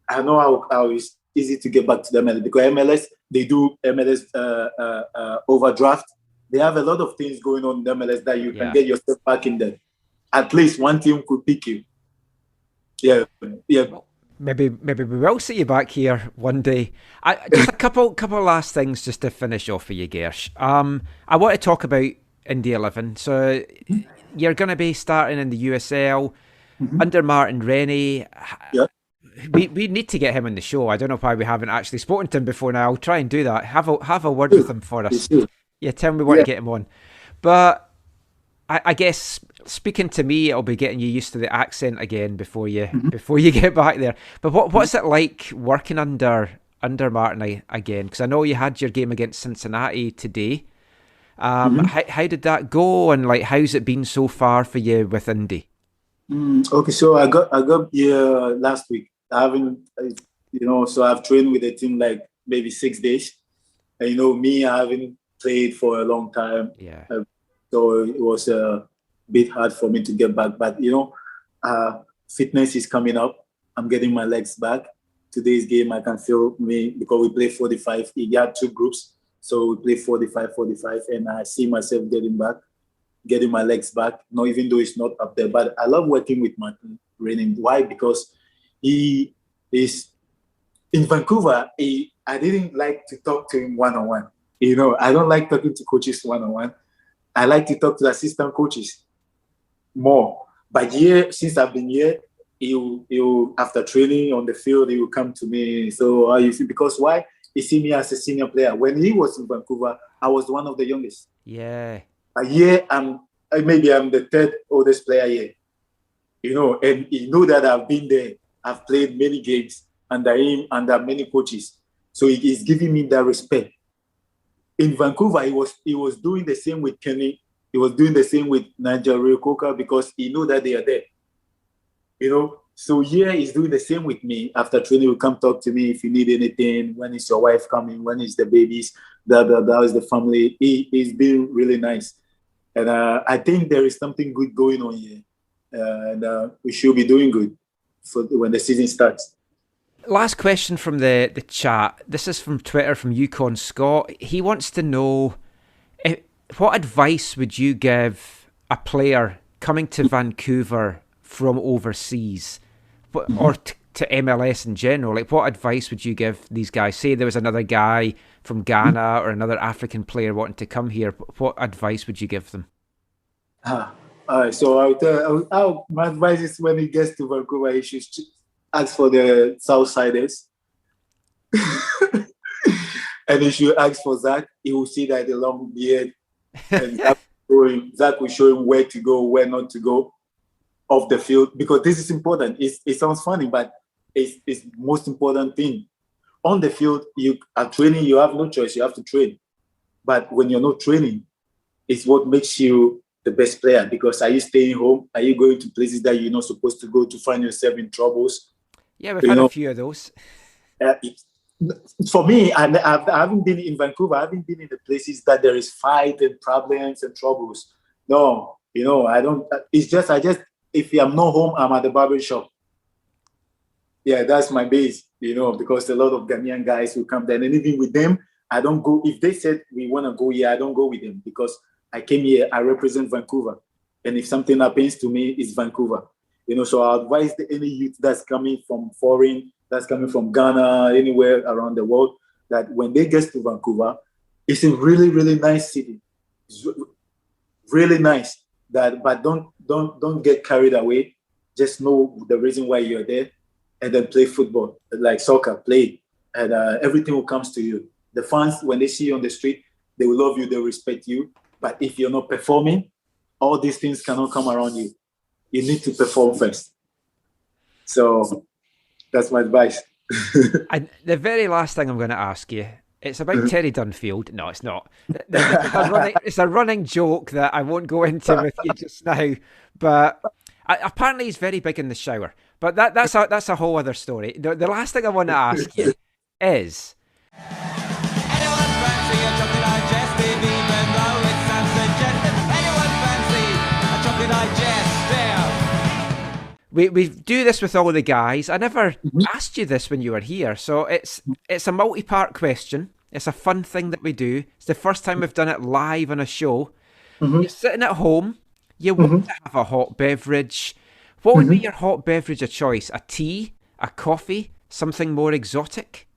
I know how it's easy to get back to the MLS, because MLS, they do MLS overdraft. They have a lot of things going on in the MLS that you can get yourself back in there. At least one team could pick you. Yeah. Maybe we will see you back here one day. Just a couple last things just to finish off for you, Gersh. I want to talk about Indy 11. So you're going to be starting in the USL under Martin Rennie. Yeah. We need to get him on the show. I don't know why we haven't actually spoken to him before now. I'll try and do that. Have a word with him for us. Yeah, tell me where to get him on. But I guess speaking to me, it'll be getting you used to the accent again before you get back there. But what's it like working under Martin again? Because I know you had your game against Cincinnati today. How did that go, and how's it been so far for you with Indy? Okay, so I got here last week. I haven't, so I've trained with the team like maybe 6 days. And I haven't played for a long time. Yeah. So it was a bit hard for me to get back. But, fitness is coming up. I'm getting my legs back today's game, I can feel me because we play 45. He got 2 groups. So we play 45, and I see myself getting my legs back, not even though it's not up there. But I love working with Martin Raining. Why? Because he is in Vancouver. I didn't like to talk to him one-on-one. I don't like talking to coaches one-on-one. I like to talk to assistant coaches more. But since I've been here, he'll after training on the field, he will come to me. So how you feel? Because why? He see me as a senior player. When he was in Vancouver, I was one of the youngest. Yeah. But here, maybe I'm the 3rd oldest player here. And he know that I've been there. I've played many games under him, under many coaches. So he's giving me that respect. In Vancouver, he was doing the same with Kenny. He was doing the same with Nigel Reo-Coker because he knew that they are there. So here he's doing the same with me. After training, will come talk to me if you need anything. When is your wife coming? When is the babies? Blah, blah, blah, is the family. He's been really nice. And I think there is something good going on here. And we should be doing good for when the season starts. Last question from the chat. This is from Twitter from Yukon Scott. He wants to know, what advice would you give a player coming to Vancouver from overseas, or to MLS in general? Like, what advice would you give these guys? Say there was another guy from Ghana or another African player wanting to come here. What advice would you give them? All right, so my advice is when he gets to Vancouver, he should ask for the Southsiders. And he should ask for Zach. He will see that the long beard. And Zach will show him where to go, where not to go off the field. Because this is important. It sounds funny, but it's the most important thing. On the field, you are training, you have no choice. You have to train. But when you're not training, it's what makes you the best player. Because are you staying home? Are you going to places that you're not supposed to go to find yourself in troubles? Yeah, we've had a few of those. For me, I haven't been in Vancouver. I haven't been in the places that there is fight and problems and troubles. No, I don't. It's just, if I'm not home, I'm at the barber shop. Yeah, that's my base, because a lot of Ghanaian guys will come there. And even with them, I don't go. If they said we want to go here, I don't go with them because I came here, I represent Vancouver. And if something happens to me, it's Vancouver. So I advise any youth that's coming from foreign, that's coming from Ghana, anywhere around the world, that when they get to Vancouver, it's a really, really nice city. It's really nice. But don't get carried away. Just know the reason why you're there, and then play football, like soccer, play, and everything will come to you. The fans, when they see you on the street, they will love you, they will respect you. But if you're not performing, all these things cannot come around you. You need to perform first. So that's my advice. And the very last thing I'm going to ask you, it's about Terry Dunfield. No, it's not. It's a running joke that I won't go into with you just now. But apparently he's very big in the shower. But that's a whole other story. The last thing I want to ask you is... We do this with all the guys. I never asked you this when you were here, so it's a multi-part question. It's a fun thing that we do. It's the first time we've done it live on a show. You're sitting at home. You want to have a hot beverage. What would be your hot beverage of choice? A tea? A coffee? Something more exotic?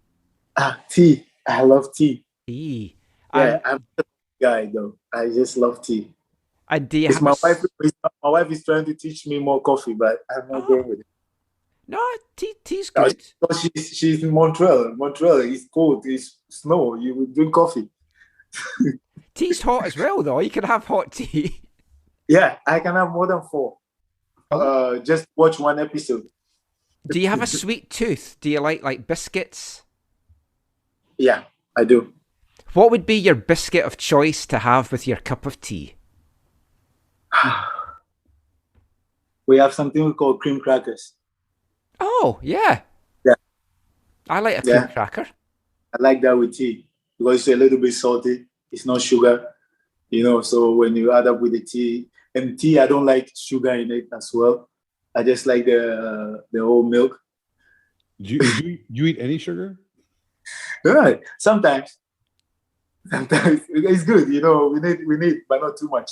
Tea. I love tea. Tea. Yeah, I'm a guy though. I just love tea. And do you have my wife is trying to teach me more coffee, but I'm not going with it. No, tea's good. No, she's in Montreal. Montreal, it's cold, it's snow. You will drink coffee. Tea's hot as well, though. You can have hot tea. Yeah, I can have more than 4. Just watch one episode. Do you have a sweet tooth? Do you like biscuits? Yeah, I do. What would be your biscuit of choice to have with your cup of tea? We have something we call cream crackers. Oh, yeah. Yeah. I like a cream cracker. I like that with tea because it's a little bit salty. It's not sugar, so when you add up with the tea, and tea, I don't like sugar in it as well. I just like the whole milk. You eat any sugar? Right. Sometimes it's good. We need, but not too much.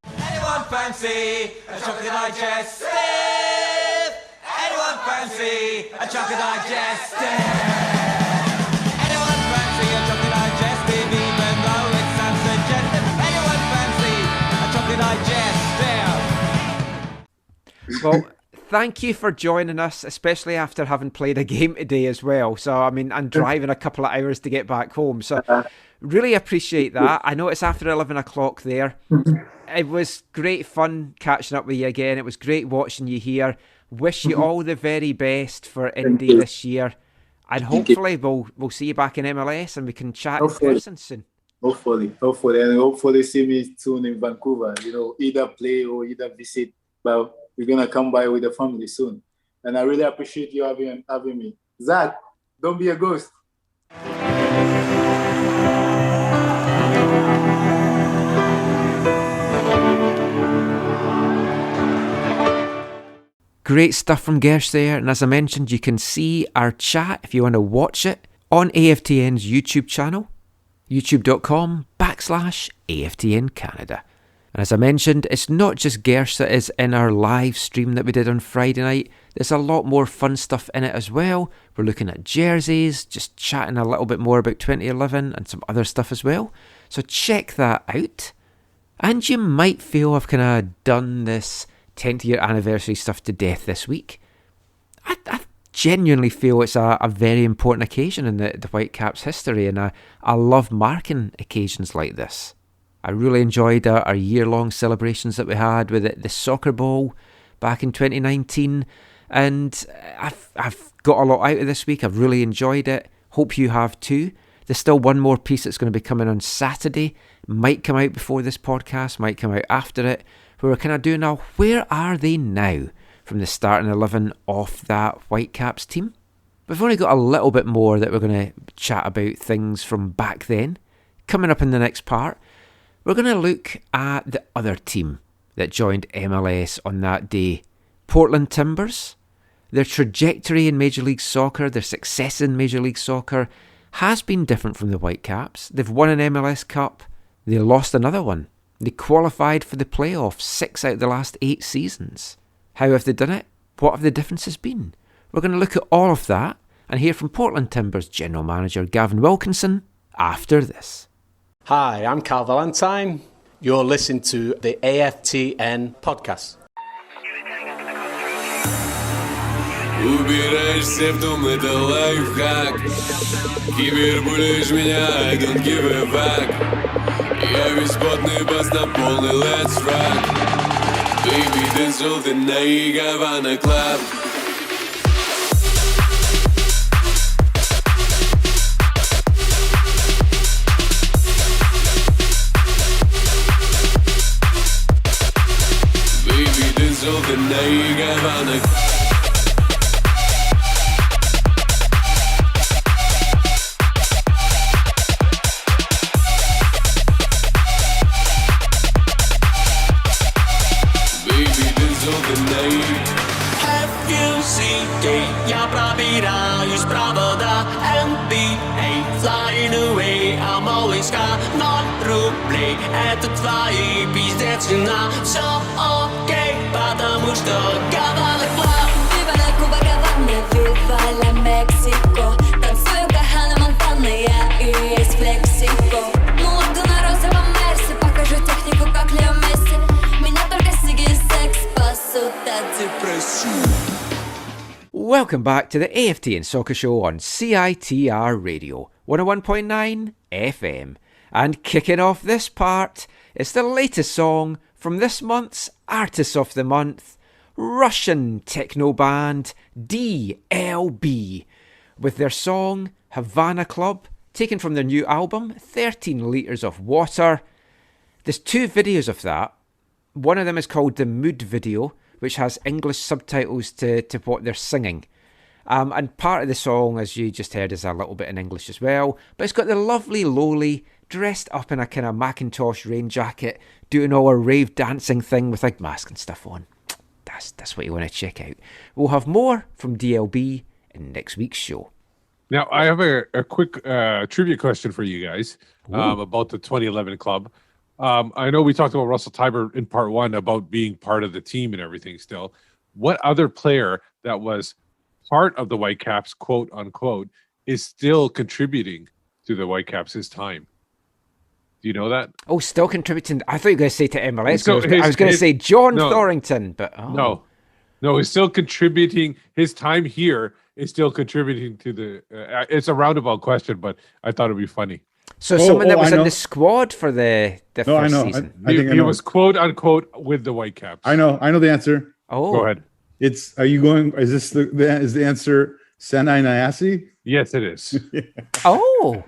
Anyone fancy a chocolate digestive? Anyone fancy a chocolate digestive? Anyone fancy a chocolate digestive, even though it's unsuggestive? Anyone fancy a chocolate digestive? Well, thank you for joining us, especially after having played a game today as well. So, I mean, and driving a couple of hours to get back home. So, really appreciate that. I know it's after 11 o'clock there. It was great fun catching up with you again. It was great watching you here. Wish you all the very best for Indy this year. And hopefully we'll see you back in MLS and we can chat in person soon. Hopefully. And hopefully see me soon in Vancouver. Either play or either visit. But we're going to come by with the family soon. And I really appreciate you having me. Zach, don't be a ghost. Great stuff from Gersh there, and as I mentioned, you can see our chat if you want to watch it on AFTN's YouTube channel, youtube.com/AFTN Canada. And as I mentioned, it's not just Gersh that is in our live stream that we did on Friday night. There's a lot more fun stuff in it as well. We're looking at jerseys, just chatting a little bit more about 2011 and some other stuff as well. So check that out. And you might feel I've kind of done this 10th year anniversary stuff to death this week. I genuinely feel it's a very important occasion in the Whitecaps history, and I love marking occasions like this. I really enjoyed our year-long celebrations that we had with the soccer ball back in 2019, and I've got a lot out of this week. I've really enjoyed it. Hope you have too. There's still one more piece that's going to be coming on Saturday. Might come out before this podcast, might come out after it, where we're kind of doing a where are they now from the starting 11 of that Whitecaps team. We've only got a little bit more that we're going to chat about things from back then. Coming up in the next part, we're going to look at the other team that joined MLS on that day, Portland Timbers. Their trajectory in Major League Soccer, their success in Major League Soccer has been different from the Whitecaps. They've won an MLS Cup, they lost another one. They qualified for the playoffs 6 out of the last 8 seasons. How have they done it? What have the differences been? We're going to look at all of that and hear from Portland Timbers General Manager Gavin Wilkinson after this. Hi, I'm Carl Valentine. You're listening to the AFTN podcast. Убираешься в дом, это лайфхак. Кибербулишь меня, I don't give a fuck. Я весь потный, бас на полный, let's rock. Baby, dance all the night, Havana Club. Baby, dance all the night, Havana Club. Я пробираюсь провода NBA, flying away, I'm always got 0 рублей. Это твои пиздец вина. Все окей, потому что Havana Club. Viva la Cuba Gavana, viva la Mexico. Танцую Гахана Монтана, я и есть флексико. Молоду на розовом Мерсе, покажу технику, как Лео Месси. Меня только сиги и секс спасут от депрессии. Welcome back to the AFTN Soccer Show on CITR Radio 101.9 FM. And kicking off this part is the latest song from this month's Artist of the Month, Russian techno band DLB, with their song Havana Club, taken from their new album 13 Litres of Water. There's 2 videos of that. One of them is called the Mood video, which has English subtitles to what they're singing. And part of the song, as you just heard, is a little bit in English as well. But it's got the lovely Loli dressed up in a kind of Macintosh rain jacket, doing all her rave dancing thing with like mask and stuff on. That's what you want to check out. We'll have more from DLB in next week's show. Now, I have a quick trivia question for you guys about the 2011 club. I know we talked about Russell Teibert in part one about being part of the team and everything still. What other player that was part of the Whitecaps, quote unquote, is still contributing to the Whitecaps his time? Do you know that? Oh, still contributing. I thought you were going to say to MLS. So I was going to say John no, Thorrington, but No, he's still contributing. His time here is still contributing to the. It's a roundabout question, but I thought it'd be funny. So someone that was in the squad for the first season. I think he was quote unquote with the Whitecaps. I know the answer. Oh, go ahead. Are you going? Is this is the answer? Sanai Nayasi? Yes, it is. Oh.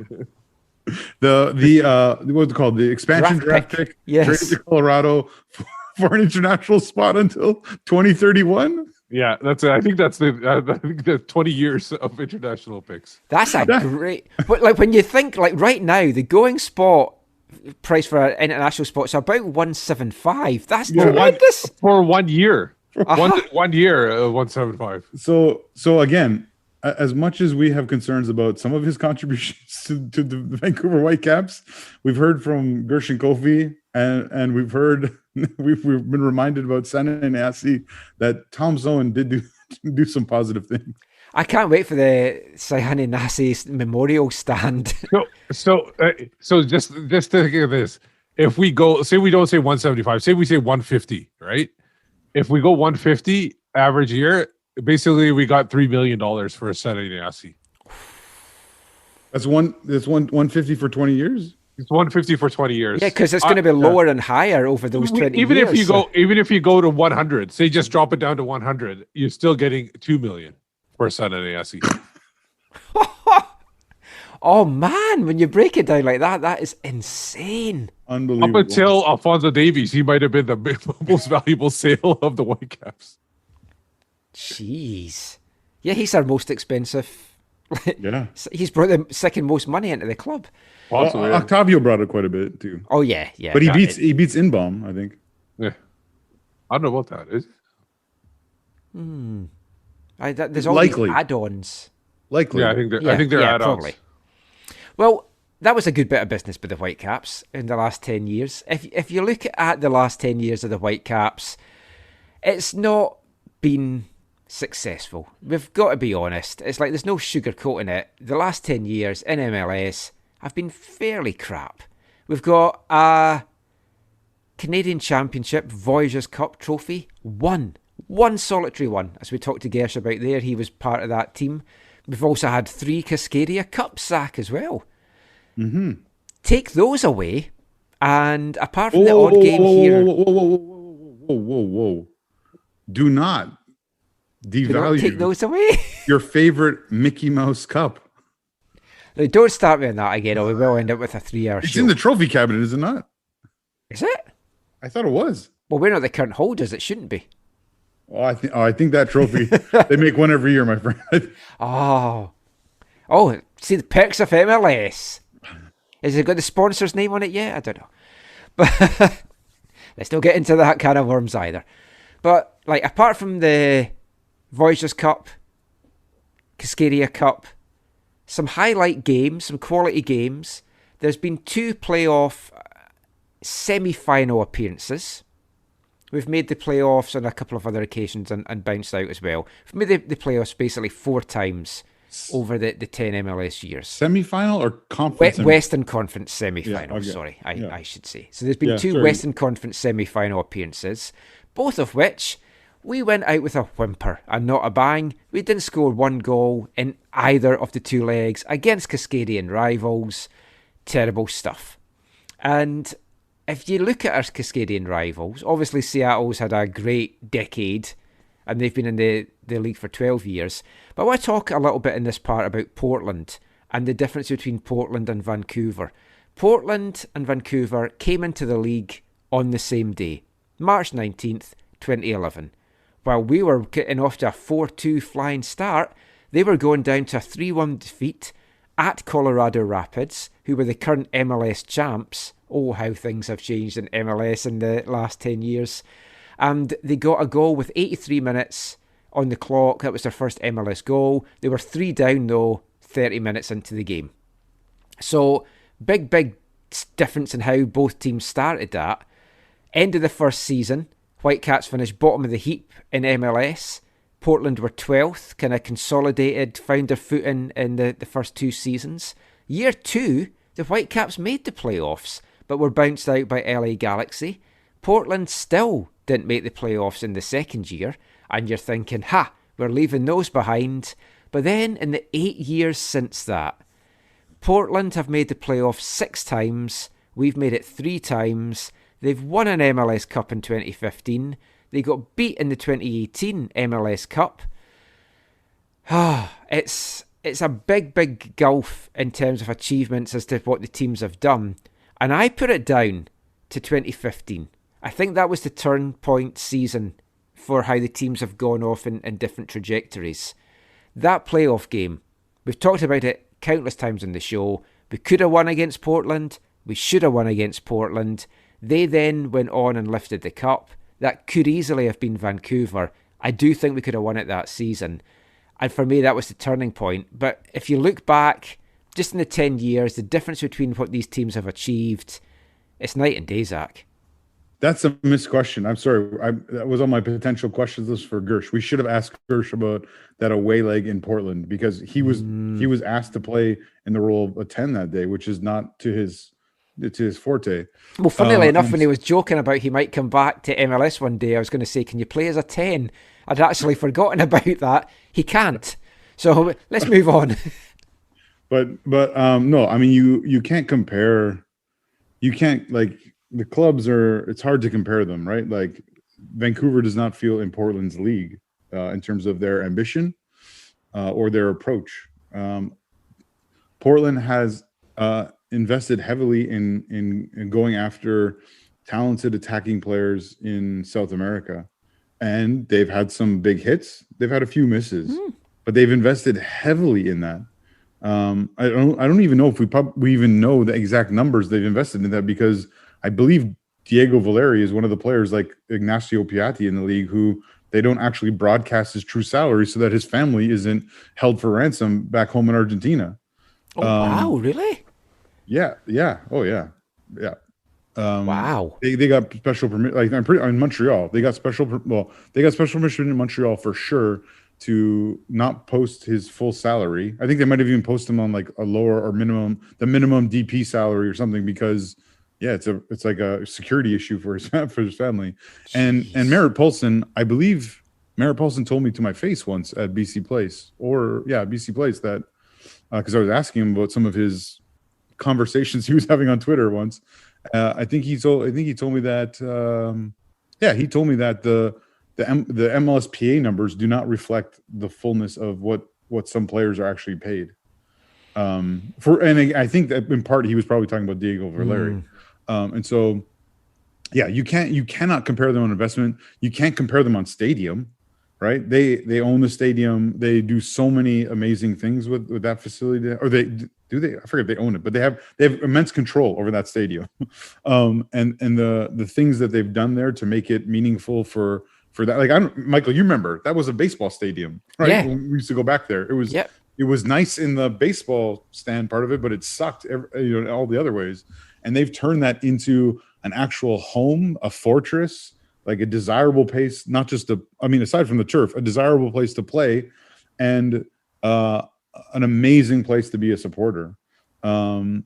The what's it called? The expansion draft pick. Yes. Traded to Colorado for an international spot until 2031. Yeah, I think that's the 20 years of international picks. That's great. But like when you think like right now, the going spot price for an international spot is about 175. That's tremendous for 1 year. 1 year, 175. So again, as much as we have concerns about some of his contributions to the Vancouver Whitecaps, we've heard from Gershon Koffie and we've been reminded about Sanai Nayasi that Tom Zoen did do some positive things. I can't wait for the Sanai Nayasi memorial stand. So just to think of this, if we go, say we don't say 175, say we say 150, right? If we go 150 average year, basically we got $3 million for a Sanai Nayasi. That's 150 for 20 years. It's 150 for 20 years. Yeah, because it's going to be lower and higher over those 20 even years. Even if you go to 100, say just drop it down to 100, you're still getting $2 million for Sanai Nayasi. Oh man, when you break it down like that, that is insane. Unbelievable. Up until Alphonso Davies, he might have been the most valuable sale of the Whitecaps. Jeez. Yeah, he's our most expensive. Yeah. He's brought the second most money into the club. Possibly, yeah. Octavio brought it quite a bit too. Oh yeah. But he beats Inbaum, I think. Yeah. I don't know about that. There's all these add-ons. Likely. Yeah, I think they're add-ons. Probably. Well, that was a good bit of business by the Whitecaps in the last 10 years. If you look at the last 10 years of the Whitecaps, it's not been successful. We've got to be honest. It's like there's no sugarcoating it. The last 10 years in MLS have been fairly crap. We've got a Canadian Championship Voyageurs Cup trophy. One solitary one, as we talked to Gersh about there. He was part of that team. We've also had 3 Cascadia Cup sack as well. Mm-hmm. Take those away, and apart from the odd game here... Whoa. Do not devalue take those away. your favorite Mickey Mouse Cup. Don't start me on that again, or we will end up with a 3-hour show. It's in the trophy cabinet, is it not? Is it? I thought it was. Well, we're not the current holders. It shouldn't be. Oh, I think that trophy, they make one every year, my friend. Oh, see the perks of MLS. Has it got the sponsor's name on it yet? I don't know. But let's not get into that kind of worms either. But, like, apart from the Voyageurs Cup, Cascadia Cup, some highlight games, some quality games, there's been 2 playoff semi-final appearances. We've made the playoffs on a couple of other occasions and bounced out as well. We've made the playoffs basically 4 times over the 10 MLS years. Semi-final or conference? Western Conference semi-final, okay. Sorry, I should say. So there's been 2 Western Conference semi-final appearances, both of which we went out with a whimper and not a bang. We didn't score 1 goal in either of the 2 legs against Cascadian rivals. Terrible stuff. And if you look at our Cascadian rivals, obviously Seattle's had a great decade and they've been in the league for 12 years. But I want to talk a little bit in this part about Portland and the difference between Portland and Vancouver. Portland and Vancouver came into the league on the same day, March 19th, 2011. While we were getting off to a 4-2 flying start, they were going down to a 3-1 defeat at Colorado Rapids, who were the current MLS champs. Oh, how things have changed in MLS in the last 10 years. And they got a goal with 83 minutes on the clock. That was their first MLS goal. They were 3 down, though, 30 minutes into the game. So, big difference in how both teams started that. End of the first season, Whitecaps finished bottom of the heap in MLS. Portland were 12th, kind of consolidated, found their footing in the first 2 seasons. Year 2, the Whitecaps made the playoffs, but were bounced out by LA Galaxy. Portland still didn't make the playoffs in the second year, and you're thinking, we're leaving those behind. But then in the 8 years since that, Portland have made the playoffs 6 times. We've made it 3 times. They've won an MLS Cup in 2015. They got beat in the 2018 MLS Cup. It's a big gulf in terms of achievements as to what the teams have done. And I put it down to 2015. I think that was the turn point season for how the teams have gone off in different trajectories. That playoff game, we've talked about it countless times on the show. We could have won against Portland. We should have won against Portland. They then went on and lifted the cup. That could easily have been Vancouver. I do think we could have won it that season. And for me, that was the turning point. But if you look back, just in the 10 years, the difference between what these teams have achieved, it's night and day, Zach. That's a missed question. I'm sorry. That was on my potential questions list for Gersh. We should have asked Gersh about that away leg in Portland, because he was asked to play in the role of a 10 that day, which is not to his forte. Well, funnily enough, when he was joking about he might come back to MLS one day, I was going to say, can you play as a 10? I'd actually forgotten about that. He can't. So let's move on. But no, I mean, you can't compare. You can't, like, the clubs are, it's hard to compare them, right? Like, Vancouver does not feel in Portland's league in terms of their ambition or their approach. Portland has invested heavily in going after talented attacking players in South America, and they've had some big hits. They've had a few misses, but they've invested heavily in that. I don't even know if we even know the exact numbers they've invested in that, because I believe Diego Valeri is one of the players like Ignacio Piatti in the league who they don't actually broadcast his true salary so that his family isn't held for ransom back home in Argentina. Oh, wow, really? Yeah. Oh, yeah. Wow. They got special permission. Like, in Montreal, they got special permission in Montreal for sure to not post his full salary. I think they might have even posted him on like a lower or minimum DP salary or something, because it's like a security issue for his family. And Merritt Paulson, I believe Merritt Paulson told me to my face once at BC Place that because I was asking him about some of his conversations he was having on Twitter once. I think he told me that he told me that the MLSPA numbers do not reflect the fullness of what some players are actually paid. And I think that in part he was probably talking about Diego Valeri. And so, you cannot compare them on investment. You can't compare them on stadium, right? They own the stadium. They do so many amazing things with that facility. Or I forget if they own it, but they have immense control over that stadium. And the things that they've done there to make it meaningful for that. Like, Michael, you remember that was a baseball stadium, right? Yeah. When we used to go back there. It was. Yep. It was nice in the baseball stand part of it, but it sucked all the other ways. And they've turned that into an actual home, a fortress, like a desirable place, not just aside from the turf, a desirable place to play, and an amazing place to be a supporter. The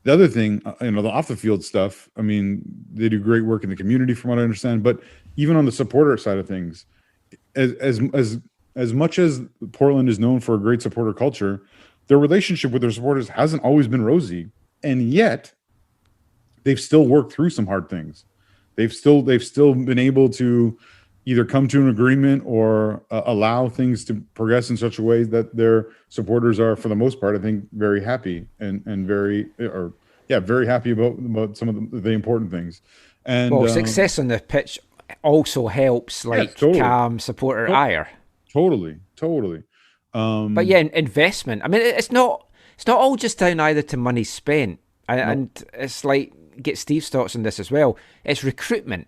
other thing, the off the field stuff, I mean, they do great work in the community from what I understand, but even on the supporter side of things, as much as Portland is known for a great supporter culture, their relationship with their supporters hasn't always been rosy, and yet they've still worked through some hard things. They've still been able to either come to an agreement or allow things to progress in such a way that their supporters are, for the most part, I think, very happy and very happy about some of the important things. And success on the pitch also helps, totally. Calm supporter ire. Totally. But investment. I mean, it's not all just down either to money spent, and it's like, get Steve's thoughts on this as well. It's recruitment,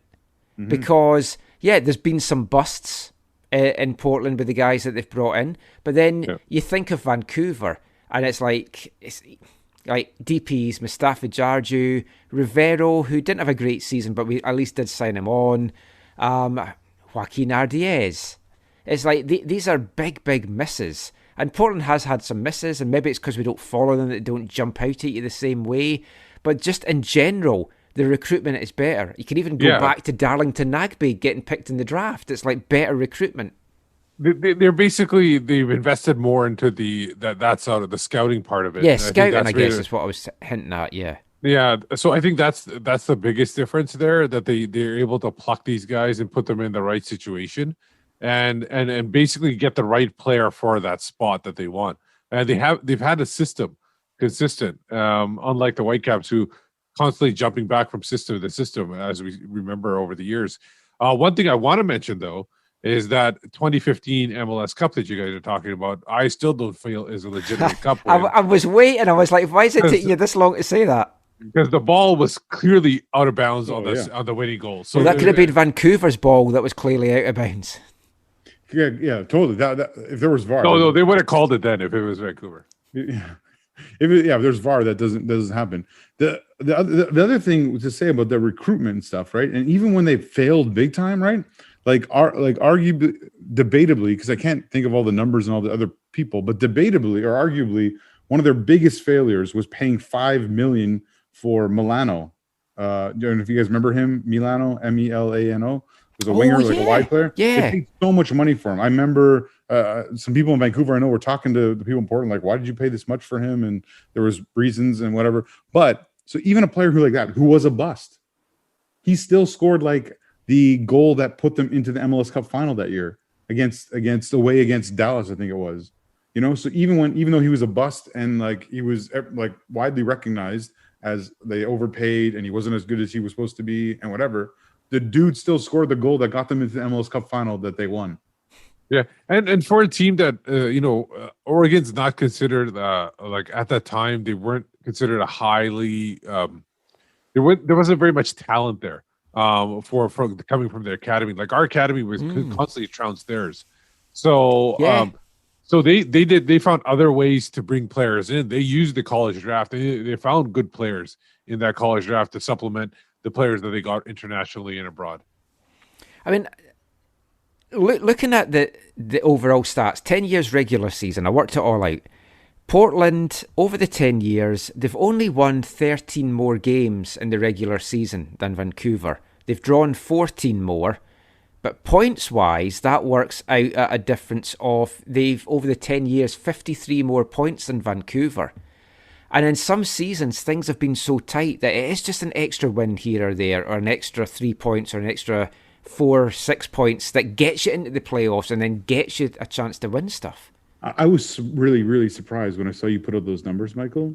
because yeah, there's been some busts in Portland with the guys that they've brought in, but then you think of Vancouver, and it's like DPs, Mustafa Jarju, Rivero, who didn't have a great season, but we at least did sign him on. Joaquin Ardiez. It's like these are big misses. And Portland has had some misses, and maybe it's because we don't follow them, that they don't jump out at you the same way. But just in general, the recruitment is better. You can even go back to Darlington Nagbe getting picked in the draft. It's like better recruitment. They're basically, they've invested more into that's out of the scouting part of it. Yeah, scouting, I guess, is what I was hinting at, yeah. Yeah, so I think that's the biggest difference there, that they're able to pluck these guys and put them in the right situation and basically get the right player for that spot that they want. And they've had a system consistent, unlike the Whitecaps, who constantly jumping back from system to system, as we remember over the years. One thing I want to mention, though, is that 2015 MLS Cup that you guys are talking about, I still don't feel is a legitimate cup win. I was waiting. I was like, why is it taking you this long to say that? Because the ball was clearly out of bounds on the winning goal. So that could have been Vancouver's ball that was clearly out of bounds. Yeah, totally. That if there was VAR, no, they would have called it then if it was Vancouver. Yeah. If there's VAR, that doesn't happen. The other thing to say about the recruitment and stuff, right? And even when they failed big time, right? Arguably, debatably, because I can't think of all the numbers and all the other people, but debatably or arguably, one of their biggest failures was paying $5 million for Milano. I don't know if you guys remember him, Milano, Melano. Was a winger, like a wide player. Yeah, they paid so much money for him. I remember some people in Vancouver I know were talking to the people in Portland, like, why did you pay this much for him? And there was reasons and whatever. But so even a player who was a bust, he still scored like the goal that put them into the MLS Cup final that year against Dallas, I think it was. You know, so even though he was a bust and like he was like widely recognized as they overpaid and he wasn't as good as he was supposed to be and whatever, the dude still scored the goal that got them into the MLS Cup final that they won. Yeah, and for a team that Oregon's not considered like at that time they weren't considered a highly there wasn't very much talent there for coming from their academy. Like our academy was constantly trounced theirs. So so they found other ways to bring players in. They used the college draft. They found good players in that college draft to supplement the players that they got internationally and abroad. I mean, looking at the overall stats, 10 years regular season, I worked it all out. Portland, over the 10 years, they've only won 13 more games in the regular season than Vancouver. They've drawn 14 more, but points-wise, that works out at a difference of, over the 10 years, 53 more points than Vancouver. And in some seasons, things have been so tight that it is just an extra win here or there, or an extra 3 points, or an extra 4-6 points that gets you into the playoffs and then gets you a chance to win stuff. I was really, really surprised when I saw you put out those numbers, Michael,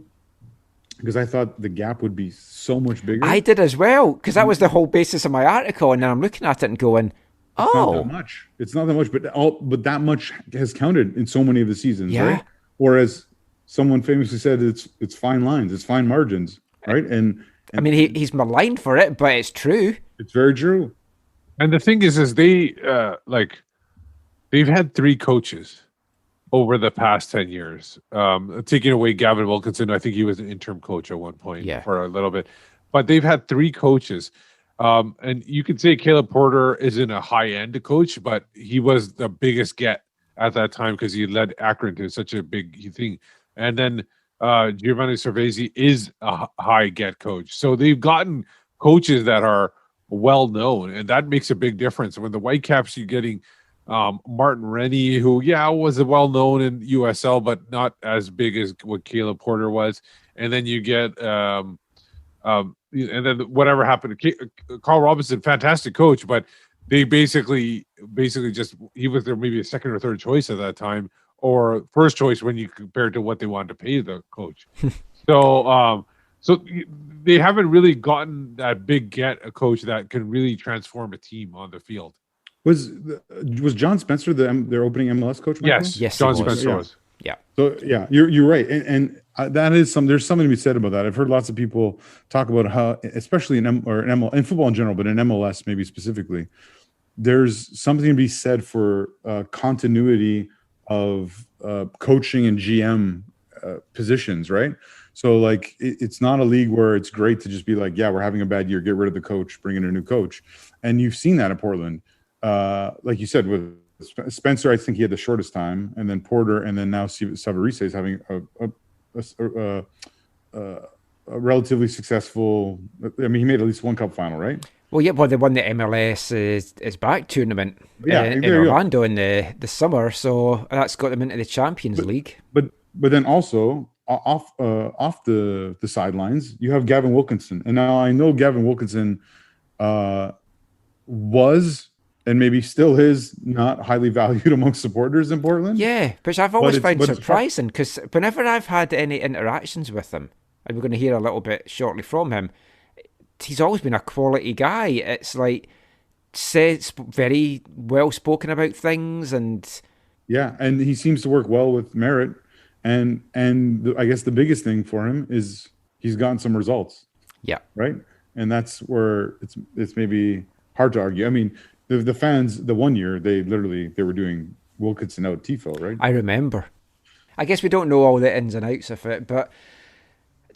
because I thought the gap would be so much bigger. I did as well, because that was the whole basis of my article, and then I'm looking at it and going, It's not that much. It's not that much, but that much has counted in so many of the seasons, right? Whereas someone famously said it's fine lines, it's fine margins, right? And I mean, he's maligned for it, but it's true. It's very true. And the thing is they they've had 3 coaches over the past 10 years. Taking away Gavin Wilkinson, I think he was an interim coach at one point for a little bit. But they've had 3 coaches. And you could say Caleb Porter isn't a high-end coach, but he was the biggest get at that time because he led Akron to such a big thing. And then Giovanni Cervezi is a high get coach. So they've gotten coaches that are well-known, and that makes a big difference. When the Whitecaps, you're getting Martin Rennie, who, was well-known in USL, but not as big as what Caleb Porter was. And then you get and then whatever happened to Carl Robinson, fantastic coach, but they basically just, he was their maybe a second or third choice at that time, or first choice when you compare it to what they wanted to pay the coach. So they haven't really gotten that big get a coach that can really transform a team on the field. Was John Spencer their opening MLS coach, Michael? Yes, John Spencer was. Yeah. So you're right, and that is there's something to be said about that. I've heard lots of people talk about how, especially in football in general, but in MLS maybe specifically, there's something to be said for continuity of coaching and GM positions, right? So like it's not a league where it's great to just be like, yeah, we're having a bad year, get rid of the coach, bring in a new coach. And you've seen that in Portland. Like you said, with Spencer, I think he had the shortest time, and then Porter, and then now Savarese is having a relatively successful. I mean, he made at least one cup final, right? Well, yeah, they won the MLS is back tournament in Orlando in the summer, so that's got them into the Champions League. But then also off the sidelines, you have Gavin Wilkinson, and now I know Gavin Wilkinson was and maybe still is not highly valued amongst supporters in Portland. Yeah, which I've always found surprising, because whenever I've had any interactions with him, and we're going to hear a little bit shortly from him, he's always been a quality guy. It's like says very well spoken about things, and yeah, and he seems to work well with Merritt, and I guess the biggest thing for him is he's gotten some results. Yeah, right, and that's where it's maybe hard to argue. I mean, the fans, the one year they were doing Wilkinson out tifo, right? I remember. I guess we don't know all the ins and outs of it, but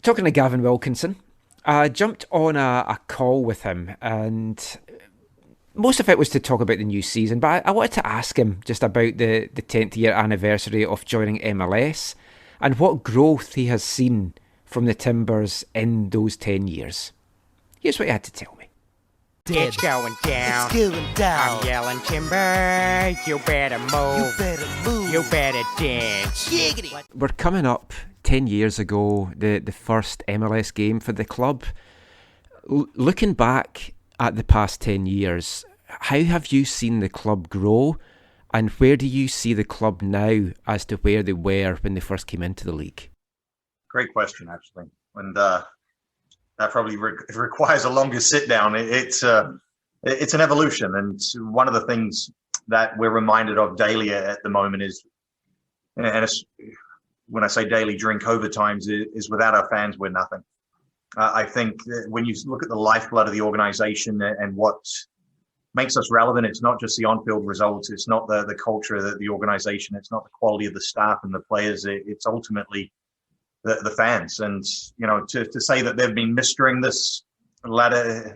talking to Gavin Wilkinson, I jumped on a call with him, and most of it was to talk about the new season, but I wanted to ask him just about the 10th year anniversary of joining MLS and what growth he has seen from the Timbers in those 10 years. Here's what he had to tell me. It's going down. It's going down. I'm yelling timber. You better move. You better move. You better dance. Giggity. We're coming up 10 years ago, the first MLS game for the club. Looking back at the past 10 years, how have you seen the club grow, and where do you see the club now as to where they were when they first came into the league? Great question, actually. And that probably requires a longer sit down. It's an evolution, and one of the things that we're reminded of daily at the moment is, and it's, when I say daily during COVID times, is without our fans we're nothing. I think when you look at the lifeblood of the organization and what makes us relevant, it's not just the on-field results, it's not the culture of the organization, it's not the quality of the staff and the players, it's ultimately the fans. And, you know, to say that they've been mistering this the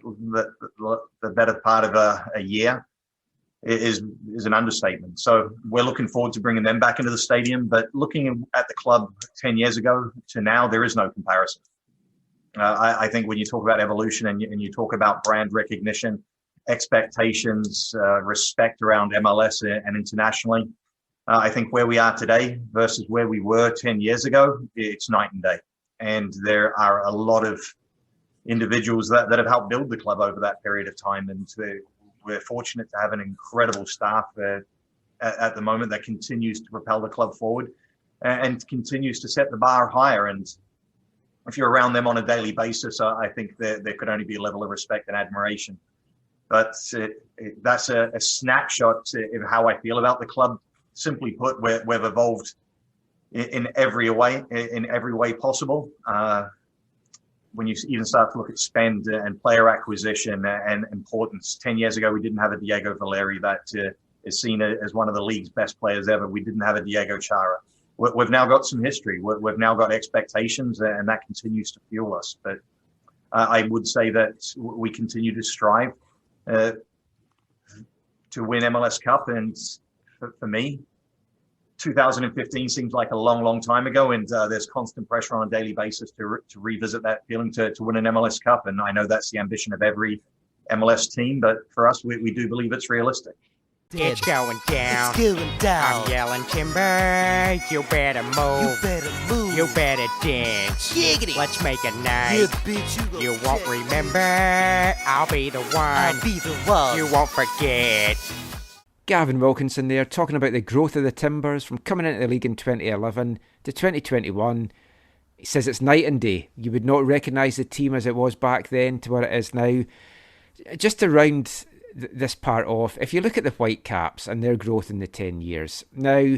better part of a year is an understatement. So we're looking forward to bringing them back into the stadium, but looking at the club 10 years ago to now, there is no comparison. I think when you talk about evolution and you talk about brand recognition, expectations, respect around MLS and internationally, I think where we are today versus where we were 10 years ago, it's night and day. And there are a lot of individuals that have helped build the club over that period of time. And we're fortunate to have an incredible staff at the moment that continues to propel the club forward and continues to set the bar higher. And if you're around them on a daily basis, I think there could only be a level of respect and admiration. But that's a snapshot of how I feel about the club. Simply put, we've evolved in every way possible. When you even start to look at spend and player acquisition and importance, 10 years ago, we didn't have a Diego Valeri that is seen as one of the league's best players ever. We didn't have a Diego Chara. We've now got some history. We've now got expectations, and that continues to fuel us. But I would say that we continue to strive to win MLS Cup. And for me, 2015 seems like a long, long time ago, and there's constant pressure on a daily basis to revisit that feeling to win an MLS Cup. And I know that's the ambition of every MLS team, but for us, we do believe it's realistic. It's going down. It's going down. I'm yelling timber. You better move. You better move. You better dance. Giggity. Let's make a night. Yeah, bitch, you won't remember. I'll be the one. I'll be the one. You won't forget. Gavin Wilkinson there, talking about the growth of the Timbers from coming into the league in 2011 to 2021. He says it's night and day. You would not recognise the team as it was back then to what it is now. Just to round this part off, if you look at the Whitecaps and their growth in the 10 years, now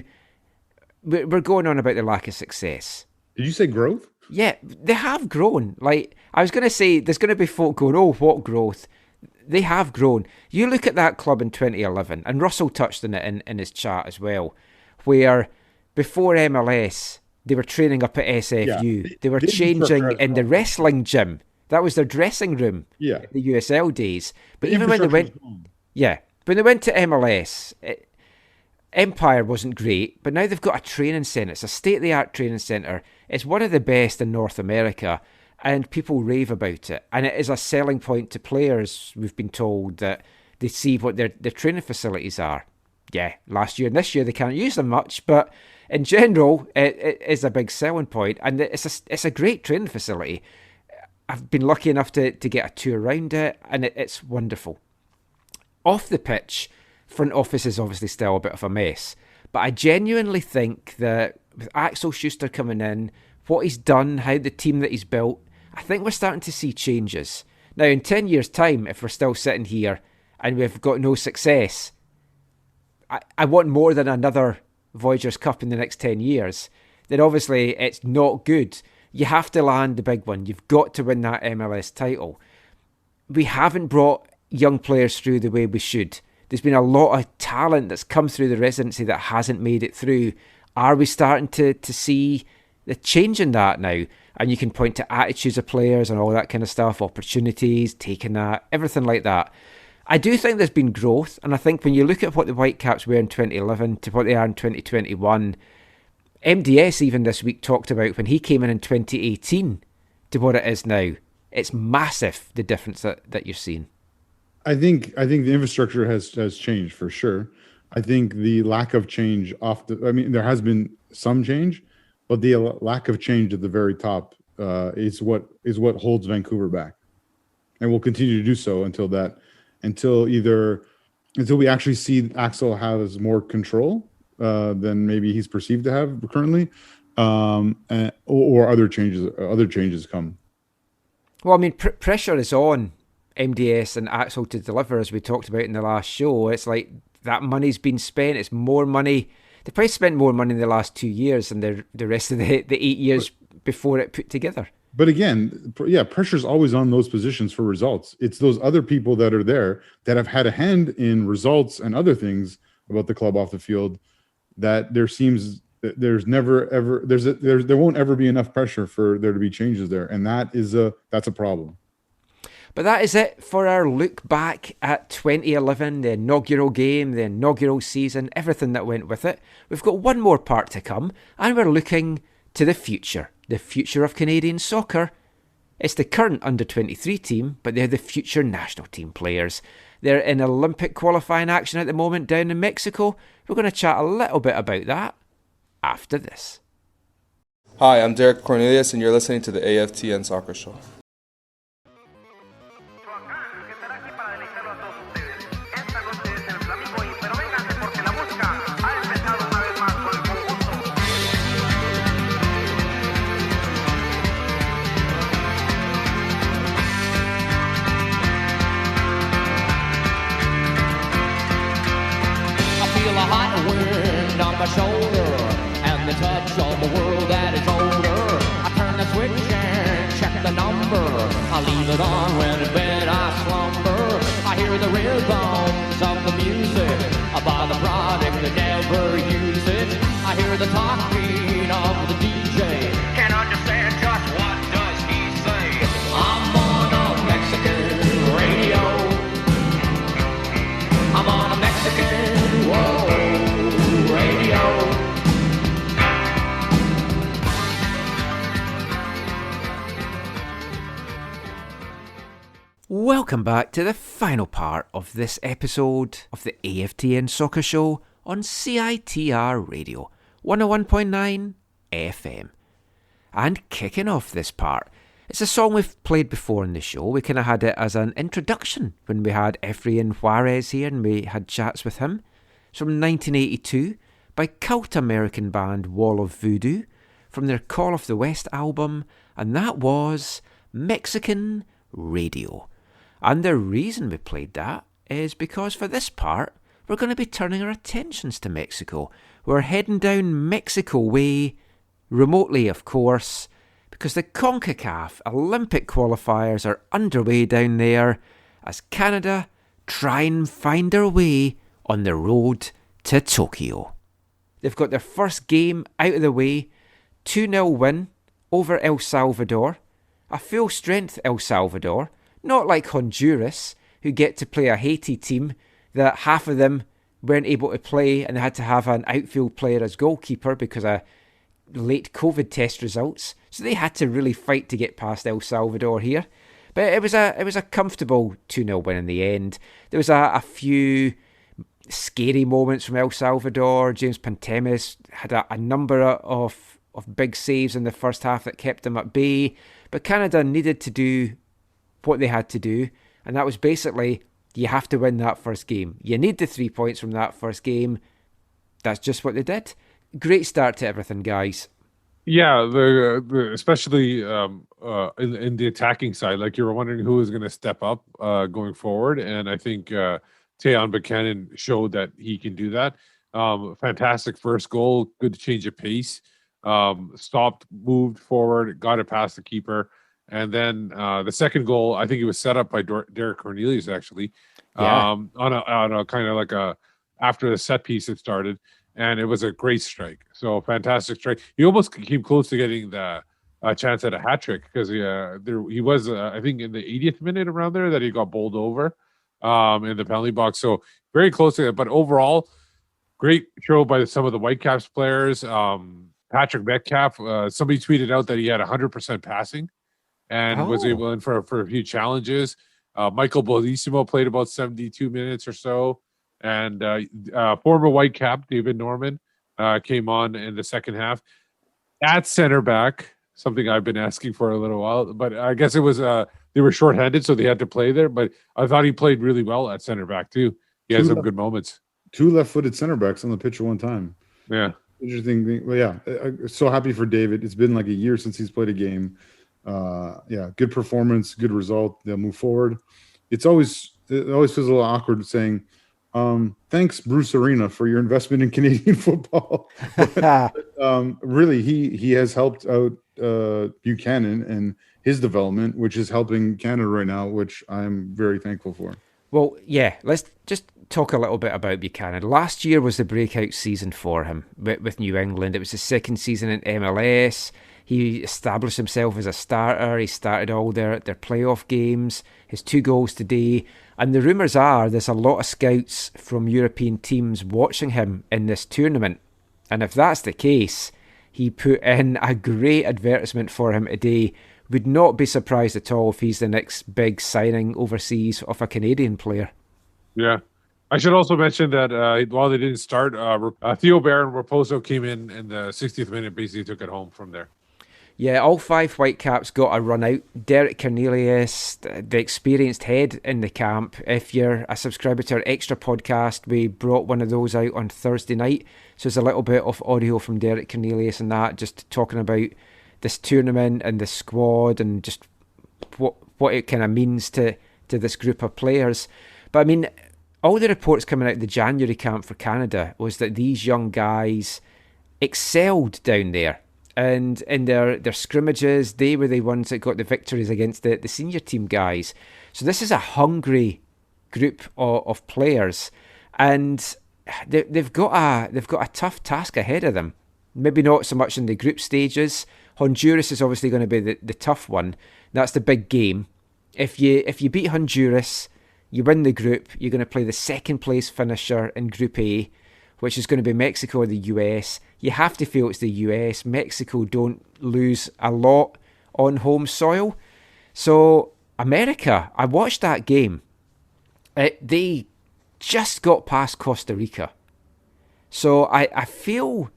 we're going on about the lack of success. Did you say growth? Yeah, they have grown. Like, I was going to say, there's going to be folk going, oh, what growth? they have grown. You look at that club in 2011, and Russell touched on it in his chat as well, where before MLS, they were training up at SFU. They were changing in the wrestling gym. That was their dressing room in the USL days. But even when they went... when they went to MLS, Empire wasn't great, but now they've got a training centre. It's a state-of-the-art training centre. It's one of the best in North America, and people rave about it. And it is a selling point to players, we've been told, that they see what their training facilities are. Yeah, last year and this year they can't use them much, but in general, it is a big selling point, and it's a great training facility. I've been lucky enough to get a tour around it, and it's wonderful. Off the pitch, front office is obviously still a bit of a mess, but I genuinely think that with Axel Schuster coming in, what he's done, how the team that he's built, I think we're starting to see changes. Now, in 10 years' time, if we're still sitting here and we've got no success, I want more than another Voyagers Cup in the next 10 years. Then obviously it's not good. You have to land the big one. You've got to win that MLS title. We haven't brought young players through the way we should. There's been a lot of talent that's come through the residency that hasn't made it through. Are we starting to see the change in that now? And you can point to attitudes of players and all that kind of stuff, opportunities, taking that, everything like that. I do think there's been growth, and I think when you look at what the Whitecaps were in 2011 to what they are in 2021, MDS even this week talked about when he came in 2018 to what it is now. It's massive, the difference that you're seeing. I think the infrastructure has changed for sure. I think the lack of change there has been some change, but the lack of change at the very top is what holds Vancouver back, and will continue to do so until we actually see Axel has more control than maybe he's perceived to have currently, or other changes come. Well, I mean, pressure is on MDS and Axel to deliver, as we talked about in the last show. It's like that money's been spent. It's more money. They probably spent more money in the last 2 years than the rest of the 8 years before it put together. But again, pressure's always on those positions for results. It's those other people that are there that have had a hand in results and other things about the club off the field that there won't ever be enough pressure for there to be changes there, and that's a problem. But that is it for our look back at 2011, the inaugural game, the inaugural season, everything that went with it. We've got one more part to come, and we're looking to the future of Canadian soccer. It's the current under-23 team, but they're the future national team players. They're in Olympic qualifying action at the moment down in Mexico. We're going to chat a little bit about that after this. Hi, I'm Derek Cornelius, and you're listening to the AFTN Soccer Show. My shoulder and the touch of the world that is older. I turn the switch and check the number. I leave it on when in bed I slumber. I hear the rhythms of the music. I buy the product and never use it. I hear the talking of the DJ. Can't understand just what does he say. I'm on a Mexican radio. I'm on a Mexican radio. Welcome back to the final part of this episode of the AFTN Soccer Show on CITR Radio 101.9 FM. And kicking off this part, it's a song we've played before in the show. We kind of had it as an introduction when we had Efrain Juarez here and we had chats with him. It's from 1982 by cult American band Wall of Voodoo from their Call of the West album, and that was Mexican Radio. And the reason we played that is because for this part, we're going to be turning our attentions to Mexico. We're heading down Mexico way, remotely of course, because the CONCACAF Olympic qualifiers are underway down there, as Canada try and find their way on the road to Tokyo. They've got their first game out of the way, 2-0 win over El Salvador, a full-strength El Salvador, not like Honduras, who get to play a Haiti team that half of them weren't able to play and they had to have an outfield player as goalkeeper because of late COVID test results. So they had to really fight to get past El Salvador here. But it was a comfortable 2-0 win in the end. There was a few scary moments from El Salvador. James Pantemis had a number of big saves in the first half that kept them at bay. But Canada needed to do what they had to do, and that was basically, you have to win that first game. You need the 3 points from that first game. That's just what they did. Great start to everything, guys. Yeah, especially in the attacking side, like you were wondering who was going to step up going forward, and I think Tayon Buchanan showed that he can do that. Fantastic first goal, good change of pace. Stopped, moved forward, got it past the keeper, and then the second goal, I think it was set up by Derek Cornelius actually, on a kind of like a after the set piece had started, and it was a great strike. So fantastic strike. He almost came close to getting the chance at a hat trick because he was I think in the 80th minute around there that he got bowled over in the penalty box. So very close to it, but overall, great show by some of the Whitecaps players. Patrick Metcalf, somebody tweeted out that he had 100% passing and was able in for a few challenges. Michael Bellissimo played about 72 minutes or so. And former Whitecap, David Norman, came on in the second half. At center back, something I've been asking for a little while, but I guess it was they were shorthanded, so they had to play there. But I thought he played really well at center back, too. He had some good moments. 2 left-footed center backs on the pitch at one time. Yeah. Interesting thing. Well, yeah, I'm so happy for David. It's been like a year since he's played a game. Good performance, good result. They'll move forward. It always feels a little awkward saying, thanks, Bruce Arena, for your investment in Canadian football. But, really, he has helped out Buchanan and his development, which is helping Canada right now, which I'm very thankful for. Well, yeah, let's just talk a little bit about Buchanan. Last year was the breakout season for him with New England. It was his second season in MLS. He established himself as a starter. He started all their playoff games, his 2 goals today. And the rumours are there's a lot of scouts from European teams watching him in this tournament. And if that's the case, he put in a great advertisement for him today. Would not be surprised at all if he's the next big signing overseas of a Canadian player. Yeah. I should also mention that while they didn't start, Theo Baron Raposo came in the 60th minute, basically took it home from there. Yeah, all 5 Whitecaps got a run out. Derek Cornelius, the experienced head in the camp. If you're a subscriber to our extra podcast, we brought one of those out on Thursday night. So there's a little bit of audio from Derek Cornelius and that, just talking about this tournament and the squad and just what it kind of means to this group of players. But I mean, all the reports coming out of the January camp for Canada was that these young guys excelled down there. And in their scrimmages, they were the ones that got the victories against the senior team guys. So this is a hungry group of players, and they've got a tough task ahead of them. Maybe not so much in the group stages. Honduras is obviously going to be the tough one. That's the big game. If you beat Honduras, you win the group. You're going to play the second place finisher in Group A, which is going to be Mexico or the US. You have to feel it's the US. Mexico don't lose a lot on home soil. So America, I watched that game. They just got past Costa Rica. So I feel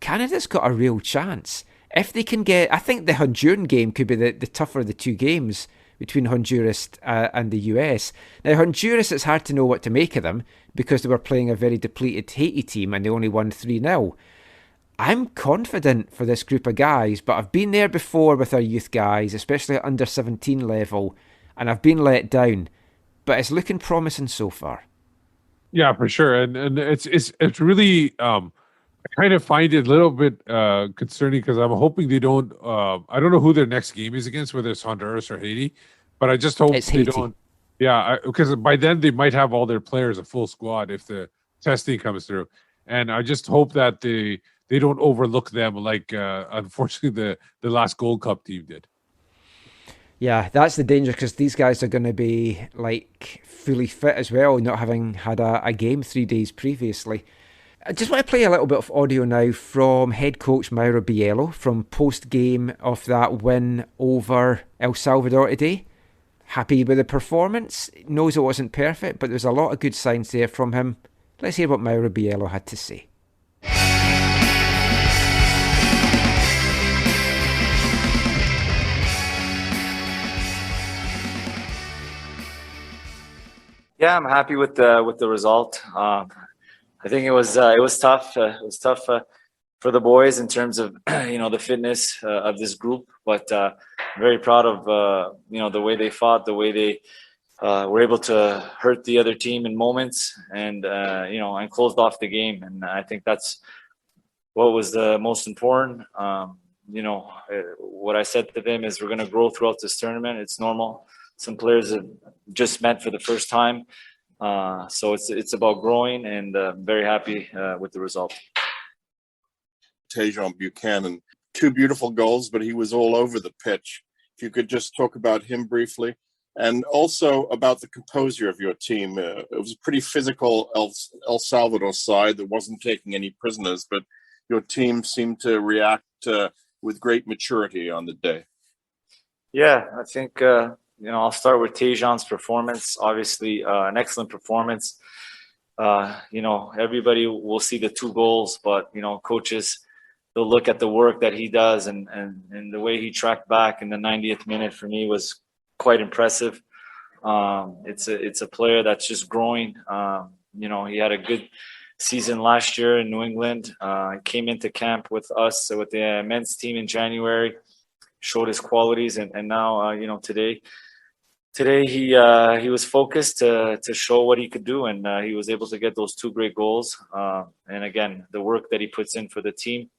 Canada's got a real chance. If they can get, I think the Honduran game could be the tougher of the 2 games between Honduras and the US. Now, Honduras, it's hard to know what to make of them because they were playing a very depleted Haiti team and they only won 3-0. I'm confident for this group of guys, but I've been there before with our youth guys, especially at under 17 level, and I've been let down. But it's looking promising so far. Yeah, for sure, and it's really I kind of find it a little bit concerning because I'm hoping they don't. I don't know who their next game is against, whether it's Honduras or Haiti, but I just hope they don't. Yeah, because by then they might have all their players a full squad if the testing comes through, and I just hope that they don't overlook them like unfortunately the last Gold Cup team did. Yeah, that's the danger, because these guys are going to be like fully fit as well, not having had a game 3 days previously. I just want to play a little bit of audio now from head coach Mauro Biello from post-game of that win over El Salvador today. Happy with the performance, knows it wasn't perfect, but there's a lot of good signs there from him. Let's hear what Mauro Biello had to say. Yeah, I'm happy with the result. I think it was tough. It was tough for the boys in terms of the fitness of this group, but very proud of the way they fought, the way they were able to hurt the other team in moments, and and closed off the game. And I think that's what was the most important. What I said to them is we're going to grow throughout this tournament. It's normal. Some players have just met for the first time. So it's about growing, and very happy with the result. Tejon Buchanan, 2 beautiful goals, but he was all over the pitch. If you could just talk about him briefly, and also about the composure of your team. It was a pretty physical El Salvador side that wasn't taking any prisoners, but your team seemed to react with great maturity on the day. Yeah, I think I'll start with Tejon's performance. Obviously, an excellent performance. Everybody will see the 2 goals, but coaches, they'll look at the work that he does, and the way he tracked back in the 90th minute for me was quite impressive. It's a player that's just growing. He had a good season last year in New England. Came into camp with us, with the men's team in January, showed his qualities, and now Today he was focused to show what he could do, and he was able to get those 2 great goals. And again, the work that he puts in for the team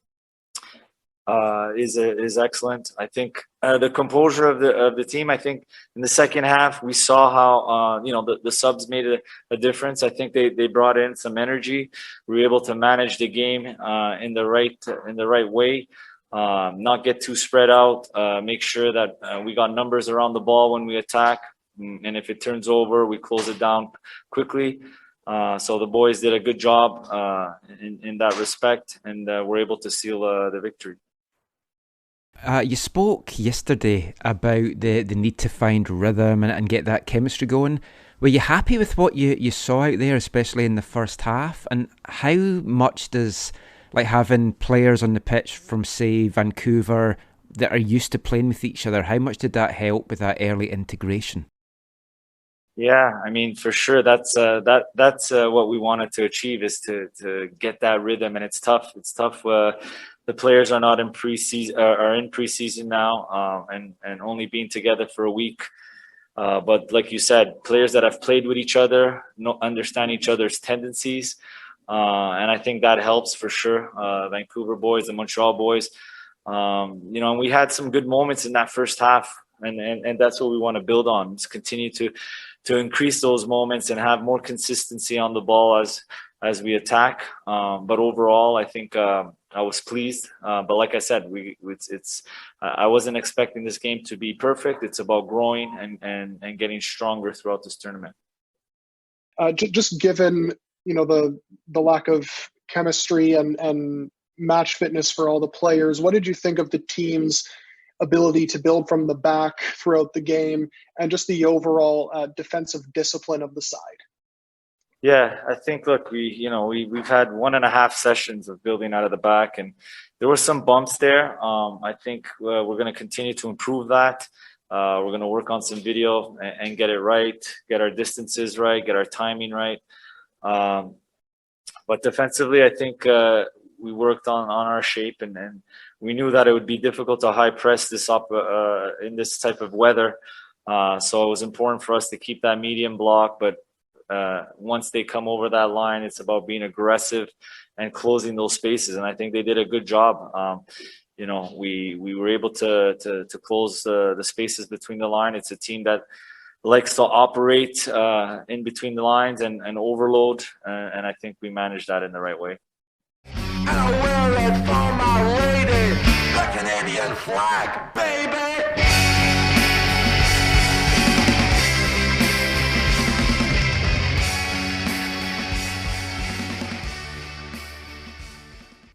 is excellent. I think the composure of the team. I think in the second half we saw how the subs made a difference. I think they brought in some energy. We were able to manage the game in the right way. Not get too spread out, make sure that we got numbers around the ball when we attack, and if it turns over, we close it down quickly. So the boys did a good job in that respect, and we're able to seal the victory. You spoke yesterday about the need to find rhythm and get that chemistry going. Were you happy with what you saw out there, especially in the first half? And how much does having players on the pitch from, say, Vancouver that are used to playing with each other, how much did that help with that early integration? Yeah, I mean, for sure, that's what we wanted to achieve, is to get that rhythm, and it's tough. It's tough. The players are not in preseason, are in preseason now, and only being together for a week. But like you said, players that have played with each other understand each other's tendencies. And I think that helps for sure. Vancouver boys, the Montreal boys, and we had some good moments in that first half, and that's what we want to build on. Just continue to increase those moments and have more consistency on the ball as we attack. But overall, I think I was pleased. But like I said, I wasn't expecting this game to be perfect. It's about growing and getting stronger throughout this tournament. Just given the lack of chemistry and match fitness for all the players, what did you think of the team's ability to build from the back throughout the game, and just the overall defensive discipline of the side? Yeah, I think, look, we've had 1.5 sessions of building out of the back, and there were some bumps there. I think we're going to continue to improve that. We're going to work on some video and get it right, get our distances right, get our timing right. But defensively, I think we worked on our shape, and we knew that it would be difficult to high press this up in this type of weather. So it was important for us to keep that medium block. But once they come over that line, it's about being aggressive and closing those spaces. And I think they did a good job. We were able to close the spaces between the line. It's a team that likes to operate in between the lines and overload, and I think we managed that in the right way. And I wear it for my lady, the Canadian flag, baby.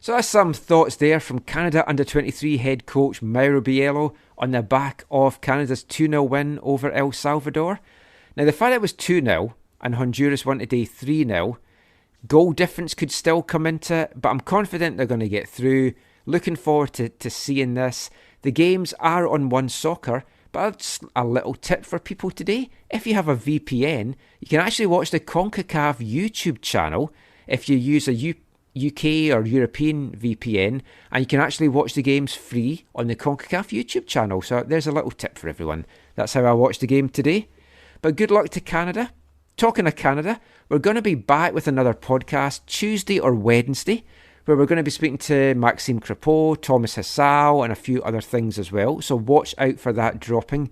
So that's some thoughts there from Canada Under-23 head coach Mauro Biello on the back of Canada's 2-0 win over El Salvador. Now, the fact it was 2-0 and Honduras won today 3-0, goal difference could still come into it, but I'm confident they're going to get through. Looking forward to seeing this. The games are on One Soccer, but that's a little tip for people today. If you have a VPN, you can actually watch the CONCACAF YouTube channel if you use a UK or European VPN, and you can actually watch the games free on the CONCACAF YouTube channel. So there's a little tip for everyone. That's how I watched the game today. But good luck to Canada. Talking of Canada, we're going to be back with another podcast Tuesday or Wednesday, where we're going to be speaking to Maxime Crepeau, Thomas Hassal, and a few other things as well. So watch out for that dropping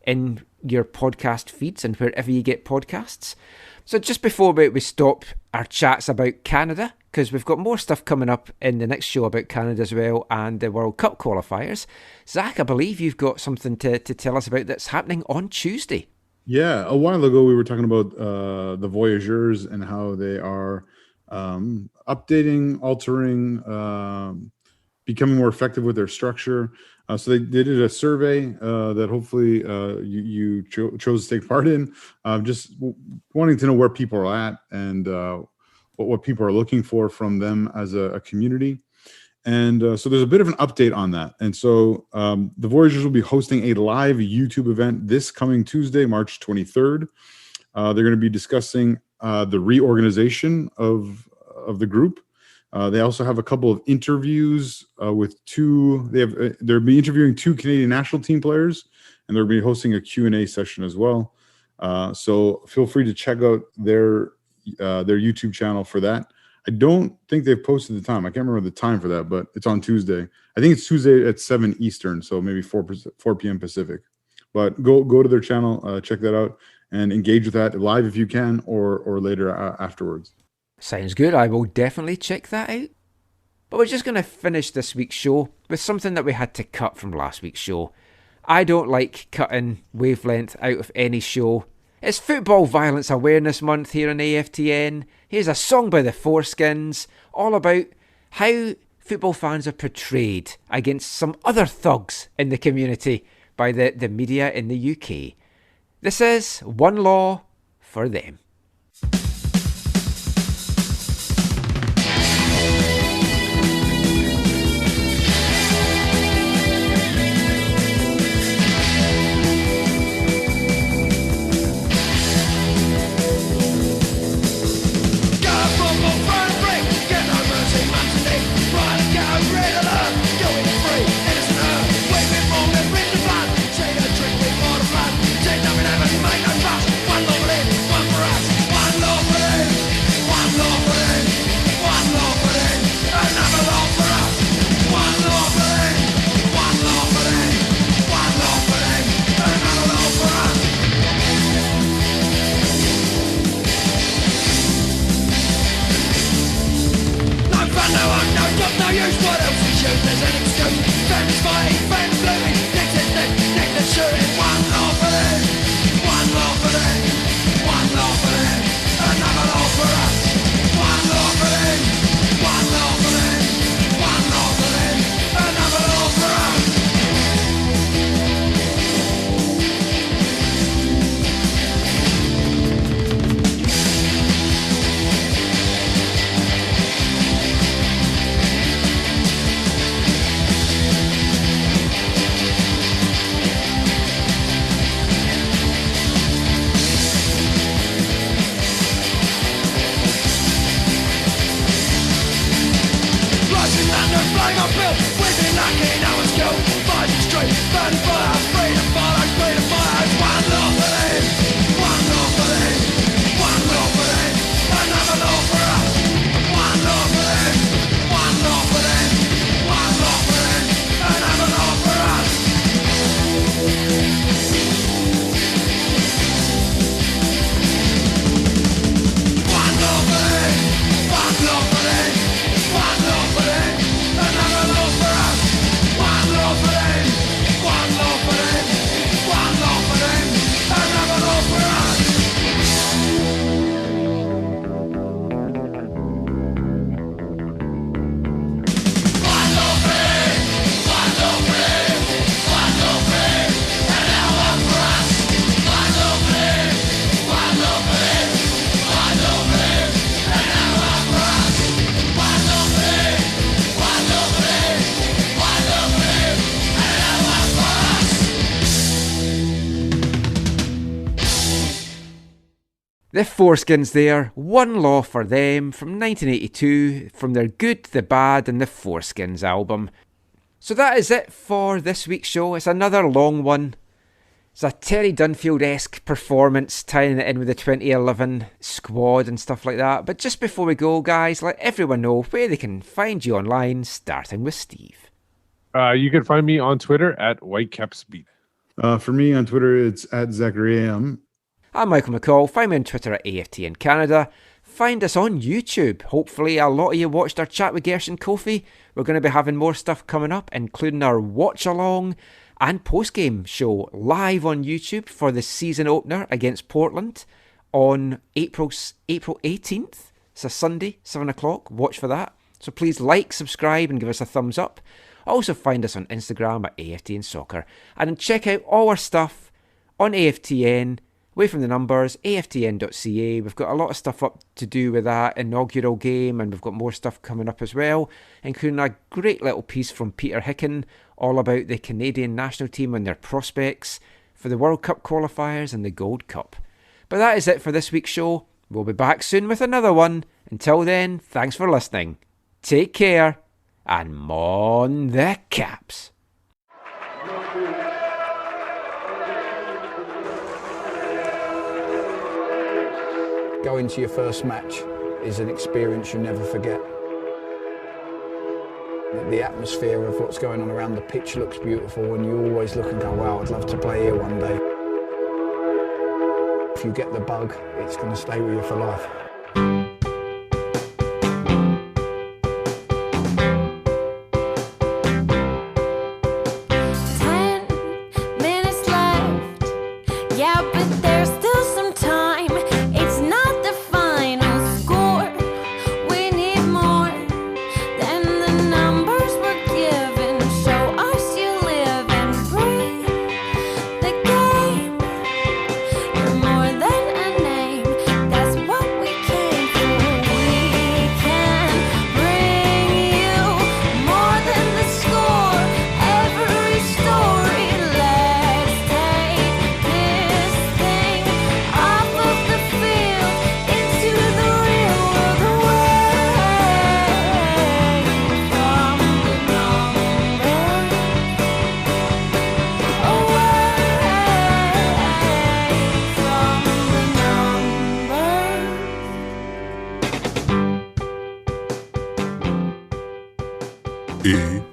in your podcast feeds and wherever you get podcasts. So just before we stop our chats about Canada, because we've got more stuff coming up in the next show about Canada as well, and the World Cup qualifiers. Zach, I believe you've got something to tell us about that's happening on Tuesday. Yeah, a while ago we were talking about the Voyageurs and how they are updating, altering, becoming more effective with their structure. So they did a survey that hopefully you chose to take part in, just wanting to know where people are at and what people are looking for from them as a community. And so there's a bit of an update on that. And so the Voyageurs will be hosting a live YouTube event this coming Tuesday, March 23rd. They're going to be discussing the reorganization of the group. They also have a couple of interviews with they'll be interviewing 2 Canadian national team players, and they'll be hosting a Q&A session as well. So feel free to check out their YouTube channel for that. I don't think they've posted the time. I can't remember the time for that, but it's on Tuesday. I think it's Tuesday at 7 Eastern, so maybe 4 p.m. Pacific. But go to their channel, check that out, and engage with that live if you can, or later afterwards. Sounds good. I will definitely check that out. But we're just going to finish this week's show with something that we had to cut from last week's show. I don't like cutting Wavelength out of any show. It's Football Violence Awareness Month here on AFTN. Here's a song by the Foreskins, all about how football fans are portrayed against some other thugs in the community by the media in the UK. This is One Law for Them. The foreskins there, one law for them from 1982 from their Good, the Bad and the Foreskins album. So that is it for this week's show. It's another long one. It's a Terry Dunfield-esque performance tying it in with the 2011 squad and stuff like that. But just before we go, guys, let everyone know where they can find you online, starting with Steve. You can find me on Twitter at WhitecapsBeat. For me on Twitter, it's at Zachary AM. I'm Michael McCall. Find me on Twitter at AFTN Canada. Find us on YouTube. Hopefully a lot of you watched our chat with Gershon Koffie. We're going to be having more stuff coming up, including our watch-along and post-game show live on YouTube for the season opener against Portland on April 18th. It's a Sunday, 7 o'clock. Watch for that. So please like, subscribe and give us a thumbs up. Also find us on Instagram at AFTN Soccer. And check out all our stuff on AFTN, away from the numbers, aftn.ca. We've got a lot of stuff up to do with that inaugural game, and we've got more stuff coming up as well, including a great little piece from Peter Hicken all about the Canadian national team and their prospects for the World Cup qualifiers and the Gold Cup. But that is it for this week's show. We'll be back soon with another one. Until then, thanks for listening. Take care, and mon the Caps. Going to your first match is an experience you never forget. The atmosphere of what's going on around the pitch looks beautiful, and you always look and go, wow, I'd love to play here one day. If you get the bug, it's going to stay with you for life. 10 minutes left. Yeah, but there's still some time. It's not the final score. We need more than the numbers we're given. Show us you live and breathe the game. You're more than a name. That's what we came for. We can bring you more than the score. Every story. Let's take this thing off of the field into the real world, away from the numbers, away from the numbers.